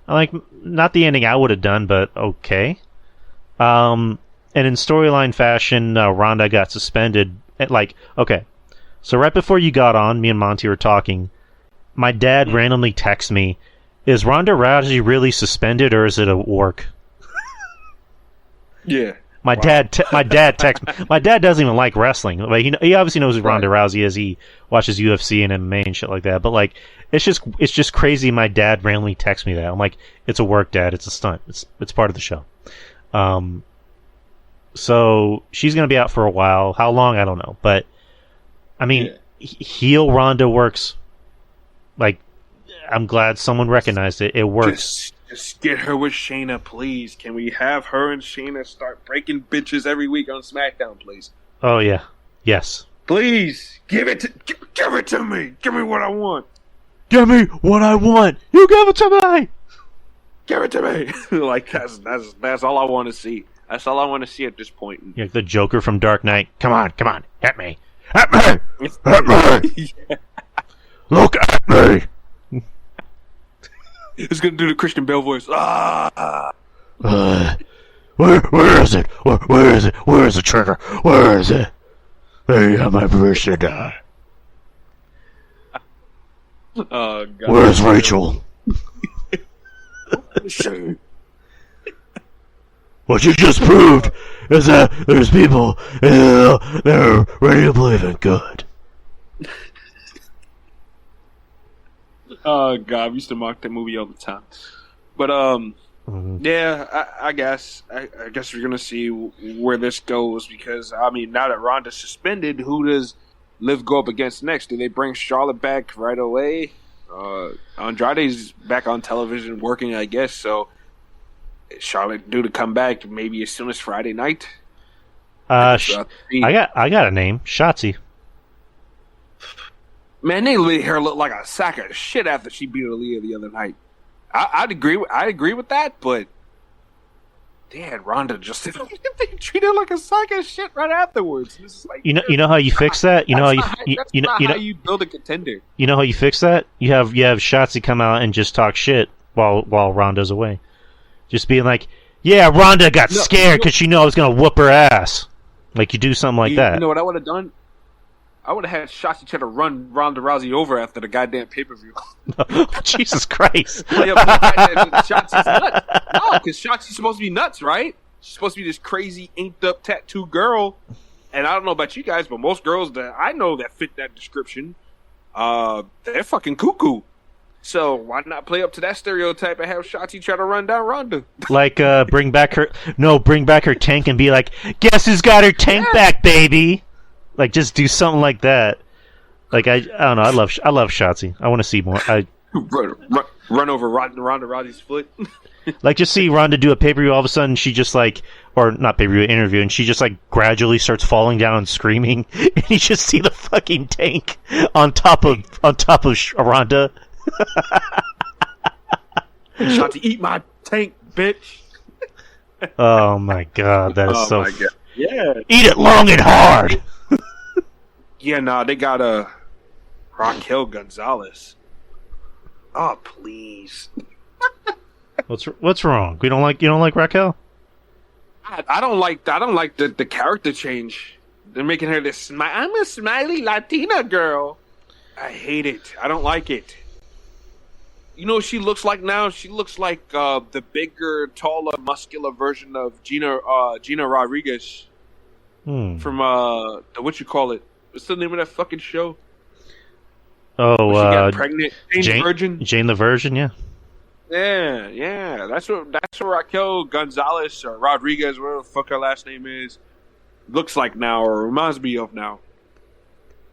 like, not the ending I would have done, but okay. And in storyline fashion, Ronda got suspended. Okay, so right before you got on, me and Monty were talking. My dad randomly texts me, "Is Ronda Rousey really suspended, or is it a work?" Yeah. My dad texts me. My dad doesn't even like wrestling. Like he obviously knows who Ronda Rousey is. He watches UFC and MMA and shit like that. But like, it's just crazy. My dad randomly texts me that. I'm like, "It's a work, Dad. It's a stunt. It's part of the show." So she's gonna be out for a while. How long? I don't know. But I mean, heel Ronda works. Like, I'm glad someone recognized it. It works. Just get her with Shayna, please. Can we have her and Shayna start breaking bitches every week on SmackDown, please? Oh yeah, yes. Please give it to me. Give me what I want. Give me what I want. You give it to me. Give it to me. Like that's all I want to see. That's all I want to see at this point. You're like the Joker from Dark Knight. Come on, hit me, hit me. Yeah. Look at me. It's gonna do the Christian Bale voice. Where is it? Where is it? Where is the trigger? Where is it? There you have my permission to die. Oh God. Where's Rachel? What you just proved is that there's people that are ready to believe in good. Oh God, we used to mock that movie all the time. But yeah, I guess we're gonna see where this goes because I mean now that Ronda's suspended, who does Liv go up against next? Do they bring Charlotte back right away? Andrade's back on television working, I guess. So Charlotte due to come back maybe as soon as Friday night. I got a name, Shotzi. Man, they made her look like a sack of shit after she beat Aaliyah the other night. I'd agree with that, but damn, Ronda just they treat her like a sack of shit right afterwards. It's like, you know how you fix that? You know how you build a contender. You know how you fix that? You have Shotzi come out and just talk shit while Ronda's away. Just being like, yeah, Ronda got scared because she knew I was gonna whoop her ass. Like you do something like that. You know what I would have done? I would have had Shotzi try to run Ronda Rousey over after the goddamn pay-per-view. Jesus Christ. Play up Shotzi's nuts. No, because Shotzi's supposed to be nuts, right? She's supposed to be this crazy, inked-up tattoo girl. And I don't know about you guys, but most girls that I know that fit that description, they're fucking cuckoo. So why not play up to that stereotype and have Shotzi try to run down Ronda? Like, bring back her tank and be like, guess who's got her tank back, baby? Like, just do something like that. Like, I don't know. I love Shotzi. I want to see more. Run over Ronda Rousey's foot. Like, just see Ronda do a pay-per-view. All of a sudden, she just like, or not pay-per-view, interview, and she just like gradually starts falling down and screaming, and you just see the fucking tank on top of Ronda. Shotzi, eat my tank, bitch. Oh my God, that is so. My God. Yeah, eat it long and hard. Yeah, nah, they got Raquel Gonzalez. Oh, please. What's wrong? You don't like Raquel? I don't like the character change. They're making her this I'm a smiley Latina girl. I hate it. I don't like it. You know what she looks like now? She looks like the bigger, taller, muscular version of Gina Rodriguez from the what you call it? What's the name of that fucking show? Oh, she got pregnant. Jane the Virgin, yeah. Yeah. That's what Raquel Gonzalez or Rodriguez, whatever the fuck her last name is, looks like now or reminds me of now.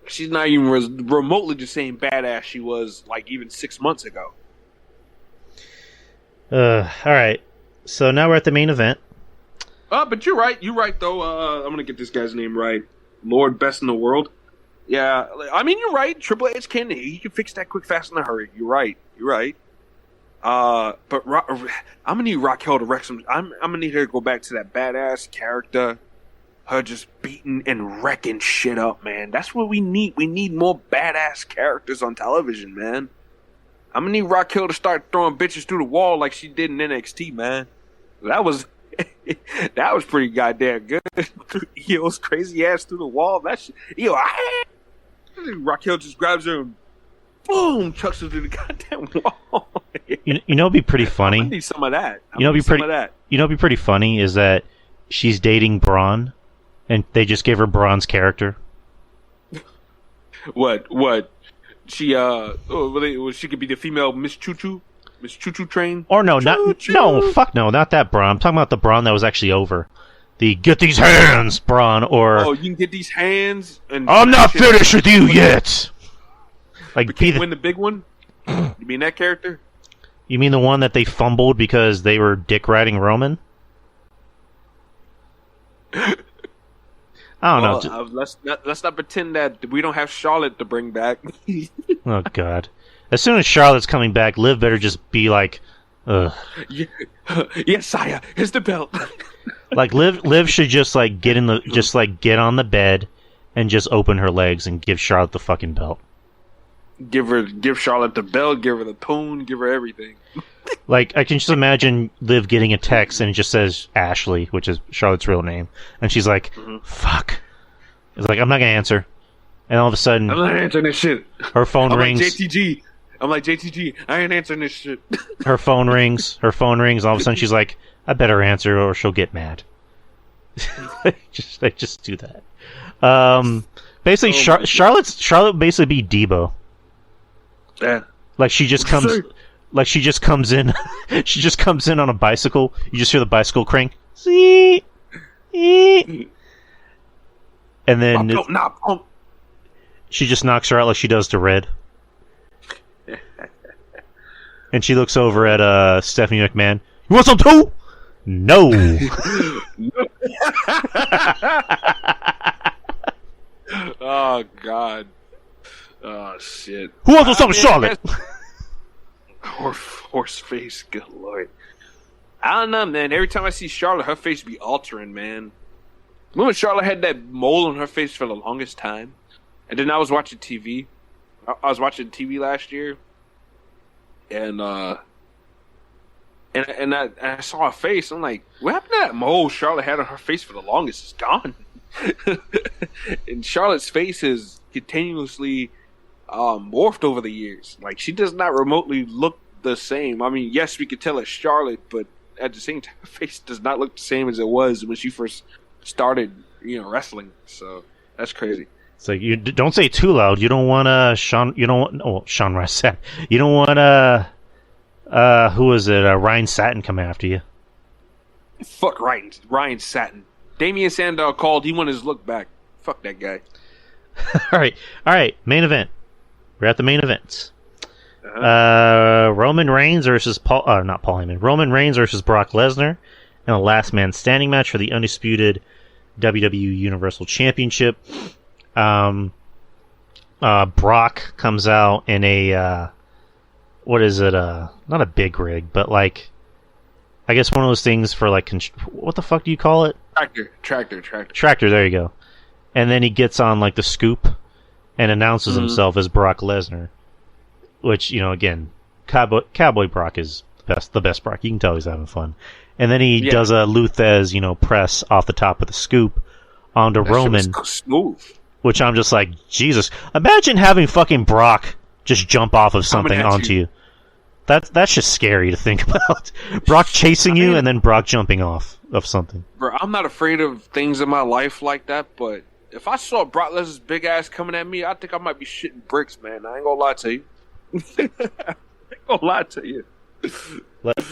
She's not even remotely the same badass she was like even 6 months ago. All right. So now we're at the main event. But you're right. You're right though. I'm gonna get this guy's name right. Lord Best in the World. Yeah, I mean you're right. Triple H can fix that quick, fast, in a hurry. You're right. But I'm gonna need Raquel to wreck some. I'm gonna need her to go back to that badass character. Her just beating and wrecking shit up, man. That's what we need. We need more badass characters on television, man. I'm gonna need Raquel to start throwing bitches through the wall like she did in NXT, man. That was pretty goddamn good. Io's crazy ass through the wall. That shit. Raquel just grabs her and boom, chucks her through the goddamn wall. You know, it'd be pretty funny. I need some of that. You know, it'd be pretty funny is that she's dating Braun, and they just gave her Braun's character. What? She she could be the female Miss Choo Choo Train. Or no, not that Braun. I'm talking about the Braun that was actually over. The get these hands, Braun, or you can get these hands. And I'm not finished with you yet. Like win the big one. You mean that character? You mean the one that they fumbled because they were dick riding Roman? I don't know. Let's not pretend that we don't have Charlotte to bring back. Oh God! As soon as Charlotte's coming back, Liv better just be like, ugh. Yes, sire. Here's the belt. Like Liv should just like get on the bed and just open her legs and give Charlotte the fucking belt. Give Charlotte the belt. Give her the poon. Give her everything. Like, I can just imagine Liv getting a text and it just says Ashley, which is Charlotte's real name, and she's like, "Fuck." It's like, I'm not gonna answer, and all of a sudden, I'm not answering this shit. Her phone rings. I'm like JTG. I ain't answering this shit. Her phone rings. All of a sudden, she's like, "I better answer, or she'll get mad." just do that. Basically, Charlotte basically be Debo. Yeah. Like she just comes in. She just comes in on a bicycle. You just hear the bicycle crank. See, and then she just knocks her out like she does to Red. And she looks over at Stephanie McMahon. You want some too? No. Oh God. Oh shit. Who wants some Charlotte? Horse face, good lord. I don't know, man. Every time I see Charlotte, her face be altering, man. Remember Charlotte had that mole on her face for the longest time? And then I was watching TV. I was watching TV last year. And I saw her face. I'm like, what happened to that mole Charlotte had on her face for the longest? It's gone. And Charlotte's face is continuously morphed over the years. Like, she does not remotely look the same. I mean, yes, we could tell it's Charlotte, but at the same time, her face does not look the same as it was when she first started, wrestling. So that's crazy. It's like, you don't say it too loud. You don't want Sean. You don't want Sean Rice Satin. You don't want who is it? Ryan Satin coming after you. Fuck Ryan Satin. Damian Sandow called. He wanted his look back. Fuck that guy. All right. Main event. We're at the main event. Roman Reigns versus not Paul Heyman. Roman Reigns versus Brock Lesnar in a last man standing match for the undisputed WWE Universal Championship. Brock comes out in a what is it? Not a big rig, but like, I guess one of those things for like what the fuck do you call it? Tractor. There you go. And then he gets on like the scoop and announces himself as Brock Lesnar, which, again, Cowboy Brock is the best Brock. You can tell he's having fun. And then he does a Luthez, press off the top of the scoop onto Roman, smooth. Which I'm just like, Jesus! Imagine having fucking Brock just jump off of something onto you. That's just scary to think about. Brock chasing you and then Brock jumping off of something. Bro, I'm not afraid of things in my life like that, but if I saw Brock Lesnar's big ass coming at me, I think I might be shitting bricks, man. I ain't gonna lie to you.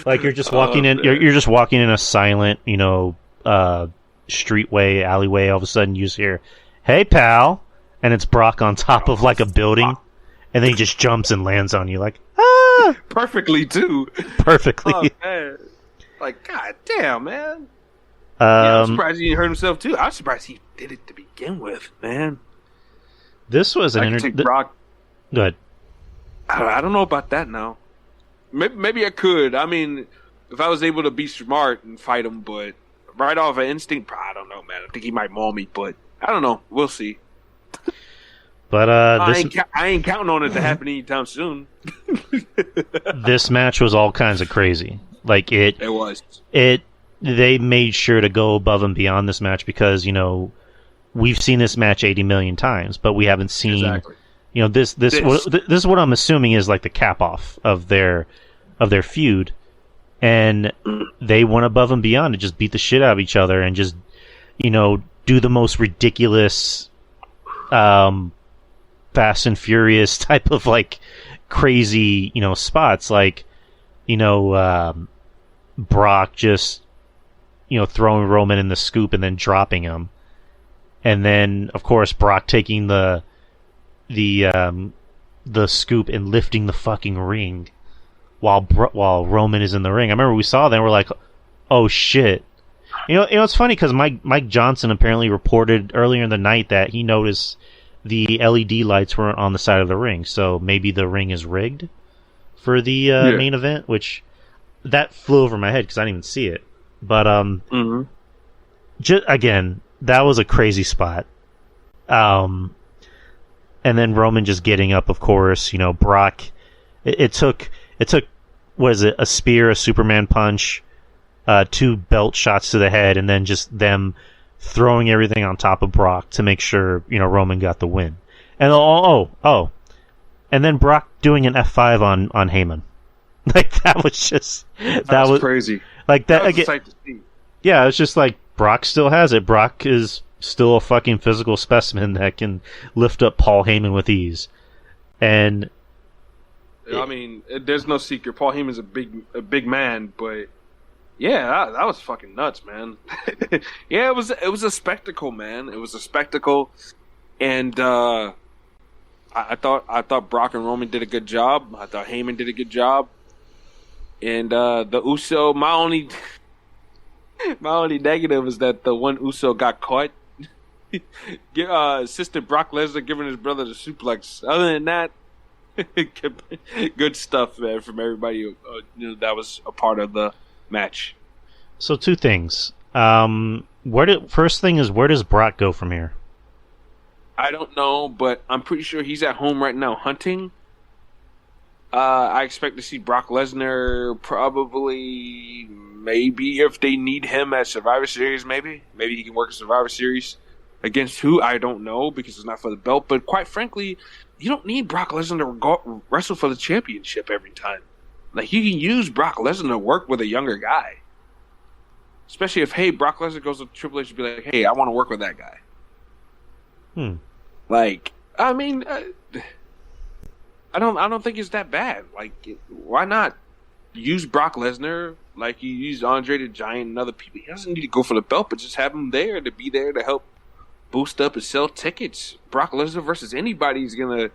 Like you're just walking in. You're just walking in a silent, streetway, alleyway. All of a sudden, you just hear, "Hey, pal," and it's Brock on top of like a building, and then he just jumps and lands on you, like, ah, perfectly too. Perfectly. Oh, man. Like, god damn, man. I'm surprised he hurt himself too. I'm surprised he did it to begin with, man. This was an Brock. Go ahead. I don't know about that now. Maybe I could. I mean, if I was able to be smart and fight him, but right off of instinct, I don't know, man. I think he might maul me, but I don't know. We'll see. But I ain't counting on it to happen anytime soon. This match was all kinds of crazy. Like it was. They made sure to go above and beyond this match because we've seen this match 80 million times, but we haven't seen. Exactly. This is what I'm assuming is like the cap off of their feud, and they went above and beyond to just beat the shit out of each other and just do the most ridiculous Fast and Furious type of like crazy spots, like Brock just throwing Roman in the scoop and then dropping him, and then of course Brock taking the scoop and lifting the fucking ring while Roman is in the ring. I remember we saw that and we're like, oh shit. It's funny because Mike Johnson apparently reported earlier in the night that he noticed the LED lights weren't on the side of the ring, so maybe the ring is rigged for the main event, which that flew over my head because I didn't even see it. But again, that was a crazy spot. And then Roman just getting up, of course. Brock. It took what is it? A spear, a Superman punch, 2 belt shots to the head, and then just them throwing everything on top of Brock to make sure Roman got the win. And and then Brock doing an F5 on Heyman. Like that was just that was crazy. Like that was again. a sight to see. Yeah, it's just like Brock still has it. Brock is still a fucking physical specimen that can lift up Paul Heyman with ease. And I mean, there's no secret. Paul Heyman's a big man, but yeah, that was fucking nuts, man. Yeah, it was a spectacle, man. It was a spectacle, and I thought Brock and Roman did a good job. I thought Heyman did a good job, and the Uso. My only negative is that the one Uso got caught. Assistant Brock Lesnar giving his brother the suplex. Other than that, good stuff, man, from everybody that was a part of the match. So 2 things. First thing is, where does Brock go from here? I don't know, but I'm pretty sure he's at home right now hunting. I expect to see Brock Lesnar probably, maybe if they need him at Survivor Series, maybe he can work a Survivor Series. Against who, I don't know, because it's not for the belt. But quite frankly, you don't need Brock Lesnar to wrestle for the championship every time. Like, you can use Brock Lesnar to work with a younger guy. Especially if, Brock Lesnar goes to Triple H and be like, hey, I want to work with that guy. Like, I mean, I don't think it's that bad. Like, why not use Brock Lesnar like you used Andre the Giant and other people? He doesn't need to go for the belt, but just have him there to be there to help boost up and sell tickets. Brock Lesnar versus anybody is gonna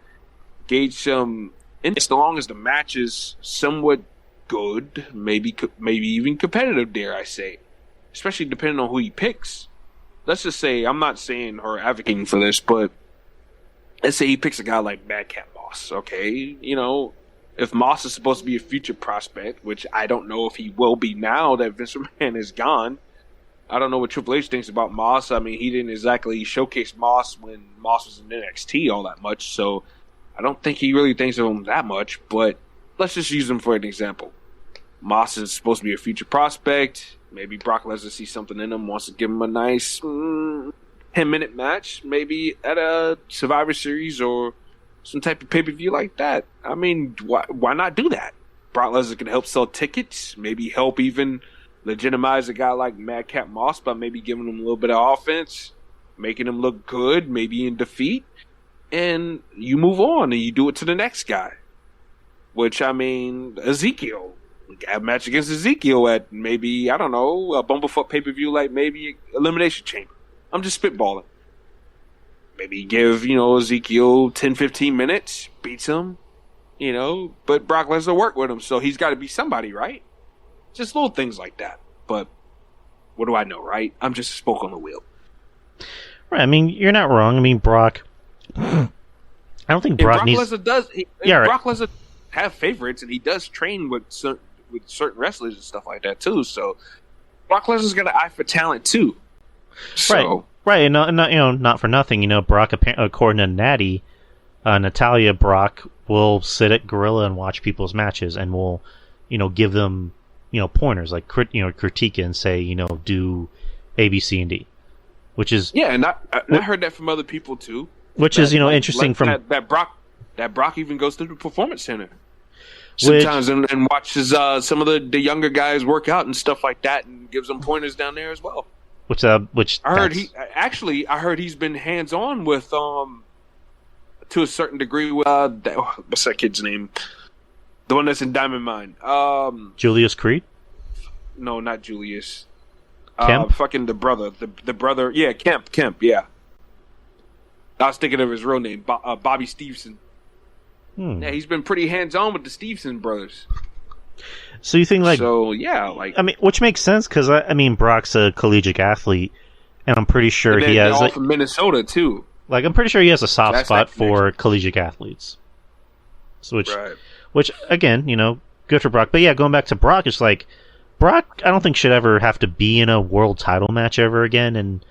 gauge some interest, as long as the match is somewhat good, maybe even competitive, dare I say, especially depending on who he picks. Let's just say, I'm not saying or advocating for this, but let's say he picks a guy like Madcap Moss. Okay, if Moss is supposed to be a future prospect, which I don't know if he will be now that Vince McMahon is gone. I don't know what Triple H thinks about Moss. I mean, he didn't exactly showcase Moss when Moss was in NXT all that much, so I don't think he really thinks of him that much, but let's just use him for an example. Moss is supposed to be a future prospect. Maybe Brock Lesnar sees something in him, wants to give him a nice 10-minute match, maybe at a Survivor Series or some type of pay-per-view like that. I mean, why not do that? Brock Lesnar can help sell tickets, maybe help even legitimize a guy like Madcap Moss by maybe giving him a little bit of offense, making him look good, maybe in defeat, and you move on and you do it to the next guy. Which, I mean, Ezekiel. We got a match against Ezekiel at maybe, I don't know, a Bumblefoot pay-per-view like maybe Elimination Chamber. I'm just spitballing. Maybe give, Ezekiel 10-15 minutes, beats him, but Brock Lesnar work with him, so he's got to be somebody, right? Just little things like that. But what do I know, right? I'm just a spoke on the wheel. Right, I mean, you're not wrong. I mean, Brock... I don't think Brock needs... Lesnar does... right. Brock Lesnar have favorites, and he does train with certain wrestlers and stuff like that, too. So, Brock Lesnar's got an eye for talent, too. So, Right, and not for nothing. Brock, according to Natty, Natalia, Brock will sit at Gorilla and watch people's matches, and will, give them... pointers, like critique it and say, do A, B, C, and D, which is and I heard that from other people too. Which is interesting from that Brock even goes to the Performance Center sometimes and watches some of the younger guys work out and stuff like that, and gives them pointers down there as well. Which I heard he's been hands on with to a certain degree with what's that kid's name? The one that's in Diamond Mine. Julius Creed? No, not Julius. Kemp? Fucking the brother. The brother. Yeah, Kemp, yeah. I was thinking of his real name, Bobby Stevenson. Yeah, he's been pretty hands-on with the Stevenson brothers. So you think which makes sense because I mean Brock's a collegigiate athlete, and I'm pretty sure he has all from Minnesota too. Like I'm pretty sure he has a soft spot for collegiate athletes. So which again, good for Brock. But yeah, going back to Brock, it's like Brock, I don't think should ever have to be in a world title match ever again, and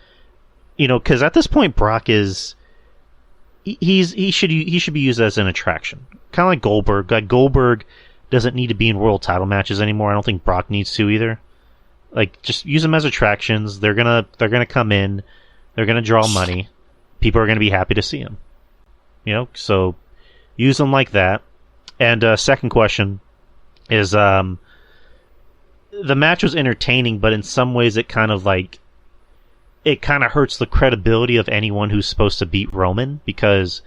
because at this point Brock is he should be used as an attraction, kind of like Goldberg. Like Goldberg doesn't need to be in world title matches anymore. I don't think Brock needs to either. Like just use them as attractions. They're gonna come in. They're gonna draw money. People are gonna be happy to see him. So use them like that. And second question is the match was entertaining, but in some ways it kind of hurts the credibility of anyone who's supposed to beat Roman, because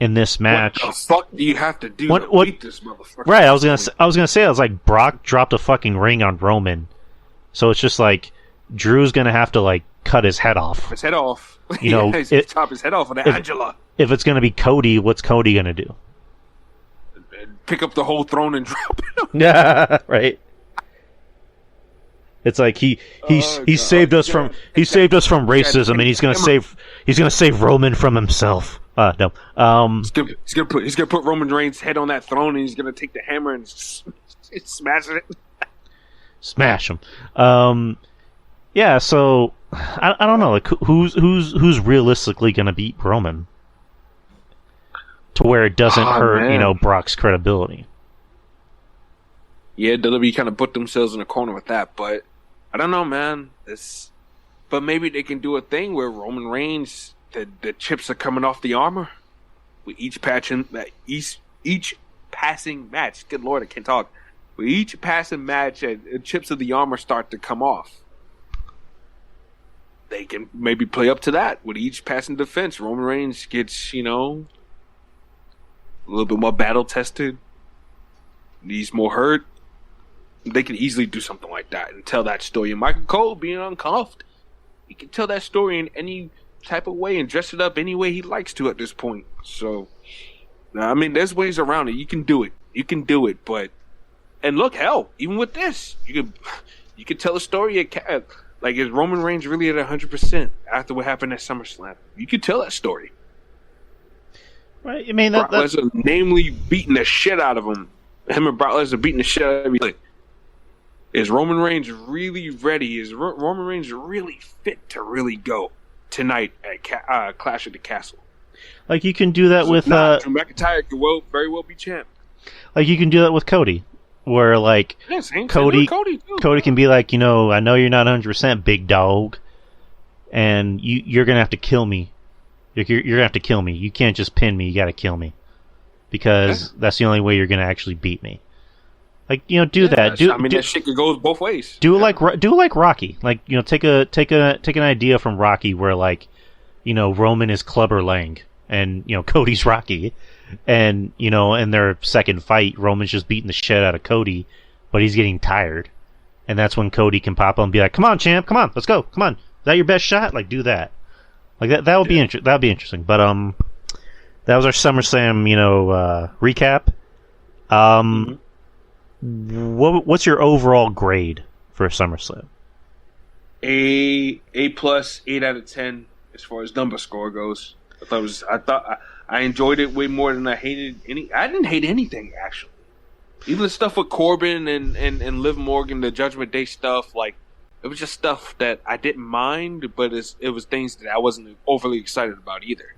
in this match, what the fuck do you have to do to beat this motherfucker? Right, I was gonna say like Brock dropped a fucking ring on Roman, so it's just like Drew's gonna have to like cut his head off. His head off. Chop his head off with Angela. If it's gonna be Cody, what's Cody gonna do? Pick up the whole throne and drop it. Yeah, right. It's like he saved us from racism, and he's gonna save Roman from himself. No. He's gonna put Roman Reigns' head on that throne, and he's gonna take the hammer and smash it. Smash him. Yeah. So I don't know. Like who's realistically gonna beat Roman to where it doesn't hurt Brock's credibility. Yeah, WWE kind of put themselves in a corner with that, but I don't know, man. But maybe they can do a thing where Roman Reigns, the chips are coming off the armor with each passing match. Good Lord, I can't talk. With each passing match, chips of the armor start to come off. They can maybe play up to that with each passing defense. Roman Reigns gets, a little bit more battle tested. He's more hurt. They can easily do something like that and tell that story. And Michael Cole being uncuffed, he can tell that story in any type of way and dress it up any way he likes to at this point. So, I mean, there's ways around it. You can do it. But, and look, hell, even with this, you could tell a story. Like, is Roman Reigns really at 100% after what happened at SummerSlam? You could tell that story. Right. I mean, Brock Lesnar namely beating the shit out of him. Him and Brock Lesnar beating the shit out of everybody. Is Roman Reigns really ready? Is Roman Reigns really fit to really go tonight at Clash of the Castle? Like you can do that with Drew McIntyre could very well be champ. Like you can do that with Cody, where like Cody can be like, I know you're not 100% big dog, and you're gonna have to kill me. You're gonna have to kill me. You can't just pin me. You gotta kill me, because that's the only way you're gonna actually beat me. Like do that. That shit goes both ways. Do like Rocky. Like take an idea from Rocky where like Roman is Clubber Lang and Cody's Rocky, and in their second fight Roman's just beating the shit out of Cody, but he's getting tired, and that's when Cody can pop up and be like, "Come on, champ, come on, let's go, come on, is that your best shot?" Like do that. Like that would be that would be interesting. But that was our SummerSlam recap. What's your overall grade for SummerSlam? A+, 8 out of 10 as far as number score goes. I enjoyed it way more than I hated I didn't hate anything actually. Even the stuff with Corbin and Liv Morgan, the Judgment Day stuff, like it was just stuff that I didn't mind, but it was things that I wasn't overly excited about either.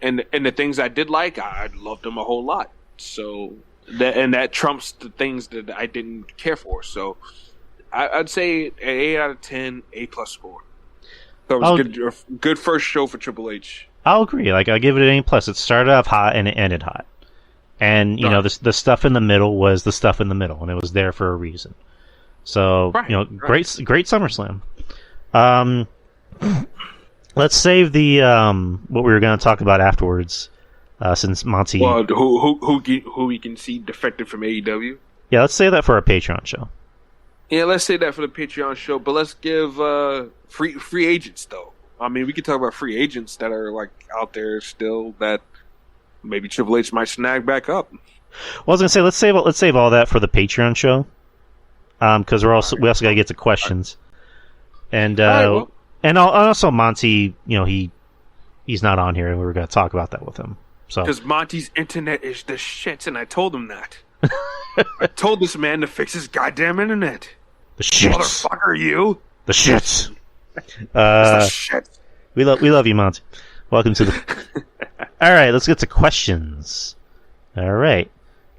And the things I did like, I loved them a whole lot. So that trumps the things that I didn't care for. So I'd say an 8 out of 10, A+ score. That was good first show for Triple H. I'll agree. Like I give it an A+. It started off hot and it ended hot, and the stuff in the middle was the stuff in the middle, and it was there for a reason. So great SummerSlam. Let's save the what we were going to talk about afterwards. Since Monty, who we can see defected from AEW. Yeah, let's say that for our Patreon show. Yeah, let's say that for the Patreon show. But let's give free agents though. I mean, we could talk about free agents that are like out there still that maybe Triple H might snag back up. Well, I was gonna say let's save all that for the Patreon show, because we also gotta get to questions, and well. and also Monty, he's not on here, and we were gonna talk about that with him. So Because Monty's internet is the shit, and I told him that. I told this man to fix his goddamn internet. the shits, Motherfucker, you. the shits. It's the shit. We love you, Monty. Welcome to the. All right, let's get to questions. All right,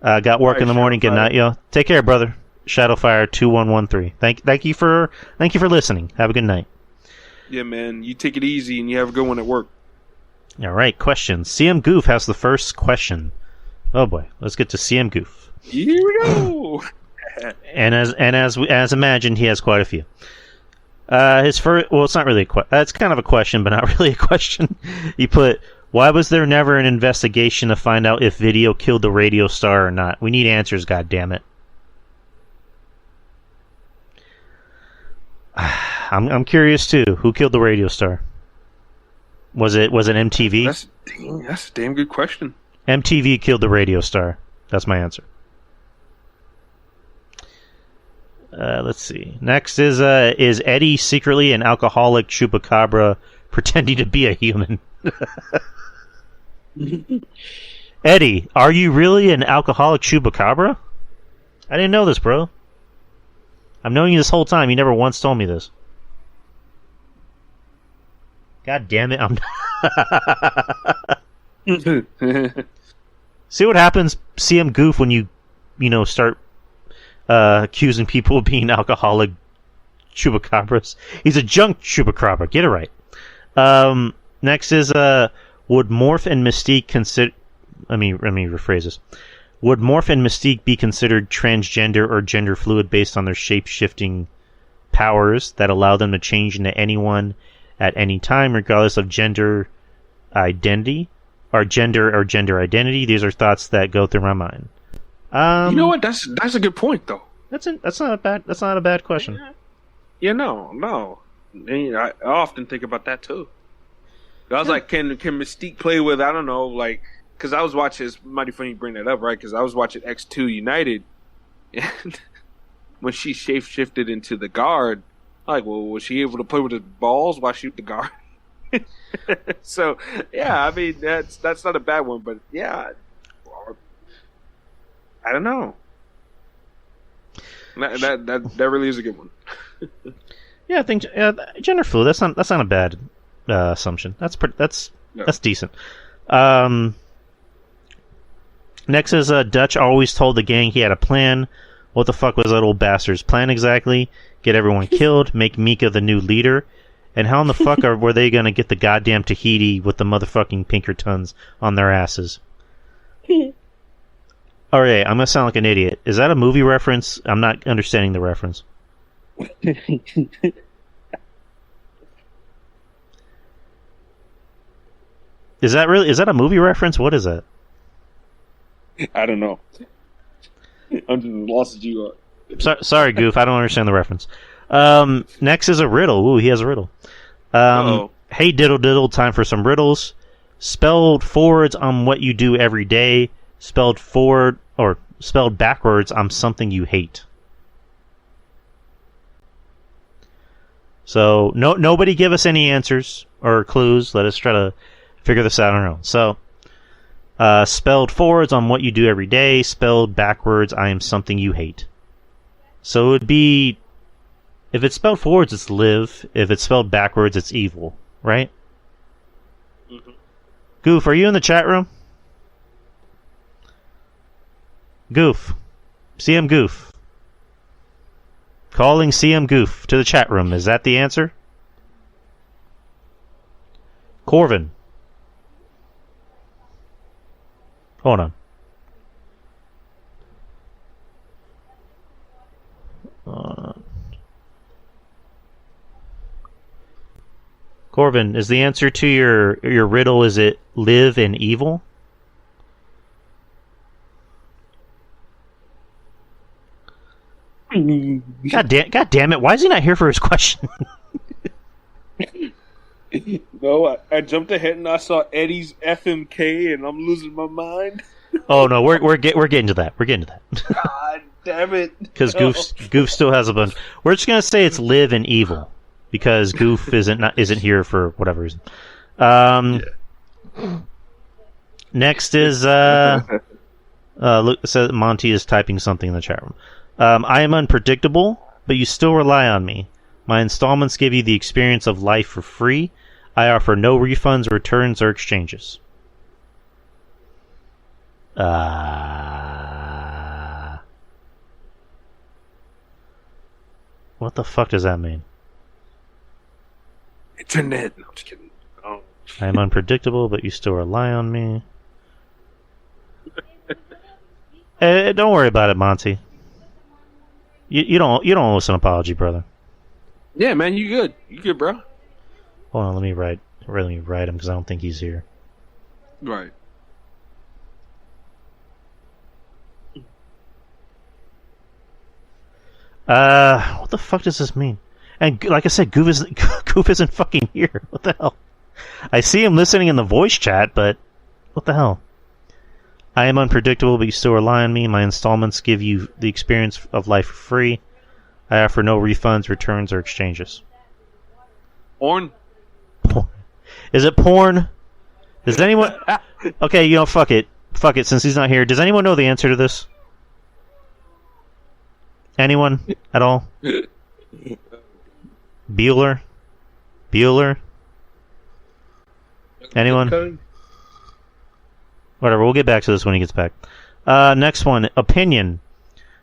got work in the morning. Good night, yo. Take care, brother. Shadowfire 2113. Thank you for listening. Have a good night. Yeah, man. You take it easy, and you have a good one at work. All right, questions. CM Goof has the first question. Oh boy, let's get to CM Goof. Here we go. And as imagined, he has quite a few. His first, well, it's not really it's kind of a question, but not really a question. He put, "Why was there never an investigation to find out if Video killed the radio star or not? We need answers, goddammit." I'm curious too. Who killed the radio star? Was it MTV? That's a damn good question. MTV killed the radio star. That's my answer. Let's see. Next is Eddie secretly an alcoholic chupacabra pretending to be a human? Eddie, are you really an alcoholic chupacabra? I didn't know this, bro. I've known you this whole time. You never once told me this. God damn it! See what happens, CM Goof, when you start accusing people of being alcoholic chupacabras. He's a junk chupacabra. Get it right. Next is would Morph and Mystique consider? Let me rephrase this. Would Morph and Mystique be considered transgender or gender fluid based on their shape-shifting powers that allow them to change into anyone at any time, regardless of gender identity or gender identity? These are thoughts that go through my mind. You know what? That's a good point, though. That's not a bad question. Yeah, no. I often think about that too. I was like, can Mystique play with, I don't know, like, because I was watching. It's mighty funny you bring that up, right? Because I was watching X2 United, and when she shapeshifted into the guard, I'm like, well, was she able to play with his balls while shoot the guard? So yeah, I mean that's not a bad one, but yeah, I don't know. That really is a good one. Yeah, I think gender fluid. That's not a bad assumption. That's decent. Next is Dutch always told the gang he had a plan. What the fuck was that old bastard's plan exactly? Get everyone killed, make Mika the new leader, and how in the fuck were they gonna get the goddamn Tahiti with the motherfucking Pinkertons on their asses? Alright, I'm gonna sound like an idiot. Is that a movie reference? I'm not understanding the reference. Is that a movie reference? What is that? I don't know. I'm just as lost as you are. Sorry, Goof. I don't understand the reference. Next is a riddle. Ooh, he has a riddle. Hey, diddle diddle, time for some riddles. Spelled forwards, I'm what you do every day. Spelled backwards, I'm something you hate. So nobody give us any answers or clues. Let us try to figure this out on our own. So spelled forwards, on what you do every day. Spelled backwards, I am something you hate. So it would be, if it's spelled forwards, it's live. If it's spelled backwards, it's evil. Right? Mm-hmm. Goof, are you in the chat room? Goof. CM Goof. Calling CM Goof to the chat room. Is that the answer? Corvin. Hold on. Corvin, is the answer to your riddle, is it live in evil? God damn it, why is he not here for his question? No, I jumped ahead and I saw Eddie's FMK and I'm losing my mind. Oh no, we're getting to that. We're getting to that. God damn it! Because Goof still has a bunch. We're just gonna say it's Liv and Evil because Goof isn't here for whatever reason. Next is look, says Monty is typing something in the chat room. I am unpredictable, but you still rely on me. My installments give you the experience of life for free. I offer no refunds, returns, or exchanges. What the fuck does that mean? Internet. No, I'm just kidding. Oh. I am unpredictable, but you still rely on me. Don't worry about it, Monty. You don't owe us an apology, brother. Yeah, man, you good? You good, bro? Hold on, let me write him because I don't think he's here. Right. What the fuck does this mean? And like I said, Goof isn't fucking here. What the hell? I see him listening in the voice chat, but what the hell? I am unpredictable, but you still rely on me. My installments give you the experience of life for free. I offer no refunds, returns, or exchanges. Porn? Is it porn? Does anyone... Okay, fuck it. Fuck it, since he's not here. Does anyone know the answer to this? Anyone at all? Bueller? Anyone? Whatever, we'll get back to this when he gets back. Next one, opinion.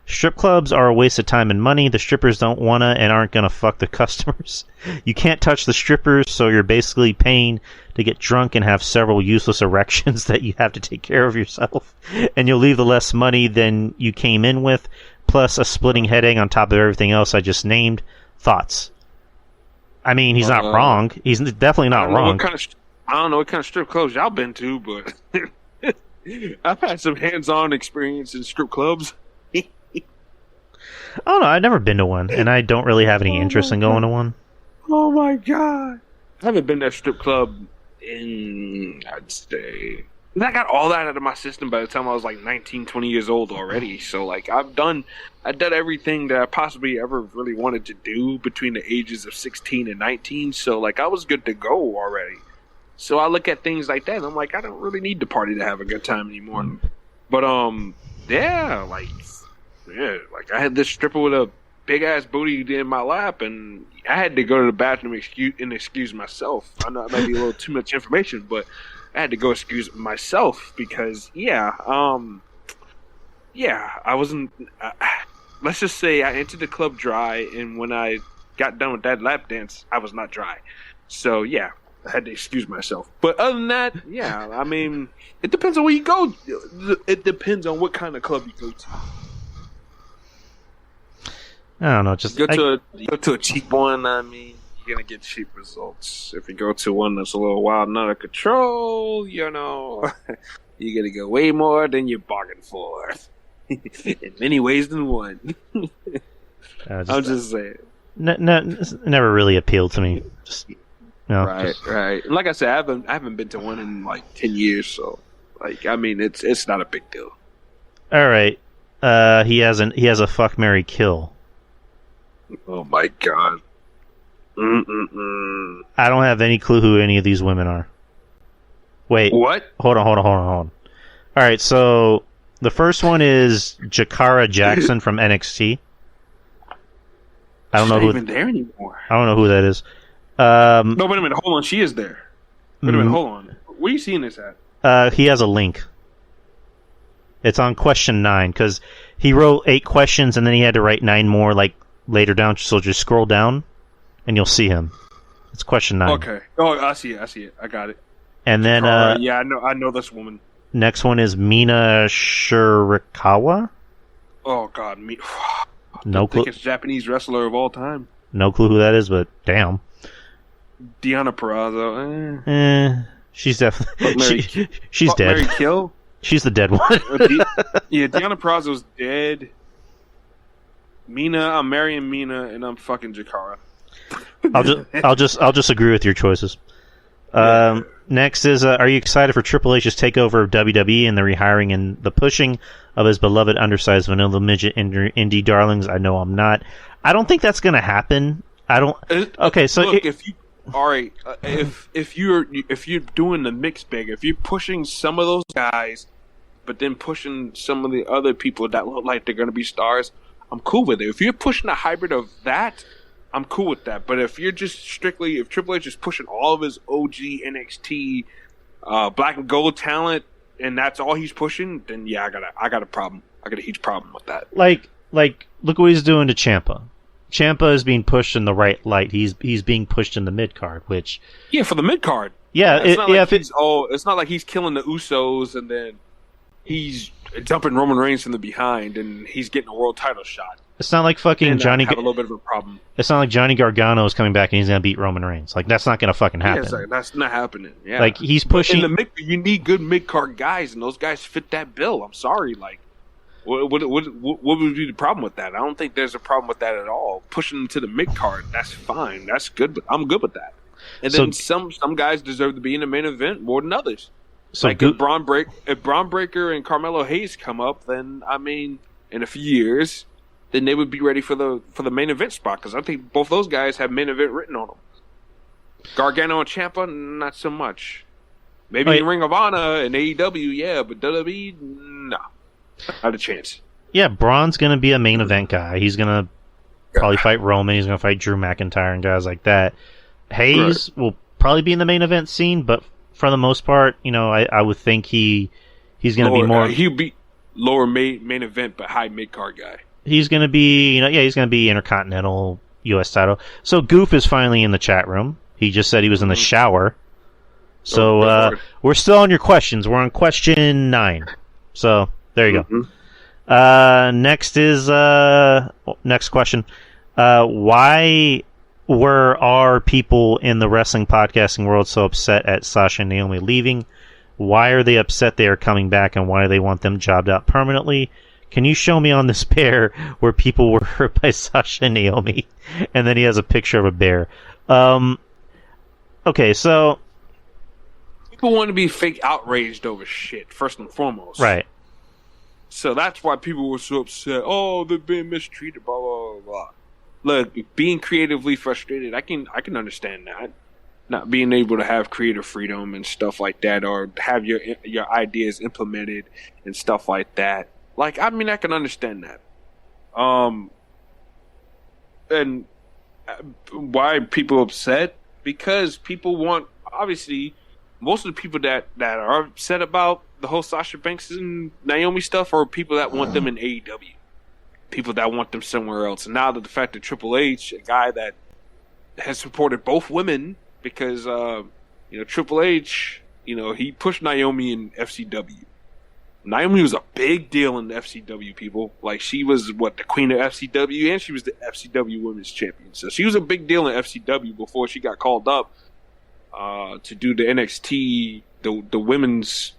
Strip clubs are a waste of time and money. The strippers don't wanna and aren't gonna fuck the customers. You can't touch the strippers, so you're basically paying to get drunk and have several useless erections that you have to take care of yourself. And you'll leave the less money than you came in with, plus a splitting headache on top of everything else I just named. Thoughts? I mean, he's not wrong. He's definitely not wrong. I don't know what kind of strip clubs y'all been to, but I've had some hands-on experience in strip clubs. I don't know. I've never been to one, and I don't really have any interest in going to one. Oh my god! I haven't been to a strip club in, I'd say, I got all that out of my system by the time I was like 19, 20 years old already. So like I've done everything that I possibly ever really wanted to do between the ages of 16 and 19. So like I was good to go already. So I look at things like that and I'm like, I don't really need to party to have a good time anymore. But yeah, like I had this stripper with a big ass booty in my lap, and I had to go to the bathroom excuse myself. I know it might be a little too much information, but I had to go excuse myself because I wasn't. Let's just say I entered the club dry, and when I got done with that lap dance, I was not dry. So yeah, I had to excuse myself. But other than that, yeah, I mean, it depends on where you go. It depends on what kind of club you go to. I don't know. Just go to a cheap one. I mean, you're gonna get cheap results. If you go to one that's a little wild and out of control, you're gonna go way more than you bargained for. In many ways than one. I'm just saying. Never really appealed to me. Right. Like I said, I haven't been to one in like 10 years, so like I mean, it's not a big deal. All right. He has a fuck, marry, kill. Oh my god. I don't have any clue who any of these women are. Wait. What? Hold on. All right, so the first one is Jakara Jackson from NXT. I don't know who even there anymore. I don't know who that is. No, wait a minute. Hold on. She is there. Wait a minute. Hold on. Where are you seeing this at? He has a link. It's on question 9 because he wrote 8 questions and then he had to write 9 more like later down. So just scroll down and you'll see him. It's question 9. Okay. Oh, I see it. I got it. And then yeah, I know this woman. Next one is Mina Shirakawa. Oh god, no clue. Biggest Japanese wrestler of all time. No clue who that is, but damn. Deonna Purrazzo. She's definitely she's dead. Mary Kill. She's the dead one. Yeah, Deonna Purrazzo's dead. Mina, I'm marrying Mina, and I'm fucking Jakara. I'll just agree with your choices. Next is, are you excited for Triple H's takeover of WWE and the rehiring and the pushing of his beloved undersized vanilla midget indie darlings? I know I'm not. I don't think that's going to happen. I don't. Okay, so look, if you're doing the mix big, if you're pushing some of those guys, but then pushing some of the other people that look like they're going to be stars, I'm cool with it. If you're pushing a hybrid of that, I'm cool with that. But if you're just strictly, if Triple H is pushing all of his OG NXT black and gold talent, and that's all he's pushing, then yeah, I got a problem. I got a huge problem with that. Like, look what he's doing to Ciampa. Ciampa is being pushed in the right light. He's being pushed in the mid card, which for the mid card. Yeah, it's not like he's killing the Usos and then he's dumping Roman Reigns from the behind and he's getting a world title shot. It's not like fucking Johnny. Have a little bit of a problem. It's not like Johnny Gargano is coming back and he's gonna beat Roman Reigns. Like that's not gonna fucking happen. Yeah, that's not happening. Yeah, like he's pushing. But in the mid, you need good mid card guys, and those guys fit that bill. I'm sorry, like. What would be the problem with that? I don't think there's a problem with that at all. Pushing them to the mid card, that's fine. That's good. But I'm good with that. And then some guys deserve to be in the main event more than others. So like if Braun Breaker and Carmelo Hayes come up, then I mean, in a few years, then they would be ready for the main event spot because I think both those guys have main event written on them. Gargano and Ciampa, not so much. Maybe in Ring of Honor and AEW, yeah, but WWE, no. Not a chance. Yeah, Braun's going to be a main event guy. He's going to probably fight Roman. He's going to fight Drew McIntyre and guys like that. Hayes will probably be in the main event scene, but for the most part, you know, I would think he's going to be more. He'll be lower main event, but high mid card guy. He's going to be, he's going to be Intercontinental U.S. title. So Goof is finally in the chat room. He just said he was in the shower. So we're still on your questions. We're on question 9. So. There you go. Next is next question. Why are people in the wrestling podcasting world so upset at Sasha and Naomi leaving? Why are they upset they are coming back, and why do they want them jobbed out permanently? Can you show me on this bear where people were hurt by Sasha and Naomi? And then he has a picture of a bear. Okay, so people want to be fake outraged over shit first and foremost, right? So that's why people were so upset. Oh, they're being mistreated, blah, blah, blah. Look, being creatively frustrated, I can understand that. Not being able to have creative freedom and stuff like that, or have your ideas implemented and stuff like that. Like, I mean, I can understand that. And why people upset? Because people want, obviously, most of the people that are upset about the whole Sasha Banks and Naomi stuff are people that want them in AEW. People that want them somewhere else. And now that the fact that Triple H, a guy that has supported both women, because Triple H, he pushed Naomi in FCW. Naomi was a big deal in the FCW, people. Like, she was the queen of FCW, and she was the FCW Women's Champion. So she was a big deal in FCW before she got called up to do the NXT, the women's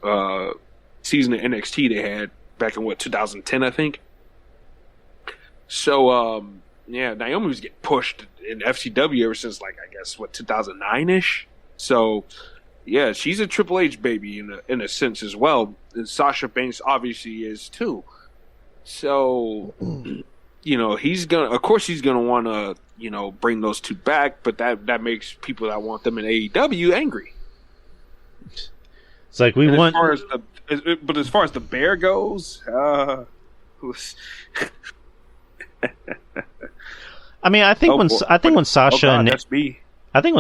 season of NXT they had back in 2010, I think. So Naomi was getting pushed in FCW ever since 2009-ish. So yeah, she's a Triple H baby in a sense as well, and Sasha Banks obviously is too. So he's gonna want to bring those two back, but that makes people that want them in AEW angry. It's like we want. As far as the bear goes, I mean, I think when Sasha when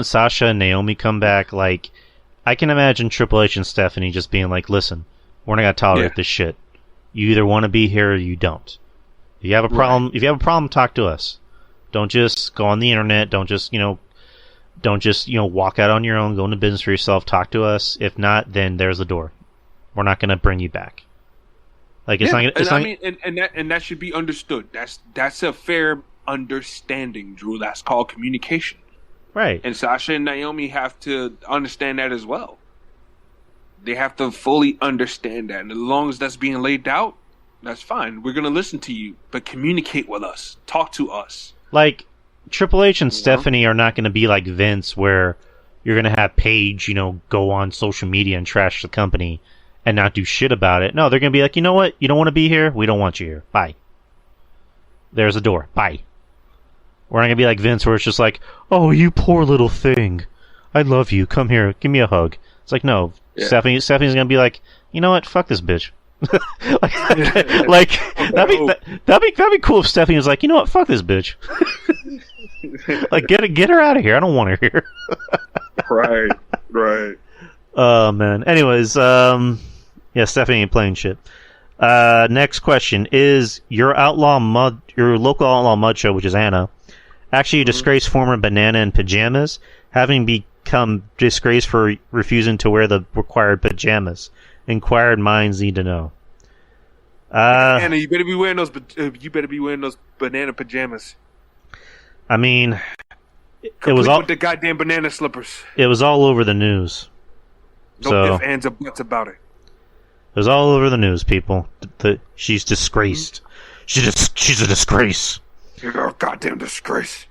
Sasha and Naomi come back, like, I can imagine Triple H and Stephanie just being like, "Listen, we're not gonna tolerate this shit. You either want to be here or you don't. If you have a problem, talk to us. Don't just go on the internet. Don't just walk out on your own, go into business for yourself. Talk to us. If not, then there's the door. We're not going to bring you back." Like, and that should be understood. That's a fair understanding, Drew. That's called communication, right? And Sasha and Naomi have to understand that as well. They have to fully understand that, and as long as that's being laid out, that's fine. We're going to listen to you, but communicate with us. Talk to us. Like, Triple H and Stephanie are not going to be like Vince, where you're going to have Paige, go on social media and trash the company and not do shit about it. No, they're going to be like, you know what? You don't want to be here? We don't want you here. Bye. There's a door. Bye. We're not going to be like Vince, where it's just like, oh, you poor little thing. I love you. Come here. Give me a hug. It's like, no. Yeah. Stephanie's going to be like, you know what? Fuck this bitch. That'd be cool if Stephanie was like, you know what? Fuck this bitch. Like, get her out of here. I don't want her here. Right. Oh, man. Anyways, Stephanie ain't playing shit. Next question. Is your local outlaw mud show, which is Anna, actually a disgraced former banana in pajamas, having become disgraced for refusing to wear the required pajamas? Inquired minds need to know. Anna, you better be wearing those. You better be wearing those banana pajamas. I mean, it was all with the goddamn banana slippers. It was all over the news. No ifs, ands, or buts about it. It was all over the news, people. She's disgraced. She's a disgrace. You're a goddamn disgrace.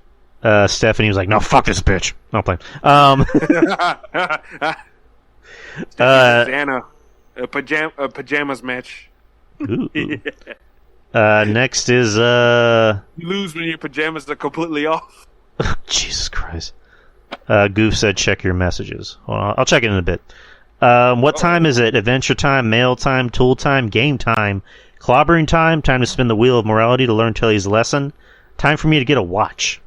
Stephanie was like, no, fuck this bitch. No, I'm playing. Anna, a pajamas match. Ooh. Next is you lose when your pajamas are completely off. Jesus Christ. Goof said check your messages. Hold on, I'll check it in a bit. What time is it? Adventure time, mail time, tool time, game time, clobbering time to spin the wheel of morality to learn Tilly's lesson. Time for me to get a watch.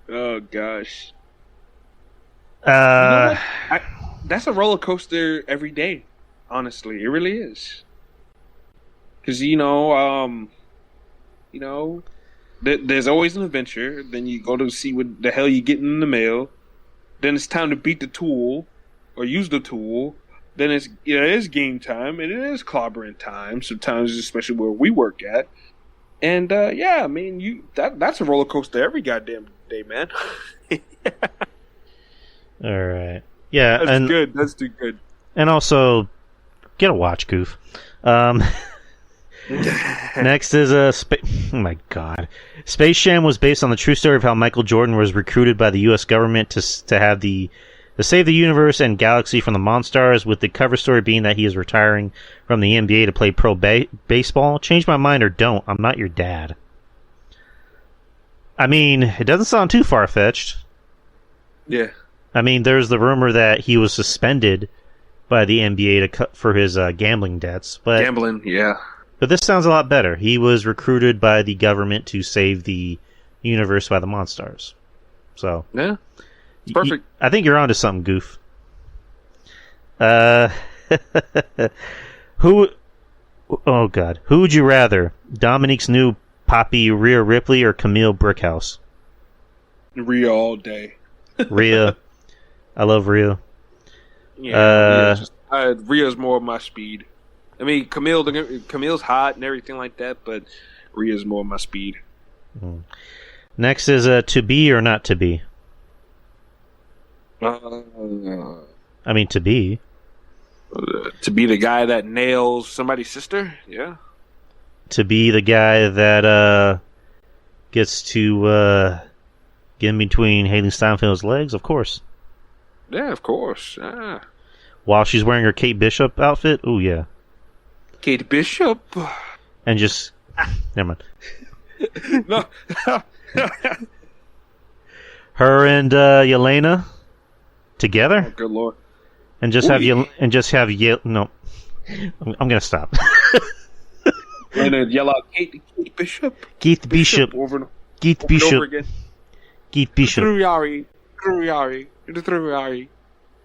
Oh gosh. That's a roller coaster every day. Honestly, it really is. Because there's always an adventure. Then you go to see what the hell you get in the mail. Then it's time to beat the tool or use the tool. Then it is game time and it is clobbering time. Sometimes, especially where we work at. And that's a roller coaster every goddamn day, man. All right. Yeah, that's good. That's too good. And also, get a watch, Goof. Next is oh my god. Space Jam was based on the true story of how Michael Jordan was recruited by the U.S. government to save the universe and galaxy from the Monstars, with the cover story being that he is retiring from the NBA to play pro baseball. Change my mind or don't. I'm not your dad. I mean, it doesn't sound too far-fetched. Yeah. I mean, there's the rumor that he was suspended by the NBA for his gambling debts. Gambling, yeah. But this sounds a lot better. He was recruited by the government to save the universe by the Monstars. So yeah, it's perfect. I think you're onto something, Goof. Who? Oh God, who would you rather? Dominique's new Poppy Rhea Ripley or Camille Brickhouse? Rhea all day. Rhea, I love Rhea. Yeah, Rhea's more of my speed. I mean, Camille's hot and everything like that, but Rhea's more of my speed. Next is to be or not to be. I mean, to be. To be the guy that nails somebody's sister? Yeah. To be the guy that gets to get in between Haley Steinfeld's legs, of course. Yeah, of course. Yeah. While she's wearing her Kate Bishop outfit? Ooh, yeah. Kate Bishop. And just... never mind. No. Her and Yelena together? Oh, good lord. And just have no. I'm gonna stop. And then yell out Kate Bishop. Keith Bishop. Keith Bishop. Keith Bishop. Through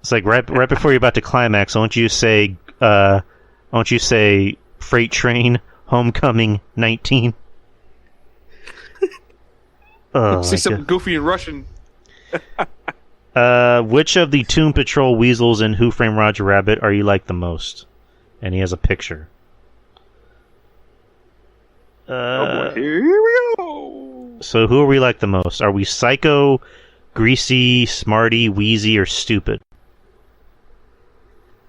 It's like right before you're about to climax. Won't you say Freight Train Homecoming 19? See something goofy in Russian. Which of the Toon Patrol weasels in Who Framed Roger Rabbit are you like the most? And he has a picture. Oh boy, here we go. So who are we like the most? Are we Psycho, Greasy, Smarty, Wheezy, or Stupid?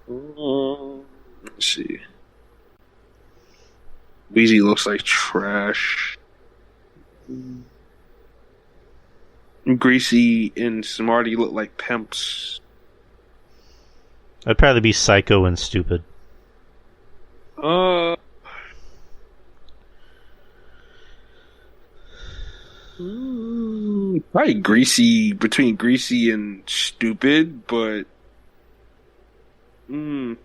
Let's see. Wheezy looks like trash. Greasy and Smarty look like pimps. I'd probably be Psycho and Stupid. Probably Greasy, between Greasy and Stupid, but I'll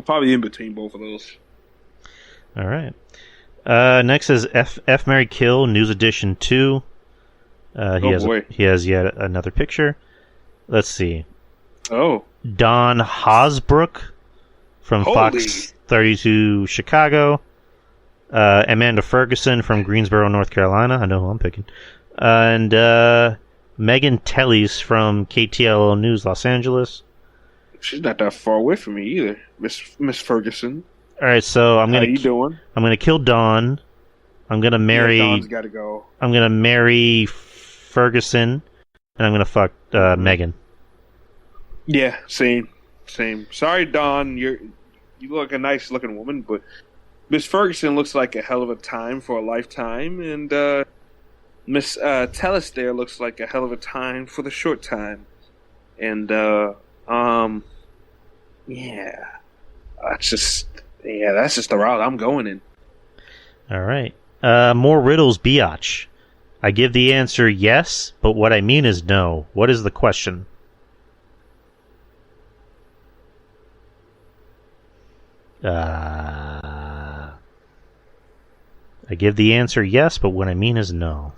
probably in between both of those. All right. Next is F Mary Kill News Edition 2. He has yet another picture. Let's see. Oh. Don Hosbrook from Fox 32 Chicago. Amanda Ferguson from Greensboro, North Carolina. I know who I'm picking. And Megan Tellez from KTLO News, Los Angeles. She's not that far away from me either, Miss Ferguson. All right, so How you doing? I'm gonna kill Dawn. I'm gonna marry. Yeah, Dawn's gotta go. I'm gonna marry Ferguson, and I'm gonna fuck Megan. Yeah, same. Sorry, Dawn. You look like a nice looking woman, but Miss Ferguson looks like a hell of a time for a lifetime, and Miss Tellus there looks like a hell of a time for the short time. And yeah, that's just the route I'm going in. All right, more riddles, biatch. I give the answer yes, but what I mean is no. What is the question? I give the answer yes, but what I mean is no.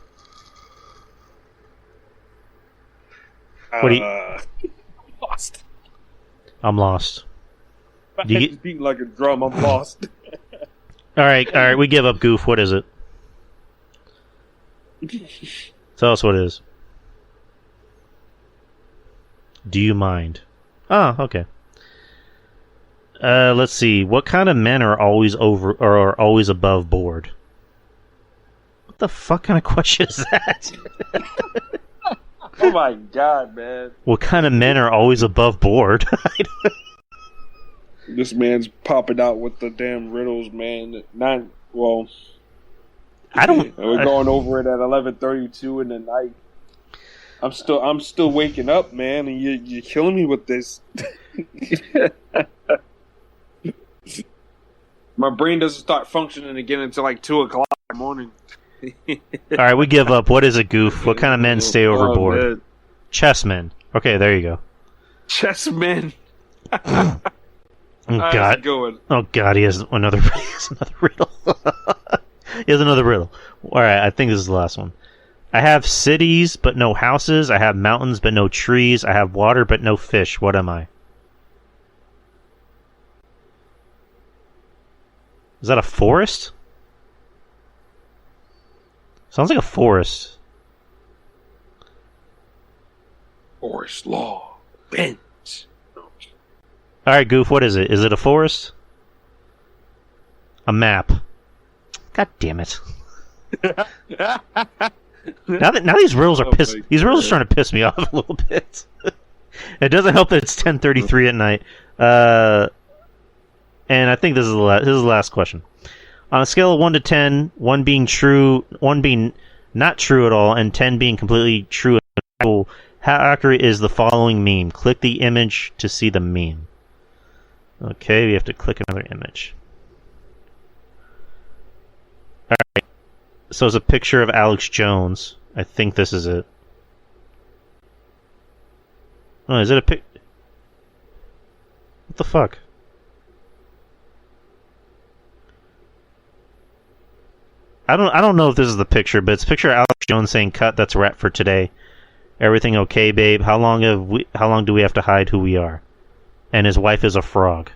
What do you... Lost. I'm lost. My head's beating like a drum. I'm lost. All right, we give up, Goof. What is it? Tell us what it is. Do you mind? Oh, okay. Let's see. What kind of men are always always above board? What the fuck kind of question is that? Oh my god, man! What kind of men are always above board? This man's popping out with the damn riddles, man. I don't. We're going over it at 11:32 in the night. I'm still waking up, man, and you're killing me with this. My brain doesn't start functioning again until like 2:00 in the morning. All right, we give up. What is a Goof? What kind of men stay overboard? Chessmen. Okay, there you go. Chessmen. Oh god. Oh god, he has another riddle. He has another riddle. All right, I think this is the last one. I have cities but no houses. I have mountains but no trees. I have water but no fish. What am I? Is that a forest? Sounds like a forest. Forest law bends. Alright, Goof, what is it? Is it a forest? A map. God damn it. now these riddles are these riddles are starting to piss me off a little bit. It doesn't help that it's 10:33 at night. And I think this is the last question. On a scale of 1 to 10, 1 being true, 1 being not true at all, and 10 being completely true, how accurate is the following meme? Click the image to see the meme. Okay, we have to click another image. Alright. So it's a picture of Alex Jones. I think this is it. Oh, is it a pic? What the fuck? I don't know if this is the picture, but it's a picture of Alex Jones saying, "Cut, that's a wrap for today. Everything okay, babe? How long do we have to hide who we are?" And his wife is a frog.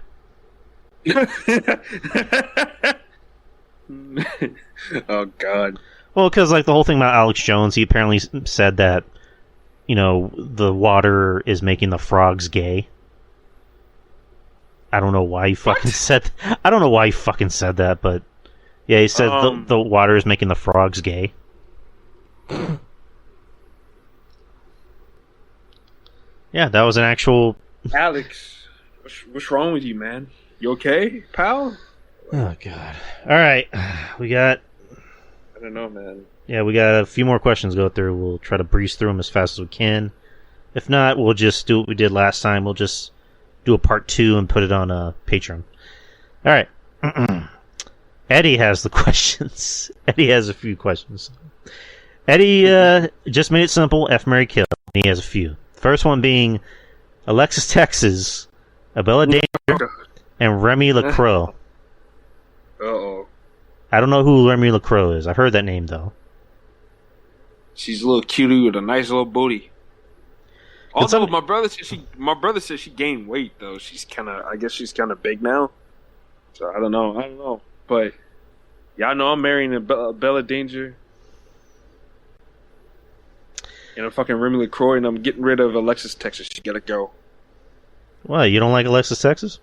Oh god. Well, because like the whole thing about Alex Jones, he apparently said that, you know, the water is making the frogs gay. I don't know why he fucking said. I don't know why he fucking said that, but yeah, he said the water is making the frogs gay. Yeah, that was an actual. Alex, what's wrong with you, man? You okay, pal? Oh god! All right, we got. I don't know, man. Yeah, we got a few more questions to go through. We'll try to breeze through them as fast as we can. If not, we'll just do what we did last time. We'll just do a part 2 and put it on Patreon. All right. Eddie has the questions. Eddie has a few questions. Eddie just made it simple. F, marry, kill. He has a few. First one being Alexis Texas, Abella Danger, and Remy LaCroix. Uh-oh. I don't know who Remy LaCroix is. I've heard that name, though. She's a little cutie with a nice little booty. Although my brother said she gained weight though. I guess she's kind of big now. So I don't know. But yeah, I know I'm marrying a Bella Danger and a fucking Remy LaCroix, and I'm getting rid of Alexis Texas. She gotta go. What? You don't like Alexis Texas?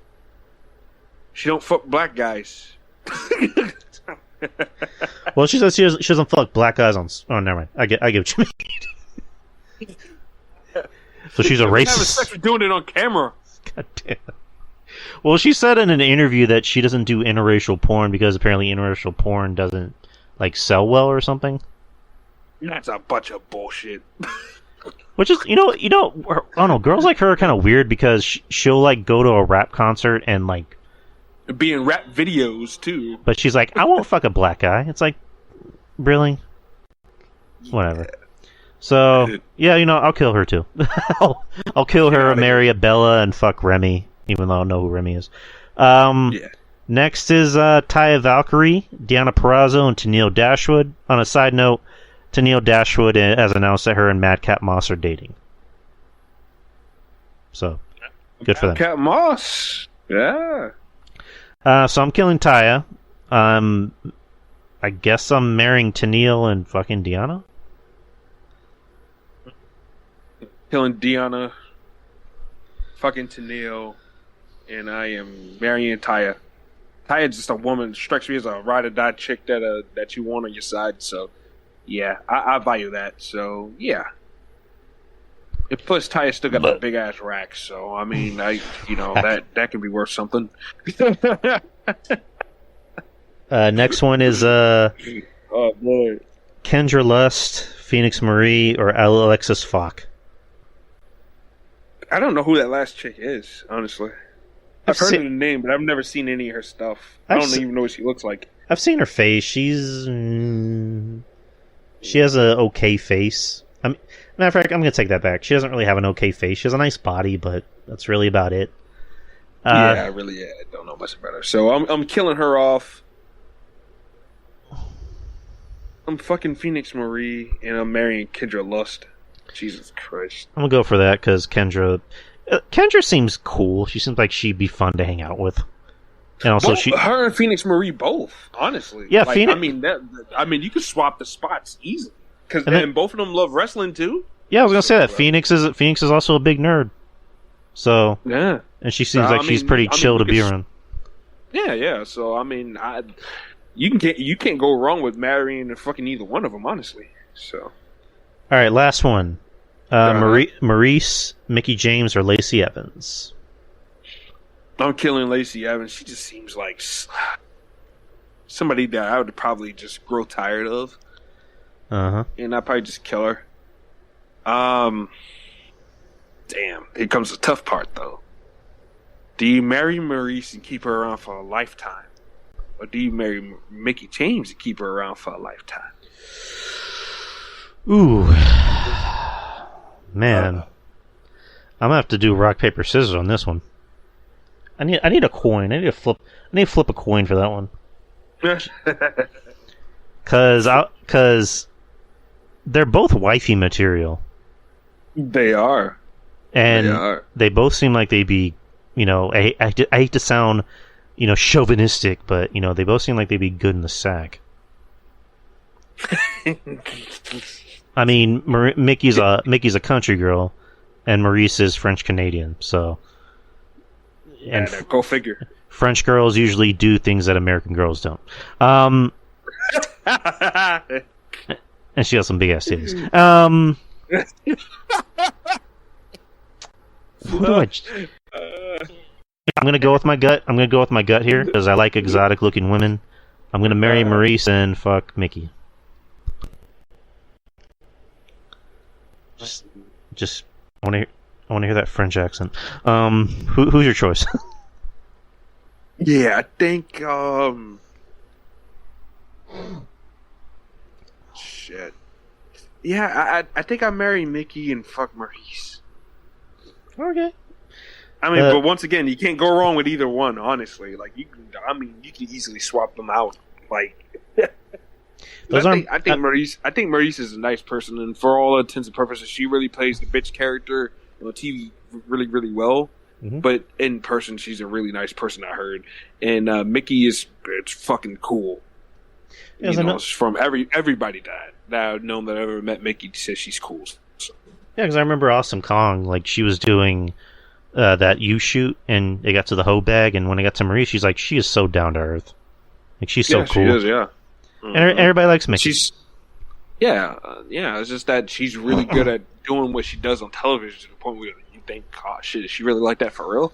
She don't fuck black guys. Well, she says she doesn't fuck black guys on. Oh, never mind. I get what you mean. So she's a racist. Having sex with doing it on camera. God damn. Well, she said in an interview that she doesn't do interracial porn because apparently interracial porn doesn't sell well or something. That's a bunch of bullshit. Which is, I don't know, girls like her are kind of weird because she'll go to a rap concert and be in rap videos too. But she's like, I won't fuck a black guy. It's like, really? Whatever. So, yeah, I'll kill her too. I'll kill her, marry a Bella, and fuck Remy, even though I don't know who Remy is. Next is Taya Valkyrie, Deanna Perrazzo, and Tennille Dashwood. On a side note, Tennille Dashwood has announced that her and Madcap Moss are dating. So, good for them. Madcap Moss, yeah. So I'm killing Taya. I guess I'm marrying Tennille and fucking Deanna. Killing Deanna, fucking Tennille, and I am marrying Taya. Taya's just a woman. Strikes me as a ride or die chick that you want on your side. So, yeah, I value that. So, yeah. And plus, Taya still got a big ass rack. So, I mean, that can be worth something. Next one is oh boy, Kendra Lust, Phoenix Marie, or Alexis Falk. I don't know who that last chick is, honestly. I've heard of the name, but I've never seen any of her stuff. I don't even know what she looks like. I've seen her face. She has an okay face. Matter of fact, I'm going to take that back. She doesn't really have an okay face. She has a nice body, but that's really about it. I don't know much about her. So I'm killing her off. I'm fucking Phoenix Marie, and I'm marrying Kendra Lust. Jesus Christ. I'm going to go for that, because Kendra seems cool. She seems like she'd be fun to hang out with. And also, her and Phoenix Marie both, honestly. Yeah, Phoenix. You could swap the spots easily. And both of them love wrestling too. Yeah, I was gonna say that Phoenix is also a big nerd. So yeah, and she seems like she's pretty chill to be around. Yeah. So you can't go wrong with marrying fucking either one of them, honestly. So, all right, last one. Maurice, Mickey James, or Lacey Evans. I'm killing Lacey Evans. She just seems like somebody that I would probably just grow tired of. And I'd probably just kill her. Damn. Here comes the tough part, though. Do you marry Maurice and keep her around for a lifetime? Or do you marry Mickey James and keep her around for a lifetime? Ooh. Man. I'm gonna have to do rock, paper, scissors on this one. I need a coin. I need to flip a coin for that one. Cause they're both wifey material. They are. And they both seem like they'd be, I hate to sound, chauvinistic, but, they both seem like they'd be good in the sack. I mean, Mickey's a country girl, and Maurice is French Canadian, so. And go figure. French girls usually do things that American girls don't. And she has some big ass titties. I'm gonna go with my gut. I'm gonna go with my gut here because I like exotic looking women. I'm gonna marry Maurice and fuck Mickey. Just I want to hear that French accent. Who's your choice? Yeah, I think shit. Yeah, I think I marry Mickey and fuck Maurice. Okay. I mean, but once again, you can't go wrong with either one. Honestly, like you can easily swap them out. Like, I think Maurice is a nice person, and for all intents and purposes, she really plays the bitch character on TV really, really well. Mm-hmm. But in person, she's a really nice person. I heard, and Mickey it's fucking cool. From everybody that I've known that ever met Mickey says she's cool. So. Yeah, because I remember Awesome Kong, like she was doing that U shoot, and they got to the hoe bag, and when I got to Maurice, she's like, she is so down to earth, like she's so cool. She is, yeah. Mm-hmm. And everybody likes Mickey. It's just that she's really good at doing what she does on television to the point where you think, oh shit, is she really like that for real?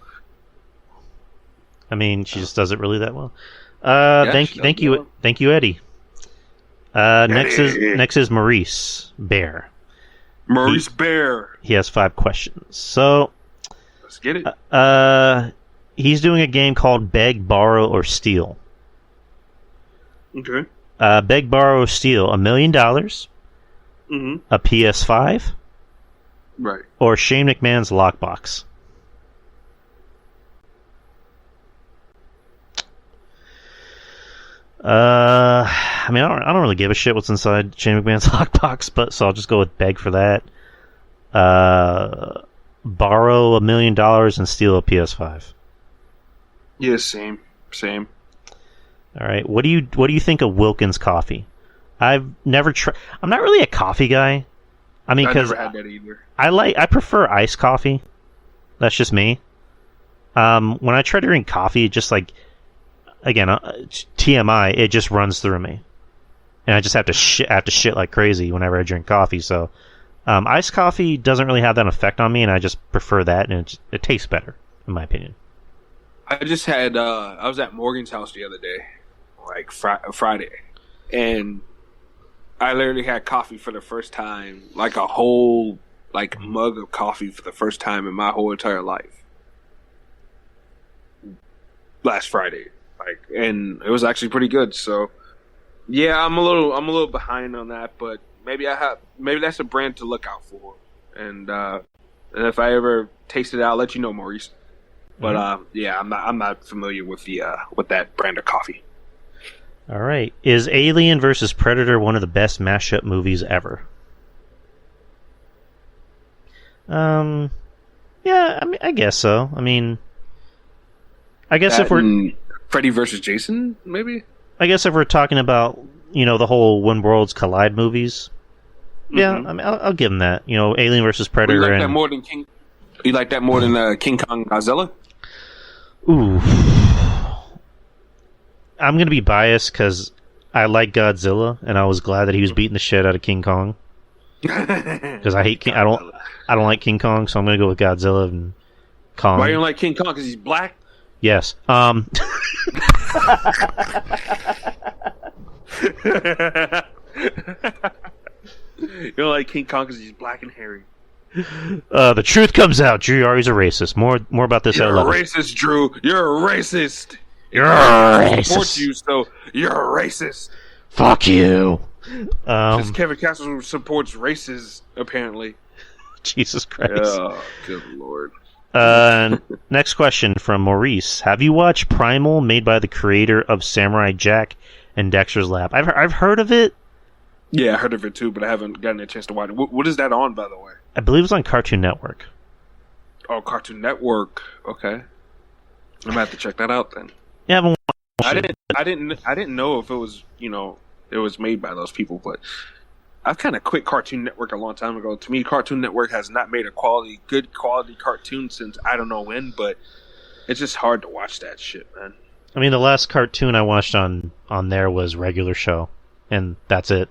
I mean, she just does it really that well. Thank you, Eddie. Next is Maurice Bear. Maurice Bear. He has 5 questions. So let's get it. He's doing a game called Beg, Borrow, or Steal. Okay. Beg, Borrow, or Steal $1 million. Mm-hmm. A PS5. Right. Or Shane McMahon's lockbox. I mean, I don't really give a shit what's inside Shane McMahon's lockbox, but so I'll just go with Beg for that. Borrow $1 million and steal a PS5. Yeah, same. All right. What do you think of Wilkins coffee? I've never tried. I'm not really a coffee guy. I mean, because I've never had that either. I prefer iced coffee. That's just me. When I try to drink coffee, it just like, again, TMI, it just runs through me, and I just have to shit like crazy whenever I drink coffee. So, iced coffee doesn't really have that effect on me, and I just prefer that, and it tastes better, in my opinion. I just had I was at Morgan's house the other day, like Friday, and I literally had coffee for the first time, like a whole mug of coffee for the first time in my whole entire life. Last Friday, and it was actually pretty good. So, yeah, I'm a little behind on that, but maybe that's a brand to look out for. And if I ever taste it, I'll let you know, Maurice. But yeah, I'm not familiar with that brand of coffee. All right, is Alien vs. Predator one of the best mashup movies ever? Yeah, I mean, I guess so. I mean, I guess if we're Freddy versus Jason, maybe. I guess if we're talking about the whole When Worlds Collide movies, yeah, I mean, I'll give them that. Alien vs. Predator. You like that more than King? You like that more than King Kong Godzilla? Ooh, I'm gonna be biased because I like Godzilla, and I was glad that he was beating the shit out of King Kong. Because I hate I don't like King Kong, so I'm gonna go with Godzilla and Kong. Why you don't like King Kong? Because he's black. Yes. You don't like King Kong because he's black and hairy. The truth comes out. Drew Yari's a racist. More about this. You're a racist, Drew. You're a racist. You're a racist. Support you, so you're a racist. Fuck you. Because Kevin Costner supports races, apparently. Jesus Christ. Oh, good lord. Next question from Maurice. Have you watched Primal, made by the creator of Samurai Jack and Dexter's Lab? I've heard of it. Yeah, I heard of it too, but I haven't gotten a chance to watch it. What is that on, by the way? I believe it's on Cartoon Network. Oh, Cartoon Network. Okay, I'm gonna have to check that out then. Yeah, I haven't watched I didn't know if it was it was made by those people, but I've kind of quit Cartoon Network a long time ago. To me, Cartoon Network has not made a good quality cartoon since I don't know when, but it's just hard to watch that shit, man. I mean, the last cartoon I watched on there was Regular Show, and that's it.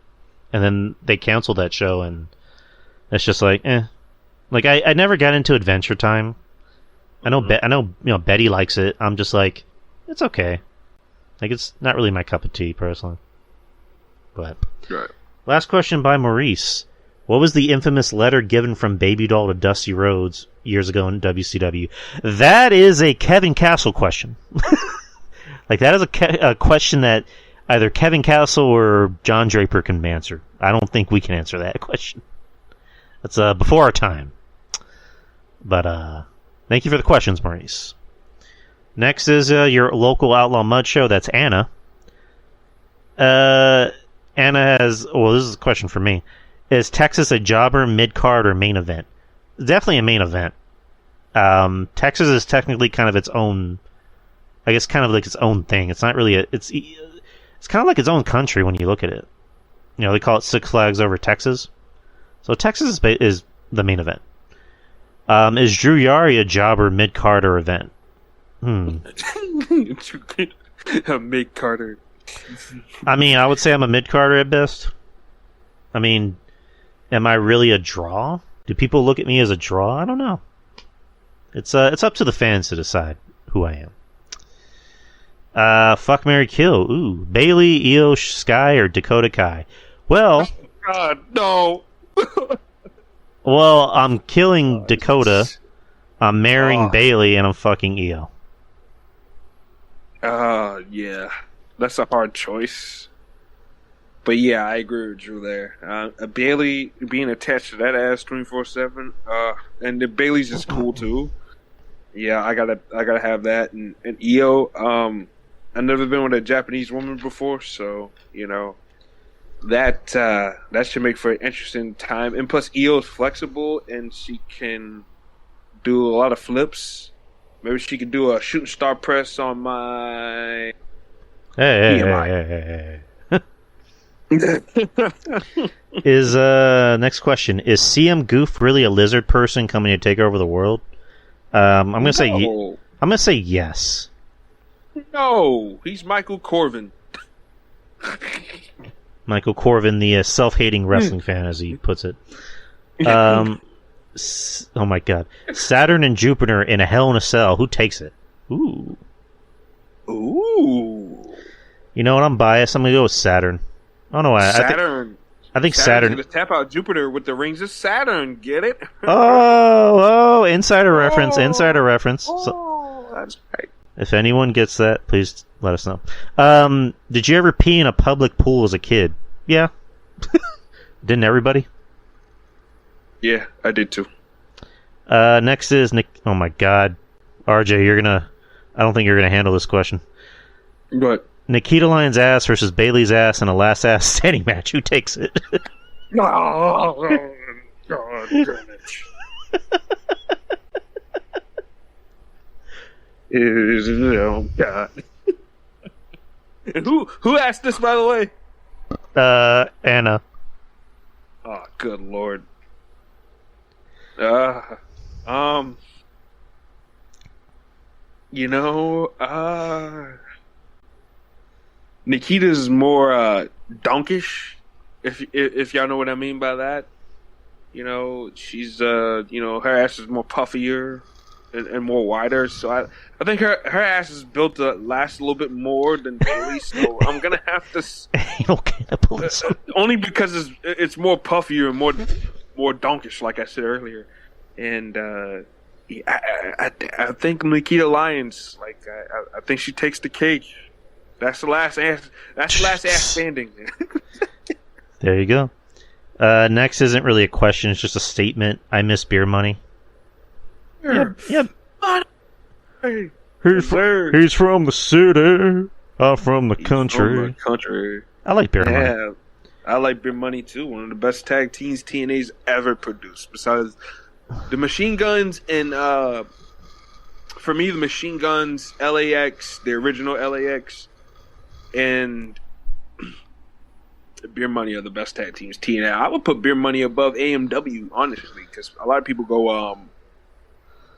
And then they canceled that show, and it's just like, eh. Like I never got into Adventure Time. I know Betty likes it. I'm just like, it's okay. Like, it's not really my cup of tea personally. But right. Last question by Maurice. What was the infamous letter given from Baby Doll to Dusty Rhodes years ago in WCW? That is a Kevin Castle question. Like, that is a question that either Kevin Castle or John Draper can answer. I don't think we can answer that question. That's before our time. But thank you for the questions, Maurice. Next is your local Outlaw Mud show. That's Anna. Anna has... Well, this is a question for me. Is Texas a jobber, mid-card, or main event? Definitely a main event. Texas is technically kind of its own... I guess kind of like its own thing. It's not really it's kind of like its own country when you look at it. You know, they call it Six Flags Over Texas. So Texas is the main event. Is Drew Yari a jobber, mid-card, or event? A mid-carder. I mean, I would say I'm a mid-carder at best. I mean, am I really a draw? Do people look at me as a draw? I don't know. It's up to the fans to decide who I am. Fuck, marry, kill. Ooh, Bailey, Io Sky, or Dakota Kai. Well, God, no. well, I'm killing Dakota. I'm marrying Bailey, and I'm fucking Io. Yeah, that's a hard choice. But yeah, I agree with Drew there. Bailey being attached to that ass 24/7, and the Bailey's just cool too. Yeah, I gotta have that. And Io, I've never been with a Japanese woman before, so you know that should make for an interesting time. And plus, Io's flexible and she can do a lot of flips. Maybe she could do a shooting star press on my Hey. Is next question, is CM Goof really a lizard person coming to take over the world? I'm gonna say yes. No, he's Michael Corvin. Michael Corvin, the self-hating wrestling fan, as he puts it. Oh my god, Saturn and Jupiter in a Hell in a Cell. Who takes it? Ooh. You know what? I'm biased. I'm gonna go with Saturn. I don't know why. Saturn. I think Saturn. Gonna tap out Jupiter with the rings of Saturn. Get it? Oh, insider reference. Insider reference. That's right. If anyone gets that, please let us know. Did you ever pee in a public pool as a kid? Yeah. Didn't everybody? Yeah, I did too. Next is Nick. Oh my god, RJ, I don't think you're gonna handle this question. What? Nikita Lyons' ass versus Bailey's ass in a last ass standing match. Who takes it? Oh, God damn it. Oh, God. And who asked this, by the way? Anna. Oh, good lord. Nikita's more donkish, if y'all know what I mean by that. You know, she's her ass is more puffier and more wider. So I think her ass is built to last a little bit more than Bailey's. So I'm gonna have to only because it's more puffier and more donkish, like I said earlier. And I think Nikita Lyons, I think she takes the cake. That's the last ass. That's the last ass standing. There you go. Next isn't really a question; it's just a statement. I miss beer money. Yep. Hey, He's from the city. I'm from the country. I like beer money. Yeah, I like beer money too. One of the best tag teams TNA's ever produced, besides the Machine Guns and for me, the Machine Guns, LAX, the original LAX, and Beer Money are the best tag teams. TNA. I would put Beer Money above AMW, honestly, because a lot of people go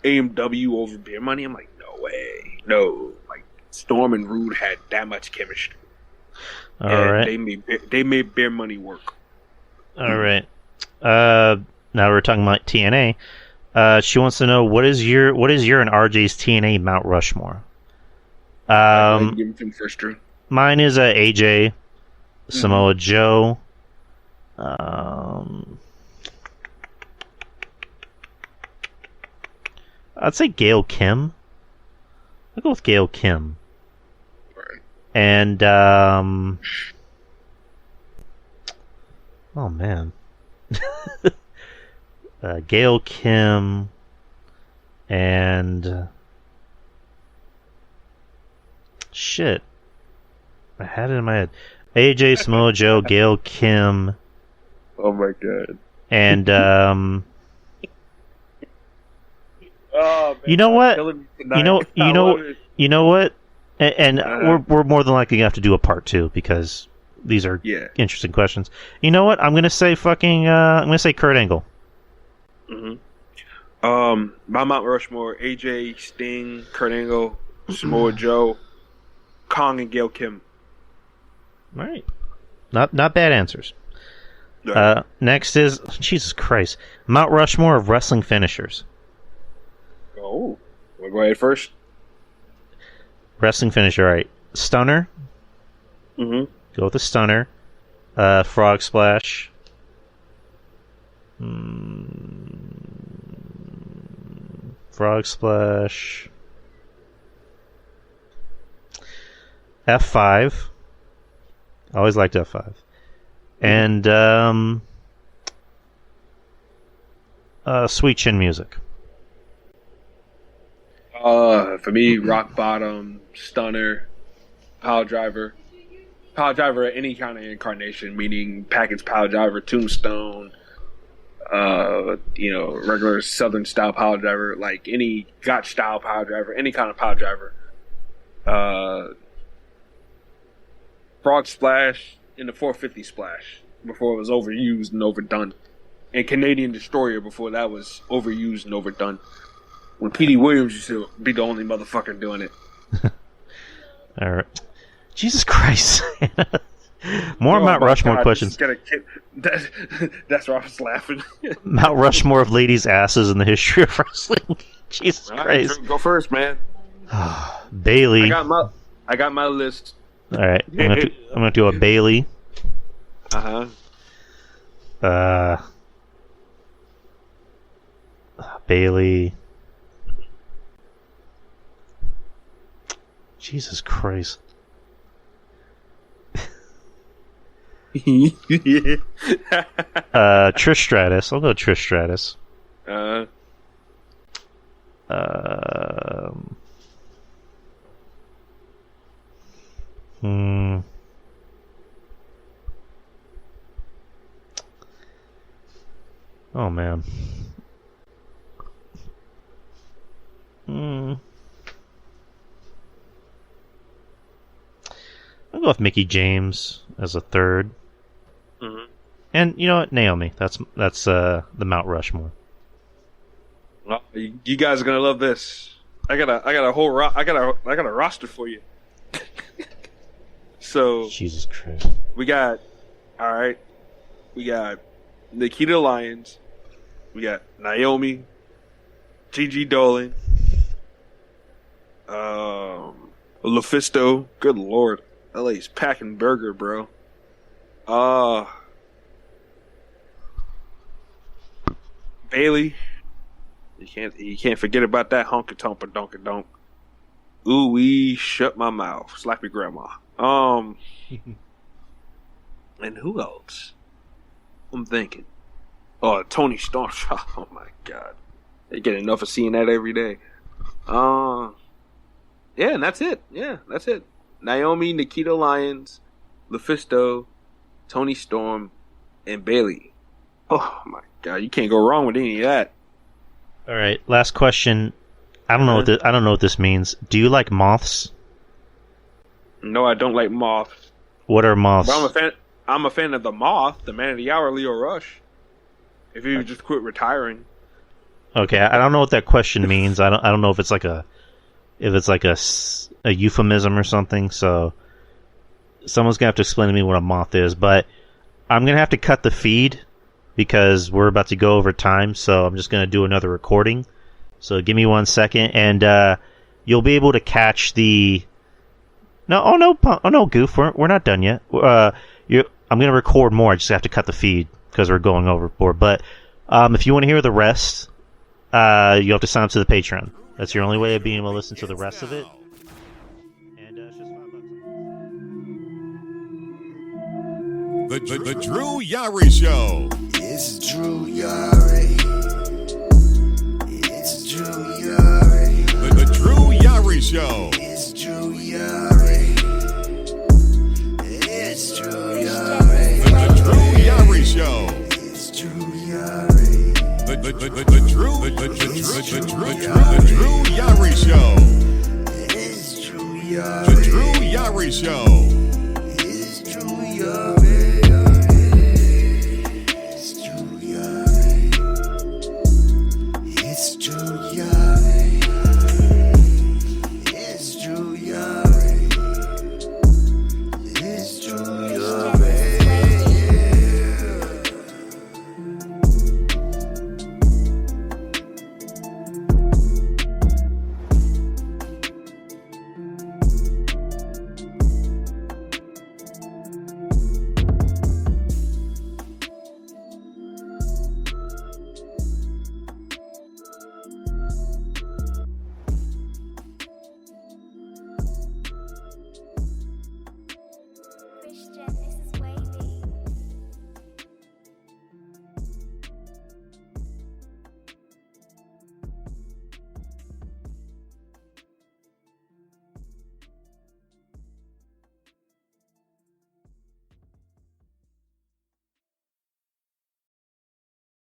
AMW over Beer Money. I'm like, no way, no. Like Storm and Rude had that much chemistry. All right, they made Beer Money work. All right. Now we're talking about TNA. She wants to know what is your and RJ's TNA Mount Rushmore. Give him first, Drew. Mine is AJ, Samoa Joe. I'd say Gail Kim. I'll go with Gail Kim. Right. And oh man, Gail Kim and shit. I had it in my head. AJ Samoa Joe, Gail Kim, Oh my god. and Oh, man, you know what? killing me tonight. You know, I love it. you know what? And we're more than likely gonna have to do a part 2 because these are Yeah. interesting questions. You know what? I'm gonna say I'm gonna say Kurt Angle. My Mount Rushmore: AJ, Sting, Kurt Angle, Samoa Joe, Kong, and Gail Kim. All right, not bad answers. Next is Jesus Christ, Mount Rushmore of wrestling finishers. Oh, we'll go ahead first. Wrestling finisher, all right. Stunner. Mm-hmm. Go with the stunner. Frog splash. Frog splash. F5. I always liked F5. And sweet chin music. For me, rock bottom, stunner, pile driver. Pile driver at any kind of incarnation, meaning package pile driver, tombstone, regular southern style pile driver, like any gotch style pile driver, any kind of pile driver. Frog splash in the 450 splash before it was overused and overdone. And Canadian Destroyer before that was overused and overdone. When Petey Williams used to be the only motherfucker doing it. All right. Jesus Christ. More Mount Rushmore questions. That's why I was laughing. Mount Rushmore of ladies' asses in the history of wrestling. Jesus Christ. Go first, man. Bailey. I got my list. All right. I'm gonna do a Bailey. Bailey. Jesus Christ. Trish Stratus. I'll go Trish Stratus. Oh man. I'll go with Mickey James as a third. Mm-hmm. And you know what, Naomi. That's the Mount Rushmore. Well, you guys are gonna love this. I got a roster for you. So Jesus Christ. we got Nikita Lyons, we got Naomi, Gigi Dolan, LuFisto. Good lord, LA's packing burger, bro. Bailey. You can't forget about that honky tonk donka donk. Ooh wee, shut my mouth. Slap your grandma. And who else? I'm thinking. Oh, Tony Storm. Oh my god. They get enough of seeing that every day. Yeah, and that's it. Yeah, that's it. Naomi, Nikita Lyons, LuFisto, Tony Storm, and Bailey. Oh my god, you can't go wrong with any of that. All right, last question. I don't know what this means. Do you like moths? No, I don't like moths. What are moths? But I'm a fan of the Moth, the Man of the Hour, Leo Rush. If you just quit retiring. Okay, I don't know what that question means. I don't know if it's like a euphemism or something. So someone's gonna have to explain to me what a moth is. But I'm gonna have to cut the feed because we're about to go over time. So I'm just gonna do another recording. So give me 1 second, and you'll be able to catch the. No, Goof, we're not done yet. I'm gonna record more. I just have to cut the feed because we're going overboard. But if you want to hear the rest, you have to sign up to the Patreon. That's your only way of being able to listen to the rest of it. And it's just $5. The Drew Yari Show. It's Drew Yari. It's Drew Yari. The Drew Yari Show. It's Drew Yari. It's Drew Yari. The Drew Yari Show. It's Drew Yari. The Drew Yari Show. It's Drew Yari. The Drew Yari Show. It's Drew Yari.